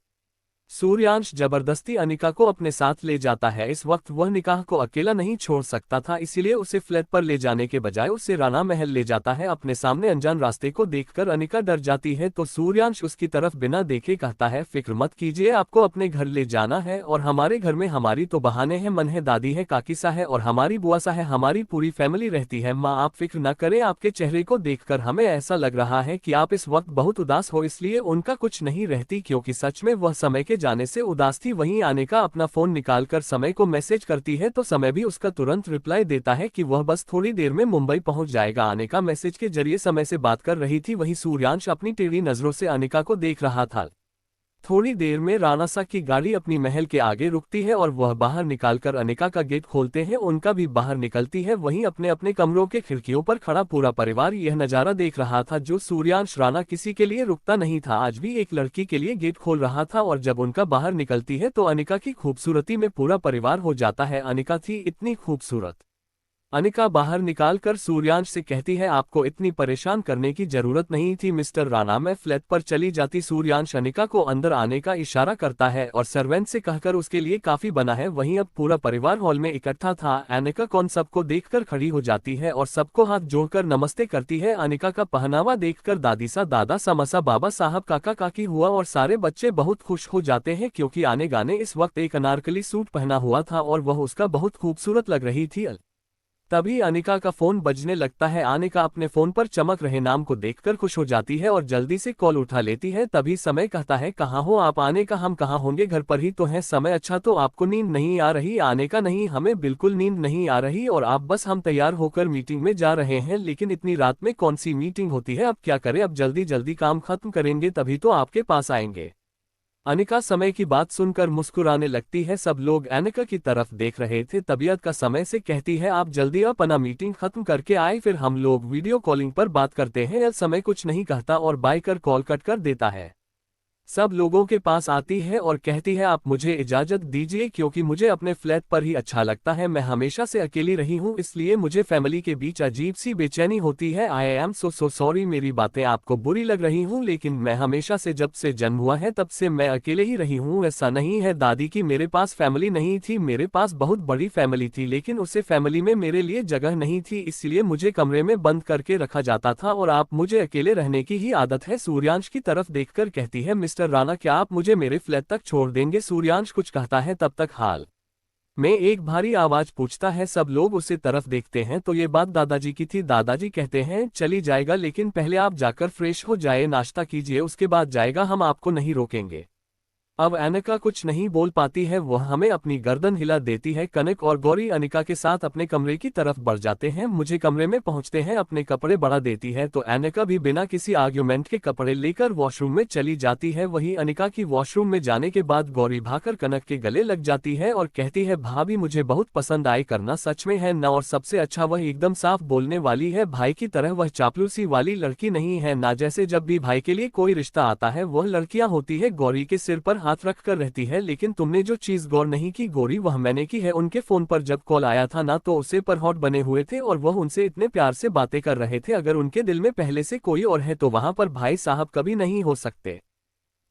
सूर्यांश जबरदस्ती अनिका को अपने साथ ले जाता है। इस वक्त वह निकाह को अकेला नहीं छोड़ सकता था, इसीलिए उसे फ्लैट पर ले जाने के बजाय उसे राणा महल ले जाता है। अपने सामने अनजान रास्ते को देखकर अनिका डर जाती है तो सूर्यांश उसकी तरफ बिना देखे कहता है, फिक्र मत कीजिए, आपको अपने घर ले जाना है और हमारे घर में हमारी तो बहाने हैं, मन है, दादी है, काकी सा है और हमारी बुआ सा है, हमारी पूरी फैमिली रहती है। माँ आप फिक्र न करें, आपके चेहरे को देखकर हमें ऐसा लग रहा है कि आप इस वक्त बहुत उदास हो, इसलिए उनका कुछ नहीं रहती क्योंकि सच में वह समय के जाने से उदास थी। वहीं अनिका अपना फोन निकालकर समय को मैसेज करती है तो समय भी उसका तुरंत रिप्लाई देता है कि वह बस थोड़ी देर में मुंबई पहुंच जाएगा। अनिका मैसेज के जरिए समय से बात कर रही थी, वहीं सूर्यांश अपनी टेढ़ी नजरों से अनिका को देख रहा था। थोड़ी देर में राणा सा की गाड़ी अपनी महल के आगे रुकती है और वह बाहर निकालकर अनिका का गेट खोलते हैं। उनका भी बाहर निकलती है। वहीं अपने अपने कमरों के खिड़कियों पर खड़ा पूरा परिवार यह नजारा देख रहा था जो सूर्यांश राणा किसी के लिए रुकता नहीं था, आज भी एक लड़की के लिए गेट खोल रहा था। और जब उनका बाहर निकलती है तो अनिका की खूबसूरती में पूरा परिवार हो जाता है। अनिका थी इतनी खूबसूरत। अनिका बाहर निकालकर सूर्यांश से कहती है, आपको इतनी परेशान करने की जरूरत नहीं थी मिस्टर राणा, मैं फ्लैट पर चली जाती। सूर्यांश अनिका को अंदर आने का इशारा करता है और सर्वेंट से कहकर उसके लिए काफी बना है। वहीं अब पूरा परिवार हॉल में इकट्ठा था। अनिका कौन सबको देखकर खड़ी हो जाती है और सबको हाथ जोड़कर नमस्ते करती है। अनिका का पहनावा देखकर दादी सा, दादा सा, मसा, बाबा साहब, काका काकी हुआ और सारे बच्चे बहुत खुश हो जाते हैं क्योंकि आने गाने इस वक्त एक अनारकली सूट पहना हुआ था और वह उसका बहुत खूबसूरत लग रही थी। तभी अनिका का फोन बजने लगता है। अनिका अपने फोन पर चमक रहे नाम को देखकर खुश हो जाती है और जल्दी से कॉल उठा लेती है। तभी समय कहता है, कहाँ हो आप? आने का हम कहाँ होंगे, घर पर ही तो हैं। समय, अच्छा तो आपको नींद नहीं आ रही? आने का नहीं, हमें बिल्कुल नींद नहीं आ रही और आप बस हम तैयार होकर मीटिंग में जा रहे हैं। लेकिन इतनी रात में कौन सी मीटिंग होती है, अब क्या करें, अब जल्दी जल्दी काम खत्म करेंगे तभी तो आपके पास आएंगे। अनिका समय की बात सुनकर मुस्कुराने लगती है। सब लोग अनिका की तरफ देख रहे थे। तबीयत का समय से कहती है, आप जल्दी अपना मीटिंग खत्म करके आए, फिर हम लोग वीडियो कॉलिंग पर बात करते हैं। समय कुछ नहीं कहता और बाय कर कॉल कट कर देता है। सब लोगों के पास आती है और कहती है, आप मुझे इजाजत दीजिए क्योंकि मुझे अपने फ्लैट पर ही अच्छा लगता है। मैं हमेशा से अकेली रही हूँ, इसलिए मुझे फैमिली के बीच अजीब सी बेचैनी होती है। आई एम सो सॉरी, मेरी बातें आपको बुरी लग रही हूँ, लेकिन मैं हमेशा से, जब से जन्म हुआ है तब से मैं अकेले ही रही हूँ। ऐसा नहीं है दादी की मेरे पास फैमिली नहीं थी, मेरे पास बहुत बड़ी फैमिली थी, लेकिन उसे फैमिली में मेरे लिए जगह नहीं थी, इसलिए मुझे कमरे में बंद करके रखा जाता था और आप मुझे अकेले रहने की ही आदत है। सूर्यांश की तरफ देखकर कहती है, मिस्टर राणा क्या आप मुझे मेरे फ्लैट तक छोड़ देंगे? सूर्यांश कुछ कहता है, तब तक हाल में एक भारी आवाज पूछता है। सब लोग उसे तरफ देखते हैं तो ये बात दादाजी की थी। दादाजी कहते हैं, चली जाएगा, लेकिन पहले आप जाकर फ्रेश हो जाए, नाश्ता कीजिए, उसके बाद जाएगा, हम आपको नहीं रोकेंगे। अब अनिका कुछ नहीं बोल पाती है, वह हमें अपनी गर्दन हिला देती है। कनक और गौरी अनिका के साथ अपने कमरे की तरफ बढ़ जाते हैं। मुझे कमरे में पहुंचते हैं अपने कपड़े बढ़ा देती है तो अनिका भी बिना किसी आर्ग्यूमेंट के कपड़े लेकर वॉशरूम में चली जाती है। वहीं अनिका की वॉशरूम में जाने के बाद गौरी भागकर कनक के गले लग जाती है और कहती है, भाभी मुझे बहुत पसंद आई करना सच में है ना, और सबसे अच्छा वह एकदम साफ बोलने वाली है, भाई की तरह वह चापलूसी वाली लड़की नहीं है ना, जैसे जब भी भाई के लिए कोई रिश्ता आता है वह लड़कियां होती है गौरी के सिर पर हाथ रख कर रहती है। लेकिन तुमने जो चीज गौर नहीं की गौरी, वह मैंने की है। उनके फोन पर जब कॉल आया था ना तो उसे पर हॉट बने हुए थे और वह उनसे इतने प्यार से बातें कर रहे थे, अगर उनके दिल में पहले से कोई और है तो वहां पर भाई साहब कभी नहीं हो सकते।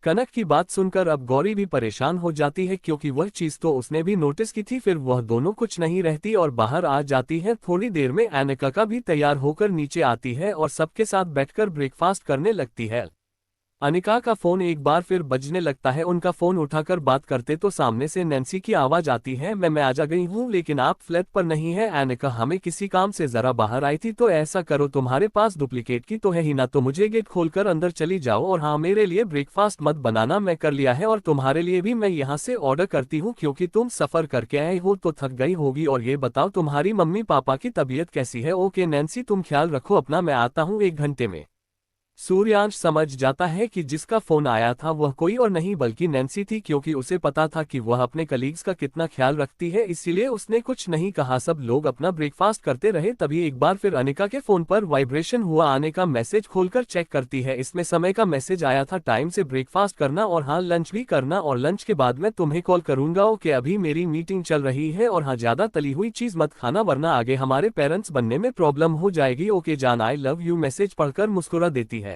कनक की बात सुनकर अब गौरी भी परेशान हो जाती है क्योंकि वह चीज तो उसने भी नोटिस की थी। फिर वह दोनों कुछ नहीं रहती और बाहर आ जाती है। थोड़ी देर में अनिका का भी तैयार होकर नीचे आती है और सबके साथ बैठकर ब्रेकफास्ट करने लगती है। अनिका का फोन एक बार फिर बजने लगता है। उनका फोन उठाकर बात करते तो सामने से नैन्सी की आवाज आती है, मैं आ जा गई हूँ लेकिन आप फ्लैट पर नहीं है। अनिका, हमें किसी काम से जरा बाहर आई थी, तो ऐसा करो तुम्हारे पास डुप्लीकेट की तो है ही ना, तो मुझे गेट खोलकर अंदर चली जाओ। और हाँ, मेरे लिए ब्रेकफास्ट मत बनाना, मैं कर लिया है, और तुम्हारे लिए भी मैं यहाँ से ऑर्डर करती हूँ क्योंकि तुम सफर करके आए हो तो थक गई होगी। और ये बताओ तुम्हारी मम्मी पापा की तबीयत कैसी है? ओके नैन्सी, तुम ख्याल रखो अपना, मैं आता हूँ 1 घंटे में। सूर्यांश समझ जाता है कि जिसका फोन आया था वह कोई और नहीं बल्कि नैन्सी थी, क्योंकि उसे पता था कि वह अपने कलीग्स का कितना ख्याल रखती है, इसीलिए उसने कुछ नहीं कहा। सब लोग अपना ब्रेकफास्ट करते रहे। तभी एक बार फिर अनिका के फोन पर वाइब्रेशन हुआ। आने का मैसेज खोलकर चेक करती है। इसमें समय का मैसेज आया था, टाइम से ब्रेकफास्ट करना और हाँ लंच भी करना, और लंच के बाद मैं तुम्हें कॉल करूंगा। ओके, अभी मेरी मीटिंग चल रही है, और हाँ ज्यादा तली हुई चीज मत खाना वरना आगे हमारे पेरेंट्स बनने में प्रॉब्लम हो जाएगी। ओके जान, आई लव यू। मैसेज पढ़कर मुस्कुरा देती है।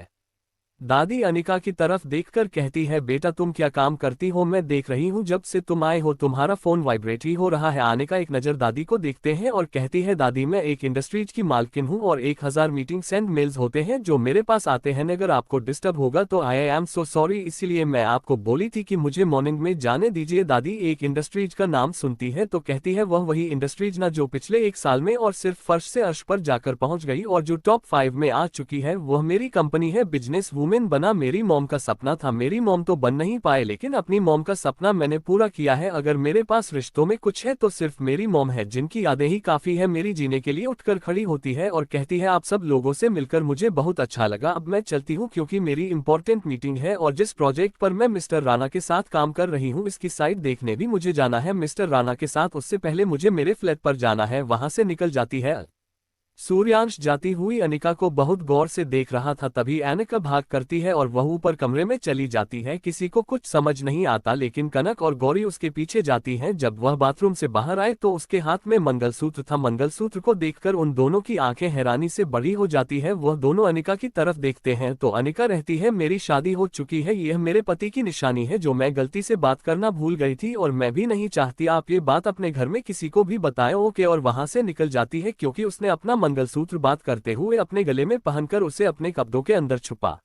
दादी अनिका की तरफ देखकर कहती है, बेटा तुम क्या काम करती हो? मैं देख रही हूँ जब से तुम आए हो तुम्हारा फोन वाइब्रेट ही हो रहा है। अनिका एक नज़र दादी को देखते हैं और कहती है, दादी मैं एक इंडस्ट्रीज की मालकिन हूँ और 1000 मीटिंग्स एंड मेल्स होते हैं जो मेरे पास आते हैं। अगर आपको डिस्टर्ब होगा तो आई एम सो सॉरी, इसीलिए मैं आपको बोली थी कि मुझे मॉर्निंग में जाने दीजिए। दादी एक इंडस्ट्रीज का नाम सुनती है तो कहती है, वह वही इंडस्ट्रीज ना जो पिछले 1 साल में और सिर्फ फर्श से अर्श पर जाकर पहुंच गई और जो टॉप 5 में आ चुकी है। वह मेरी कंपनी है, बिजनेस वुमेन बना मेरी मॉम का सपना था। मेरी मॉम तो बन नहीं पाए लेकिन अपनी मॉम का सपना मैंने पूरा किया है। अगर मेरे पास रिश्तों में कुछ है तो सिर्फ मेरी मॉम है, जिनकी यादें ही काफी है मेरी जीने के लिए। उठकर खड़ी होती है और कहती है, आप सब लोगों से मिलकर मुझे बहुत अच्छा लगा, अब मैं चलती हूँ क्योंकि मेरी इंपॉर्टेंट मीटिंग है और जिस प्रोजेक्ट पर मैं मिस्टर राणा के साथ काम कर रही हूँ इसकी साइट देखने भी मुझे जाना है मिस्टर राणा के साथ। उससे पहले मुझे मेरे फ्लैट पर जाना है। वहां से निकल जाती है। सूर्यांश जाती हुई अनिका को बहुत गौर से देख रहा था। तभी अनिका भाग करती है और वह ऊपर कमरे में चली जाती है। किसी को कुछ समझ नहीं आता लेकिन कनक और गौरी उसके पीछे जाती हैं। जब वह बाथरूम से बाहर आए तो उसके हाथ में मंगलसूत्र था। मंगलसूत्र को देखकर उन दोनों की आंखें हैरानी से बड़ी हो जाती है। वह दोनों अनिका की तरफ देखते हैं तो अनिका रहती है, मेरी शादी हो चुकी है, यह मेरे पति की निशानी है जो मैं गलती से बात करना भूल गई थी और मैं भी नहीं चाहती आप ये बात अपने घर में किसी को भी बताएं। ओके, और वहां से निकल जाती है क्योंकि उसने अपना मंगलसूत्र बात करते हुए अपने गले में पहनकर उसे अपने कपड़ों के अंदर छुपा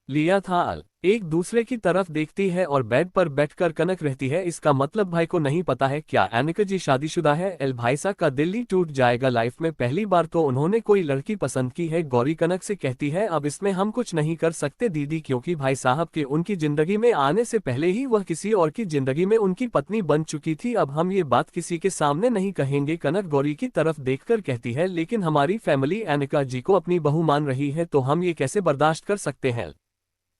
लिया था। एक दूसरे की तरफ देखती है और बेड पर बैठकर कनक रहती है, इसका मतलब भाई को नहीं पता है क्या अनिका जी शादीशुदा है? एल भाई साहब का दिल ही टूट जाएगा। लाइफ में पहली बार तो उन्होंने कोई लड़की पसंद की है। गौरी कनक से कहती है, अब इसमें हम कुछ नहीं कर सकते दीदी, क्योंकि भाई साहब के उनकी जिंदगी में आने से पहले ही वह किसी और की जिंदगी में उनकी पत्नी बन चुकी थी। अब हम ये बात किसी के सामने नहीं कहेंगे। कनक गौरी की तरफ देखकर कहती है, लेकिन हमारी फैमिली अनिका जी को अपनी बहू मान रही है तो हम ये कैसे बर्दाश्त कर सकते हैं?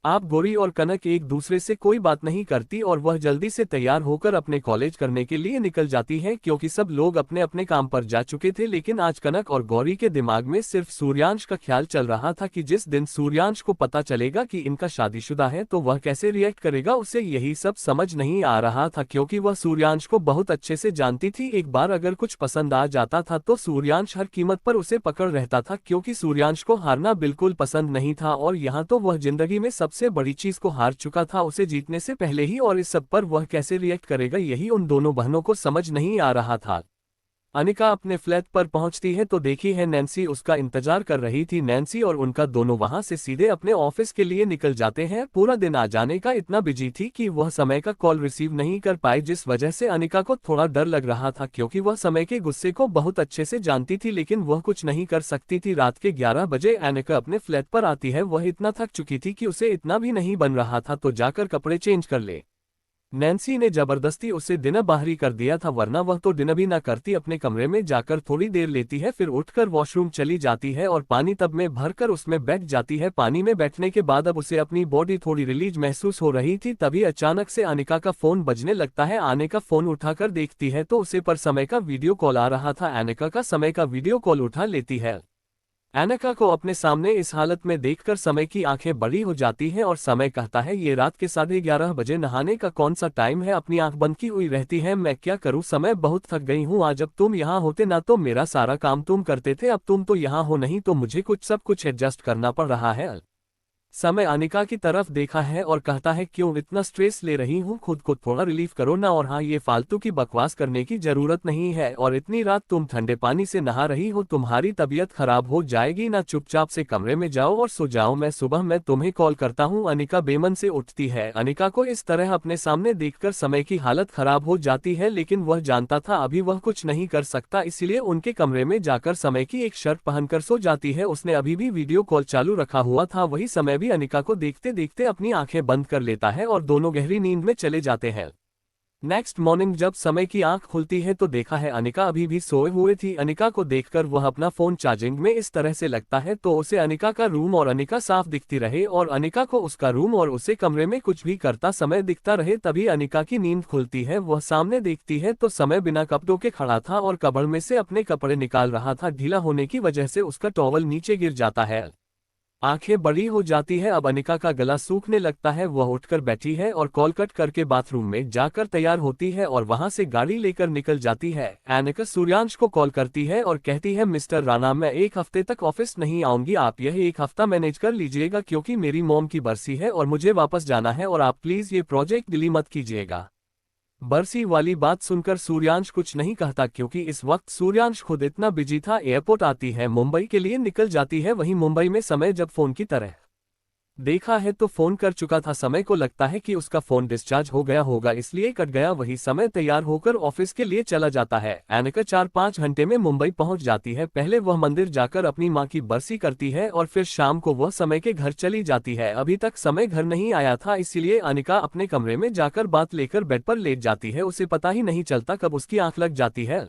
आप गौरी और कनक एक दूसरे से कोई बात नहीं करती और वह जल्दी से तैयार होकर अपने कॉलेज करने के लिए निकल जाती है क्योंकि सब लोग अपने अपने काम पर जा चुके थे। लेकिन आज कनक और गौरी के दिमाग में सिर्फ सूर्यांश का ख्याल चल रहा था कि जिस दिन सूर्यांश को पता चलेगा कि इनका शादीशुदा है तो वह कैसे रिएक्ट करेगा। उसे यही सब समझ नहीं आ रहा था क्योंकि वह सूर्यांश को बहुत अच्छे से जानती थी। एक बार अगर कुछ पसंद आ जाता था तो सूर्यांश हर कीमत पर उसे पकड़ रहता था क्योंकि सूर्यांश को हारना बिल्कुल पसंद नहीं था। और यहाँ तो वह जिंदगी में सबसे बड़ी चीज को हार चुका था उसे जीतने से पहले ही, और इस सब पर वह कैसे रिएक्ट करेगा यही उन दोनों बहनों को समझ नहीं आ रहा था। अनिका अपने फ्लैट पर पहुंचती है तो देखी है नैन्सी उसका इंतजार कर रही थी। नैन्सी और उनका दोनों वहां से सीधे अपने ऑफिस के लिए निकल जाते हैं। पूरा दिन आ जाने का इतना बिजी थी कि वह समय का कॉल रिसीव नहीं कर पाई, जिस वजह से अनिका को थोड़ा डर लग रहा था क्योंकि वह समय के गुस्से को बहुत अच्छे से जानती थी लेकिन वह कुछ नहीं कर सकती थी। रात के 11 बजे अनिका अपने फ्लैट पर आती है। वह इतना थक चुकी थी कि उसे इतना भी नहीं बन रहा था तो जाकर कपड़े चेंज कर ले। नैन्सी ने जबरदस्ती उसे डिनर बाहरी कर दिया था, वरना वह तो डिनर भी ना करती। अपने कमरे में जाकर थोड़ी देर लेती है, फिर उठकर वॉशरूम चली जाती है और पानी टब में भरकर उसमें बैठ जाती है। पानी में बैठने के बाद अब उसे अपनी बॉडी थोड़ी रिलीज महसूस हो रही थी, तभी अचानक से अनिका का फोन बजने लगता है। अनिका फोन उठाकर देखती है तो उसे पर समय का वीडियो कॉल आ रहा था। अनिका का समय का वीडियो कॉल उठा लेती है। अनिका को अपने सामने इस हालत में देखकर समय की आंखें बड़ी हो जाती हैं और समय कहता है, ये रात के 11:30 बजे, नहाने का कौन सा टाइम है? अपनी आंख बंद की हुई रहती है। मैं क्या करूं समय, बहुत थक गई हूं। आज अब तुम यहाँ होते ना तो मेरा सारा काम तुम करते थे, अब तुम तो यहाँ हो नहीं तो मुझे सब कुछ एडजस्ट करना पड़ रहा है। समय अनिका की तरफ देखा है और कहता है, क्यों इतना स्ट्रेस ले रही हूँ, खुद को थोड़ा रिलीफ करो ना। और हाँ, ये फालतू की बकवास करने की जरूरत नहीं है। और इतनी रात तुम ठंडे पानी से नहा रही हो, तुम्हारी तबीयत खराब हो जाएगी ना। चुपचाप से कमरे में जाओ और सो जाओ, मैं सुबह मैं तुम्हें कॉल करता हूँ। अनिका बेमन से उठती है। अनिका को इस तरह अपने सामने देखकर समय की हालत खराब हो जाती है, लेकिन वह जानता था अभी वह कुछ नहीं कर सकता, इसलिए उनके कमरे में जाकर समय की एक शर्ट पहनकर सो जाती है। उसने अभी भी वीडियो कॉल चालू रखा हुआ था। वही समय भी अनिका को देखते देखते अपनी आंखें बंद कर लेता है और दोनों गहरी नींद में चले जाते हैं। नेक्स्ट मॉर्निंग जब समय की आंख खुलती है तो देखा है अनिका अभी भी सोए हुए थी। अनिका को देखकर वह अपना फोन चार्जिंग में इस तरह से लगता है तो उसे अनिका का रूम और अनिका साफ दिखती रहे और अनिका को उसका रूम और उसे कमरे में कुछ भी करता समय दिखता रहे। तभी अनिका की नींद खुलती है। वह सामने देखती है तो समय बिना कपड़ों के खड़ा था और कबड़ में से अपने कपड़े निकाल रहा था। ढीला होने की वजह से उसका टॉवल नीचे गिर जाता है। आंखें बड़ी हो जाती है। अब अनिका का गला सूखने लगता है। वह उठकर बैठी है और कॉल कट करके बाथरूम में जाकर तैयार होती है और वहां से गाड़ी लेकर निकल जाती है। अनिका सूर्यांश को कॉल करती है और कहती है, मिस्टर राणा, मैं एक हफ्ते तक ऑफिस नहीं आऊंगी, आप यह एक हफ्ता मैनेज कर लीजिएगा क्योंकि मेरी मॉम की बरसी है और मुझे वापस जाना है और आप प्लीज ये प्रोजेक्ट डिलीट मत कीजिएगा। बरसी वाली बात सुनकर सूर्यांश कुछ नहीं कहता क्योंकि इस वक्त सूर्यांश खुद इतना बिजी था। एयरपोर्ट आती है, मुंबई के लिए निकल जाती है। वहीं मुंबई में समय जब फोन की तरह देखा है तो फोन कर चुका था। समय को लगता है कि उसका फोन डिस्चार्ज हो गया होगा, इसलिए कट गया। वही समय तैयार होकर ऑफिस के लिए चला जाता है। अनिका 4-5 घंटे में मुंबई पहुंच जाती है। पहले वह मंदिर जाकर अपनी मां की बरसी करती है और फिर शाम को वह समय के घर चली जाती है। अभी तक समय घर नहीं आया था, इसीलिए अनिका अपने कमरे में जाकर बात लेकर बेड पर लेट जाती है। उसे पता ही नहीं चलता कब उसकी आंख लग जाती है।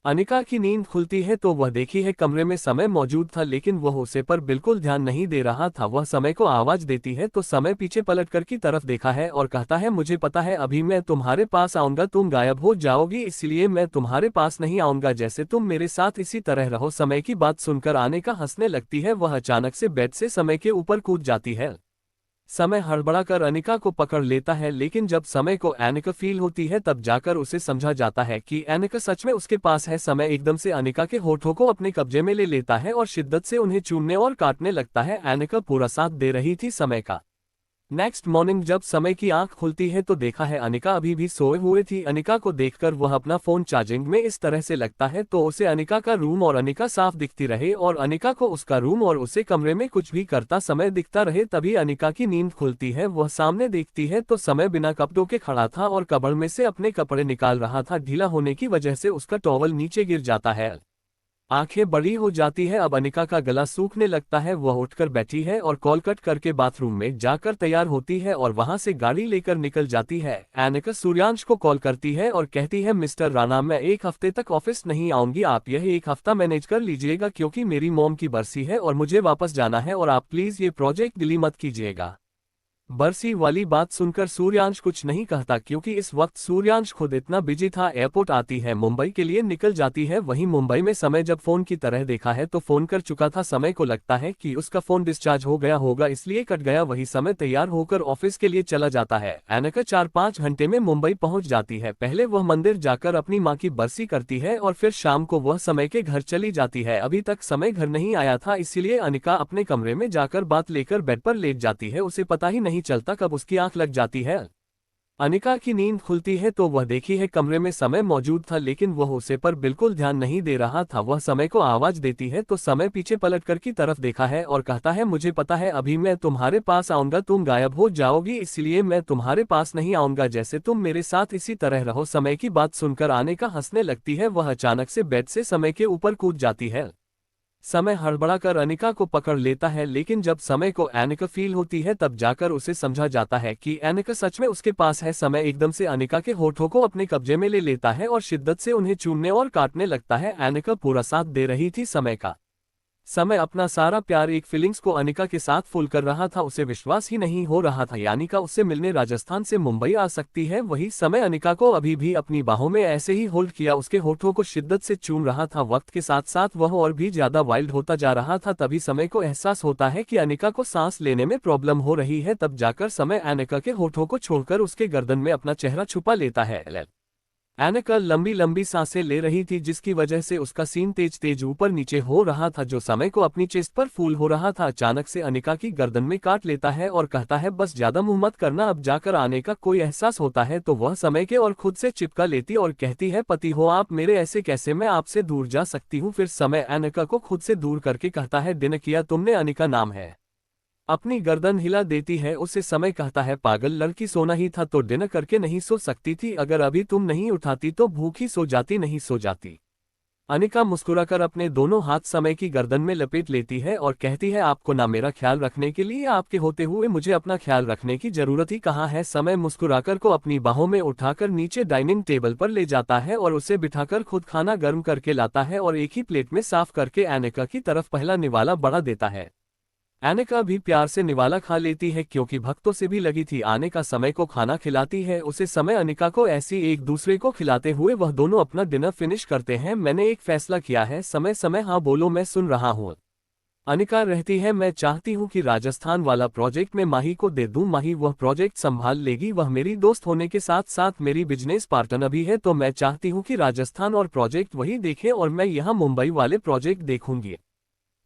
अनिका की नींद खुलती है तो वह देखी है कमरे में समय मौजूद था, लेकिन वह उसे पर बिल्कुल ध्यान नहीं दे रहा था। वह समय को आवाज देती है तो समय पीछे पलटकर की तरफ देखा है और कहता है, मुझे पता है अभी मैं तुम्हारे पास आऊंगा, तुम गायब हो जाओगी, इसलिए मैं तुम्हारे पास नहीं आऊंगा जैसे तुम मेरे साथ इसी तरह रहो। समय की बात सुनकर अनिका हंसने लगती है। वह अचानक से बेड से समय के ऊपर कूद जाती है। समय हड़बड़ाकर अनिका को पकड़ लेता है, लेकिन जब समय को अनिका फील होती है तब जाकर उसे समझा जाता है कि अनिका सच में उसके पास है। समय एकदम से अनिका के होठों को अपने कब्जे में ले लेता है और शिद्दत से उन्हें चूमने और काटने लगता है। अनिका पूरा साथ दे रही थी समय का। नेक्स्ट मॉर्निंग जब समय की आंख खुलती है तो देखा है अनिका अभी भी सोए हुए थी। अनिका को देखकर वह अपना फोन चार्जिंग में इस तरह से लगता है तो उसे अनिका का रूम और अनिका साफ दिखती रहे और अनिका को उसका रूम और उसे कमरे में कुछ भी करता समय दिखता रहे। तभी अनिका की नींद खुलती है। वह सामने देखती है तो समय बिना कपड़ों के खड़ा था और कबड़ में से अपने कपड़े निकाल रहा था। ढीला होने की वजह से उसका टॉवल नीचे गिर जाता है। आंखें बड़ी हो जाती है। अब अनिका का गला सूखने लगता है। वह उठकर बैठी है और कॉल कट करके बाथरूम में जाकर तैयार होती है और वहां से गाड़ी लेकर निकल जाती है। अनिका सूर्यांश को कॉल करती है और कहती है, मिस्टर राणा, मैं एक हफ्ते तक ऑफिस नहीं आऊंगी, आप यह एक हफ्ता मैनेज कर लीजिएगा क्योंकि मेरी मॉम की बरसी है और मुझे वापस जाना है और आप प्लीज ये प्रोजेक्ट डिलीट मत कीजिएगा। बरसी वाली बात सुनकर सूर्यांश कुछ नहीं कहता क्योंकि इस वक्त सूर्यांश खुद इतना बिजी था। एयरपोर्ट आती है, मुंबई के लिए निकल जाती है। वहीं मुंबई में समय जब फोन की तरह देखा है तो फोन कर चुका था। समय को लगता है कि उसका फोन डिस्चार्ज हो गया होगा, इसलिए कट गया। वही समय तैयार होकर ऑफिस के लिए चला जाता है। अनिका 4-5 घंटे में मुंबई पहुंच जाती है। पहले वह मंदिर जाकर अपनी मां की बरसी करती है और फिर शाम को वह समय के घर चली जाती है। अभी तक समय घर नहीं आया था, इसीलिए अनिका अपने कमरे में जाकर बात लेकर बेड पर लेट जाती है। उसे पता ही नहीं चलता कब उसकी आंख लग जाती है। अनिका की नींद खुलती है तो वह देखी है कमरे में समय मौजूद था, लेकिन वह उसे पर बिल्कुल ध्यान नहीं दे रहा था। वह समय को आवाज देती है तो समय पीछे पलटकर की तरफ देखा है और कहता है, मुझे पता है अभी मैं तुम्हारे पास आऊंगा, तुम गायब हो जाओगी, इसलिए मैं तुम्हारे पास नहीं आऊंगा जैसे तुम मेरे साथ इसी तरह रहो। समय की बात सुनकर अनिका हंसने लगती है। वह अचानक से बेड से समय के ऊपर कूद जाती है। समय हड़बड़ाकर अनिका को पकड़ लेता है, लेकिन जब समय को अनिका फील होती है तब जाकर उसे समझा जाता है कि अनिका सच में उसके पास है। समय एकदम से अनिका के होठों को अपने कब्जे में ले लेता है और शिद्दत से उन्हें चूमने और काटने लगता है। अनिका पूरा साथ दे रही थी समय का। समय अपना सारा प्यार एक फीलिंग्स को अनिका के साथ फुल कर रहा था। उसे विश्वास ही नहीं हो रहा था अनिका उससे मिलने राजस्थान से मुंबई आ सकती है। वही समय अनिका को अभी भी अपनी बाहों में ऐसे ही होल्ड किया, उसके होठों को शिद्दत से चूम रहा था। वक्त के साथ साथ वह और भी ज्यादा वाइल्ड होता जा रहा था। तभी समय को एहसास होता है कि अनिका को सांस लेने में प्रॉब्लम हो रही है। तब जाकर समय अनिका के होठों को छोड़कर उसके गर्दन में अपना चेहरा छुपा लेता है। अनिका लंबी लंबी सांसें ले रही थी, जिसकी वजह से उसका सीन तेज तेज ऊपर नीचे हो रहा था, जो समय को अपनी चेस्ट पर फूल हो रहा था। अचानक से अनिका की गर्दन में काट लेता है और कहता है बस ज्यादा मुंह मत करना। अब जाकर आने का कोई एहसास होता है तो वह समय के और खुद से चिपका लेती और कहती है पति हो आप मेरे, ऐसे कैसे मैं आपसे दूर जा सकती हूँ। फिर समय अनिका को खुद से दूर करके कहता है डिनर किया तुमने, अनिका नाम है। अपनी गर्दन हिला देती है उसे। समय कहता है पागल लड़की, सोना ही था तो डिनर करके नहीं सो सकती थी, अगर अभी तुम नहीं उठाती तो भूखी सो जाती, नहीं सो जाती। अनिका मुस्कुराकर अपने दोनों हाथ समय की गर्दन में लपेट लेती है और कहती है आपको ना मेरा ख्याल रखने के लिए, आपके होते हुए मुझे अपना ख्याल रखने की जरूरत ही कहाँ है। समय मुस्कुराकर को अपनी बाहों में उठाकर नीचे डाइनिंग टेबल पर ले जाता है और उसे बिठाकर खुद खाना गर्म करके लाता है और एक ही प्लेट में साफ करके अनिका की तरफ पहला निवाला बढ़ा देता है। अनिका भी प्यार से निवाला खा लेती है क्योंकि भक्तों से भी लगी थी। आने का समय को खाना खिलाती है उसे। समय अनिका को ऐसी एक दूसरे को खिलाते हुए वह दोनों अपना डिनर फिनिश करते हैं। मैंने एक फैसला किया है। समय समय हाँ बोलो, मैं सुन रहा हूँ। अनिका रहती है मैं चाहती हूँ कि राजस्थान वाला प्रोजेक्ट मैं माही को दे दूं। माही वह प्रोजेक्ट संभाल लेगी। वह मेरी दोस्त होने के साथ साथ मेरी बिजनेस पार्टनर भी है, तो मैं चाहती हूँ कि राजस्थान और प्रोजेक्ट वही देखे और मैं यहाँ मुंबई वाले प्रोजेक्ट देखूंगी।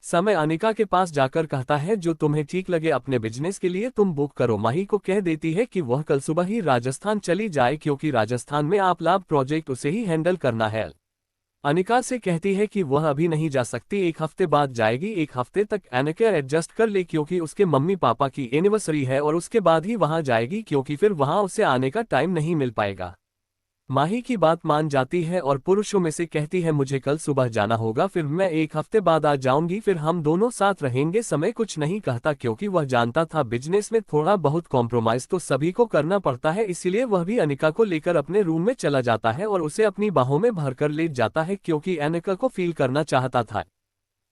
समय अनिका के पास जाकर कहता है जो तुम्हें ठीक लगे अपने बिजनेस के लिए तुम बुक करो। माही को कह देती है कि वह कल सुबह ही राजस्थान चली जाए क्योंकि राजस्थान में आप लाभ प्रोजेक्ट उसे ही हैंडल करना है। अनिका से कहती है कि वह अभी नहीं जा सकती, एक हफ्ते बाद जाएगी। एक हफ्ते तक अनिका एडजस्ट कर ले क्योंकि उसके मम्मी पापा की एनिवर्सरी है और उसके बाद ही वहां जाएगी क्योंकि फिर वहां उसे आने का टाइम नहीं मिल पाएगा। माही की बात मान जाती है और पुरुषों में से कहती है मुझे कल सुबह जाना होगा, फिर मैं एक हफ्ते बाद आ जाऊंगी, फिर हम दोनों साथ रहेंगे। समय कुछ नहीं कहता क्योंकि वह जानता था बिजनेस में थोड़ा बहुत कॉम्प्रोमाइज तो सभी को करना पड़ता है। इसीलिए वह भी अनिका को लेकर अपने रूम में चला जाता है और उसे अपनी बाहों में भरकर ले जाता है क्योंकि अनिका को फील करना चाहता था।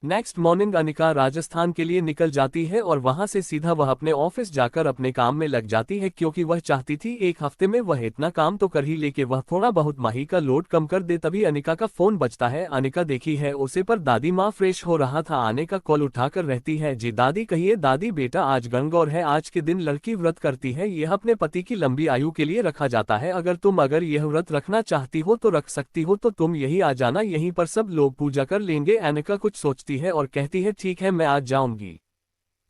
नेक्स्ट मॉर्निंग अनिका राजस्थान के लिए निकल जाती है और वहां से सीधा वह अपने ऑफिस जाकर अपने काम में लग जाती है क्योंकि वह चाहती थी एक हफ्ते में वह इतना काम तो कर ही ले कि वह थोड़ा बहुत माही का लोड कम कर दे। तभी अनिका का फोन बजता है। अनिका देखी है उसे पर दादी माँ फ्रेश हो रहा था। आने का कॉल उठाकर रहती है जी दादी कहिए। दादी बेटा आज गणगौर है, आज के दिन लड़की व्रत करती है, यह अपने पति की लंबी आयु के लिए रखा जाता है। अगर यह व्रत रखना चाहती हो तो रख सकती हो, तो तुम यही आ जाना, यहीं पर सब लोग पूजा कर लेंगे। अनिका कुछ सोचती है और कहती है ठीक है मैं आज जाऊंगी।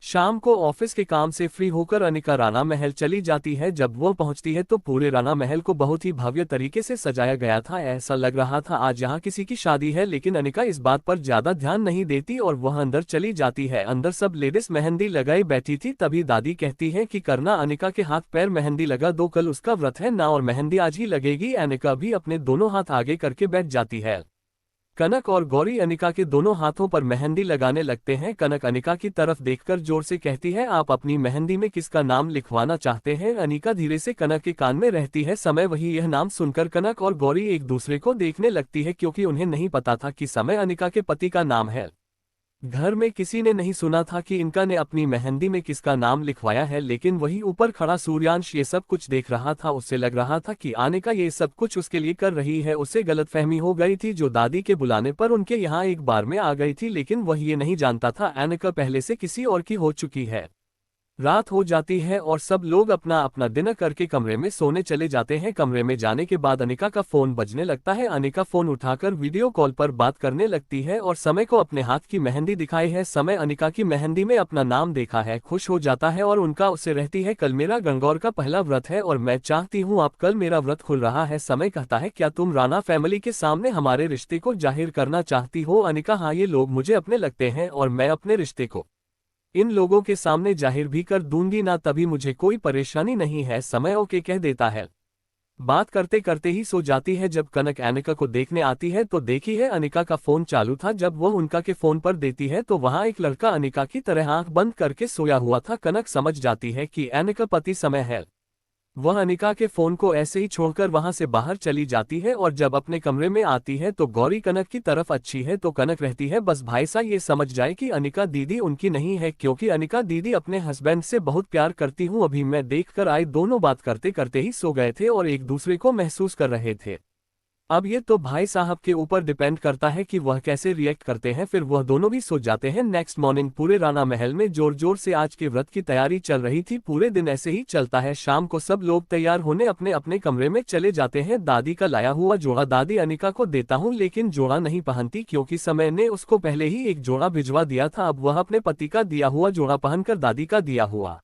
शाम को ऑफिस के काम से फ्री होकर अनिका राणा महल चली जाती है। जब वो पहुंचती है तो पूरे राणा महल को बहुत ही भव्य तरीके से सजाया गया था। ऐसा लग रहा था आज यहाँ किसी की शादी है, लेकिन अनिका इस बात पर ज्यादा ध्यान नहीं देती और वह अंदर चली जाती है। अंदर सब लेडीज मेहंदी लगाई बैठी थी। तभी दादी कहती है कि करना अनिका के हाथ पैर मेहंदी लगा दो, कल उसका व्रत है ना और मेहंदी आज ही लगेगी। अनिका भी अपने दोनों हाथ आगे करके बैठ जाती है। कनक और गौरी अनिका के दोनों हाथों पर मेहंदी लगाने लगते हैं। कनक अनिका की तरफ देखकर जोर से कहती है आप अपनी मेहंदी में किसका नाम लिखवाना चाहते हैं। अनिका धीरे से कनक के कान में रहती है। समय वही यह नाम सुनकर कनक और गौरी एक दूसरे को देखने लगती है क्योंकि उन्हें नहीं पता था कि समय अनिका के पति का नाम है। घर में किसी ने नहीं सुना था कि इनका ने अपनी मेहंदी में किसका नाम लिखवाया है, लेकिन वही ऊपर खड़ा सूर्यांश ये सब कुछ देख रहा था। उससे लग रहा था कि अनिका ये सब कुछ उसके लिए कर रही है। उसे गलतफहमी हो गई थी जो दादी के बुलाने पर उनके यहाँ एक बार में आ गई थी, लेकिन वह ये नहीं जानता था अनिका पहले से किसी और की हो चुकी है। रात हो जाती है और सब लोग अपना अपना डिनर करके कमरे में सोने चले जाते हैं। कमरे में जाने के बाद अनिका का फोन बजने लगता है। अनिका फोन उठाकर वीडियो कॉल पर बात करने लगती है और समय को अपने हाथ की मेहंदी दिखाई है। समय अनिका की मेहंदी में अपना नाम देखा है, खुश हो जाता है और उनका उससे रहती है कल मेरा गणगौर का पहला व्रत है और मैं चाहती हूँ आप कल मेरा व्रत खुल रहा है। समय कहता है क्या तुम राणा फैमिली के सामने हमारे रिश्ते को जाहिर करना चाहती हो। अनिका हाँ ये लोग मुझे अपने लगते हैं और मैं अपने रिश्ते को इन लोगों के सामने जाहिर भी कर दूंगी ना, तभी मुझे कोई परेशानी नहीं है। समय ओके कह देता है। बात करते करते ही सो जाती है। जब कनक अनिका को देखने आती है तो देखी है अनिका का फोन चालू था। जब वो उनका के फोन पर देती है तो वहां एक लड़का अनिका की तरह आंख बंद करके सोया हुआ था। कनक समझ जाती है कि अनिका पति समय है। वह अनिका के फोन को ऐसे ही छोड़कर वहां से बाहर चली जाती है और जब अपने कमरे में आती है तो गौरी कनक की तरफ अच्छी है तो कनक रहती है बस भाई सा ये समझ जाए कि अनिका दीदी उनकी नहीं है, क्योंकि अनिका दीदी अपने हस्बैंड से बहुत प्यार करती हूँ। अभी मैं देखकर आई दोनों बात करते करते ही सो गए थे और एक दूसरे को महसूस कर रहे थे। अब ये तो भाई साहब के ऊपर डिपेंड करता है कि वह कैसे रिएक्ट करते हैं। फिर वह दोनों भी सो जाते हैं। नेक्स्ट मॉर्निंग पूरे राणा महल में जोर जोर से आज के व्रत की तैयारी चल रही थी। पूरे दिन ऐसे ही चलता है। शाम को सब लोग तैयार होने अपने अपने कमरे में चले जाते हैं। दादी का लाया हुआ जोड़ा दादी अनिका को देता हूँ, लेकिन जोड़ा नहीं पहनती क्योंकि समय ने उसको पहले ही एक जोड़ा भिजवा दिया था। अब वह अपने पति का दिया हुआ जोड़ा पहनकर दादी का दिया हुआ।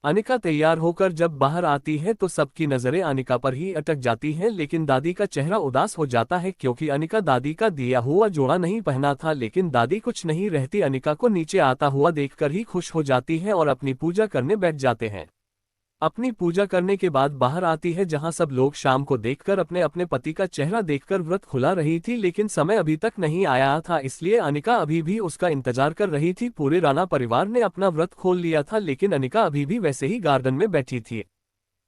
अनिका तैयार होकर जब बाहर आती है तो सबकी नजरें अनिका पर ही अटक जाती हैं, लेकिन दादी का चेहरा उदास हो जाता है क्योंकि अनिका दादी का दिया हुआ जोड़ा नहीं पहना था। लेकिन दादी कुछ नहीं रहती, अनिका को नीचे आता हुआ देखकर ही खुश हो जाती है और अपनी पूजा करने बैठ जाते हैं। अपनी पूजा करने के बाद बाहर आती है जहां सब लोग शाम को देखकर अपने अपने पति का चेहरा देखकर व्रत खुला रही थी, लेकिन समय अभी तक नहीं आया था इसलिए अनिका अभी भी उसका इंतजार कर रही थी। पूरे राणा परिवार ने अपना व्रत खोल लिया था लेकिन अनिका अभी भी वैसे ही गार्डन में बैठी थी।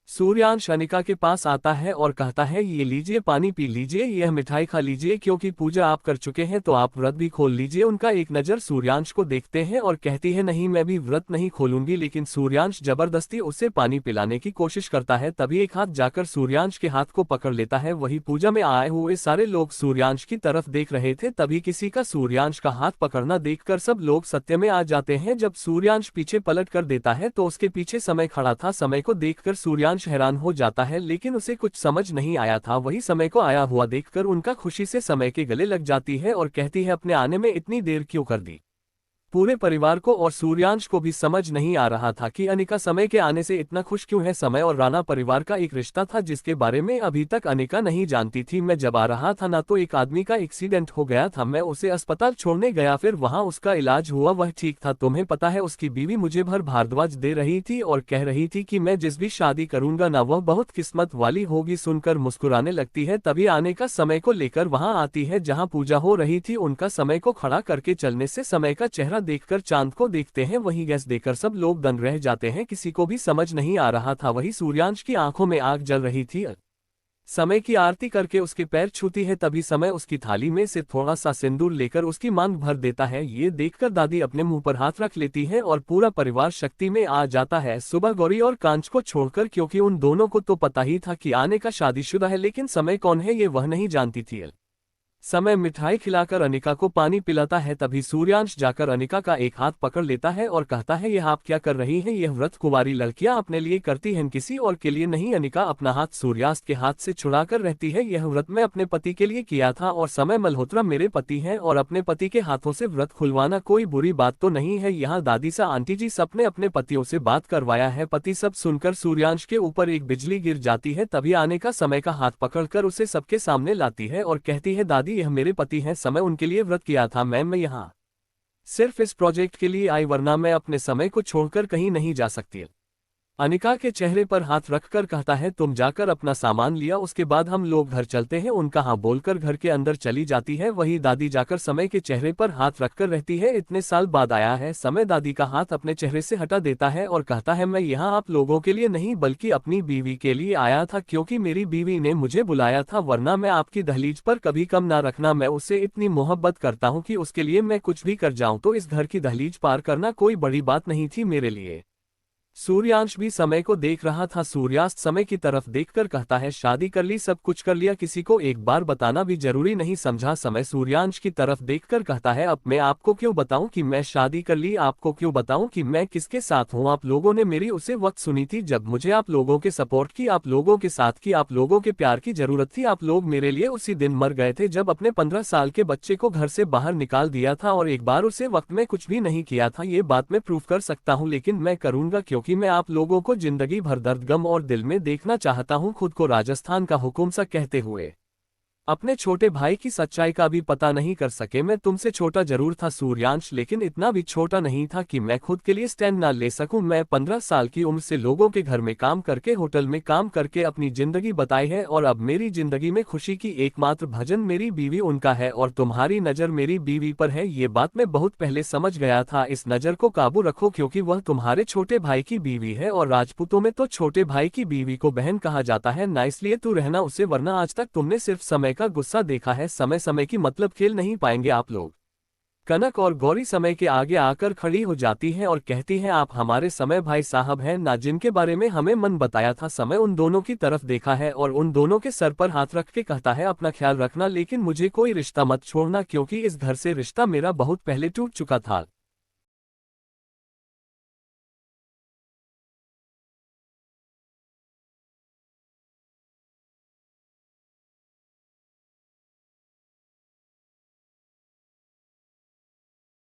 सूर्यांश अनिका के पास आता है और कहता है ये लीजिए पानी पी लीजिए, यह मिठाई खा लीजिए, क्योंकि पूजा आप कर चुके हैं तो आप व्रत भी खोल लीजिए। उनका एक नज़र सूर्यांश को देखते हैं और कहती है नहीं मैं भी व्रत नहीं खोलूंगी, लेकिन सूर्यांश जबरदस्ती उसे पानी पिलाने की कोशिश करता है। तभी एक हाथ जाकर सूर्यांश के हाथ को पकड़ लेता है। वही पूजा में आए हुए सारे लोग सूर्यांश की तरफ देख रहे थे। तभी किसी का सूर्यांश का हाथ पकड़ना देखकर सब लोग सत्य में आ जाते हैं। जब सूर्यांश पीछे पलट कर देता है तो उसके पीछे समय खड़ा था। समय को देखकर सूर्यांश हैरान हो जाता है, लेकिन उसे कुछ समझ नहीं आया था। वही समय को आया हुआ देखकर उनका खुशी से समय के गले लग जाती है और कहती है अपने आने में इतनी देर क्यों कर दी। पूरे परिवार को और सूर्यांश को भी समझ नहीं आ रहा था कि अनिका समय के आने से इतना खुश क्यों है। समय और राणा परिवार का एक रिश्ता था जिसके बारे में अभी तक अनिका नहीं जानती थी। मैं जब आ रहा था ना तो एक आदमी का एक्सीडेंट हो गया था, मैं उसे अस्पताल छोड़ने गया, फिर वहां उसका इलाज हुआ, वह ठीक था। तुम्हें पता है उसकी बीवी मुझे भर भारद्वाज दे रही थी और कह रही थी कि मैं जिस भी शादी करूंगा ना वह बहुत किस्मत वाली होगी। सुनकर मुस्कुराने लगती है। तभी आने का समय को लेकर वहां आती है जहां पूजा हो रही थी। उनका समय को खड़ा करके चलने से समय का चेहरा देखकर चांद को देखते हैं। वही गैस देकर सब लोग दंग रह जाते हैं, किसी को भी समझ नहीं आ रहा था। वही सूर्यांश की आंखों में आग जल रही थी। समय की आरती करके उसके पैर छूती है। तभी समय उसकी थाली में से थोड़ा सा सिंदूर लेकर उसकी मांग भर देता है। ये देखकर दादी अपने मुंह पर हाथ रख लेती है और पूरा परिवार शक्ति में आ जाता है, सुबह गौरी और कांच को छोड़कर, क्योंकि उन दोनों को तो पता ही था कि आने का शादीशुदा है, लेकिन समय कौन है ये वह नहीं जानती थी। समय मिठाई खिलाकर अनिका को पानी पिलाता है। तभी सूर्यांश जाकर अनिका का एक हाथ पकड़ लेता है और कहता है यह आप क्या कर रही हैं, यह व्रत कुंवारी लड़कियां अपने लिए करती हैं, किसी और के लिए नहीं। अनिका अपना हाथ सूर्यास्त के हाथ से छुड़ाकर रहती है। यह व्रत मैं अपने पति के लिए किया था और समय मल्होत्रा मेरे पति हैं और अपने पति के हाथों से व्रत खुलवाना कोई बुरी बात तो नहीं है। यहाँ दादी सा आंटी जी सबने अपने पतियों से बात करवाया है। पति सब सुनकर सूर्यांश के ऊपर एक बिजली गिर जाती है। तभी आने का समय का हाथ पकड़कर उसे सबके सामने लाती है और कहती है दादी यह मेरे पति हैं, समय उनके लिए व्रत किया था। मैं यहाँ सिर्फ इस प्रोजेक्ट के लिए आई, वरना मैं अपने समय को छोड़कर कहीं नहीं जा सकती। अनिका के चेहरे पर हाथ रखकर कहता है तुम जाकर अपना सामान लिया, उसके बाद हम लोग घर चलते हैं। उनका हाँ बोलकर घर के अंदर चली जाती है। वही दादी जाकर समय के चेहरे पर हाथ रखकर रहती है। इतने साल बाद आया है। समय दादी का हाथ अपने चेहरे से हटा देता है और कहता है मैं यहाँ आप लोगों के लिए नहीं बल्कि अपनी बीवी के लिए आया था, क्योंकि मेरी बीवी ने मुझे बुलाया था, वरना मैं आपकी दहलीज पर कभी कम ना रखना। मैं उससे इतनी मोहब्बत करता हूँ कि उसके लिए मैं कुछ भी कर जाऊँ, तो इस घर की दहलीज पार करना कोई बड़ी बात नहीं थी मेरे लिए। सूर्यांश भी समय को देख रहा था। सूर्यास्त समय की तरफ देखकर कहता है शादी कर ली, सब कुछ कर लिया, किसी को एक बार बताना भी जरूरी नहीं समझा। समय सूर्यांश की तरफ देखकर कहता है अब मैं आपको क्यों बताऊं कि मैं शादी कर ली, आपको क्यों बताऊं कि मैं किसके साथ हूं। आप लोगों ने मेरी उसे वक्त सुनी थी जब मुझे आप लोगों के सपोर्ट की, आप लोगों के साथ की, आप लोगों के प्यार की जरूरत थी। आप लोग मेरे लिए उसी दिन मर गए थे जब अपने 15 साल के बच्चे को घर से बाहर निकाल दिया था और एक बार उसे वक्त में कुछ भी नहीं किया था। ये बात मैं प्रूव कर सकता हूँ, लेकिन मैं करूंगा क्योंकि मैं आप लोगों को जिंदगी भर दर्द गम और दिल में देखना चाहता हूं। खुद को राजस्थान का हुकुम सा कहते हुए अपने छोटे भाई की सच्चाई का भी पता नहीं कर सके। मैं तुमसे छोटा जरूर था सूर्यांश, लेकिन इतना भी छोटा नहीं था कि मैं खुद के लिए स्टैंड ना ले सकूं। मैं 15 साल की उम्र से लोगों के घर में काम करके, होटल में काम करके अपनी जिंदगी बताई है, और अब मेरी जिंदगी में खुशी की एकमात्र भजन मेरी बीवी उनका है, और तुम्हारी नजर मेरी बीवी पर है। ये बात मैं बहुत पहले समझ गया था। इस नजर को काबू रखो, क्योंकि वह तुम्हारे छोटे भाई की बीवी है, और राजपूतों में तो छोटे भाई की बीवी को बहन कहा जाता है ना, इसलिए तू रहना उसे, वरना आज तक तुमने सिर्फ समय का गुस्सा देखा है। समय समय की मतलब खेल नहीं पाएंगे आप लोग। कनक और गौरी समय के आगे आकर खड़ी हो जाती है और कहती है, आप हमारे समय भाई साहब हैं ना, जिनके बारे में हमें मन बताया था। समय उन दोनों की तरफ देखा है और उन दोनों के सर पर हाथ रख के कहता है, अपना ख्याल रखना, लेकिन मुझे कोई रिश्ता मत छोड़ना, क्योंकि इस घर से रिश्ता मेरा बहुत पहले टूट चुका था।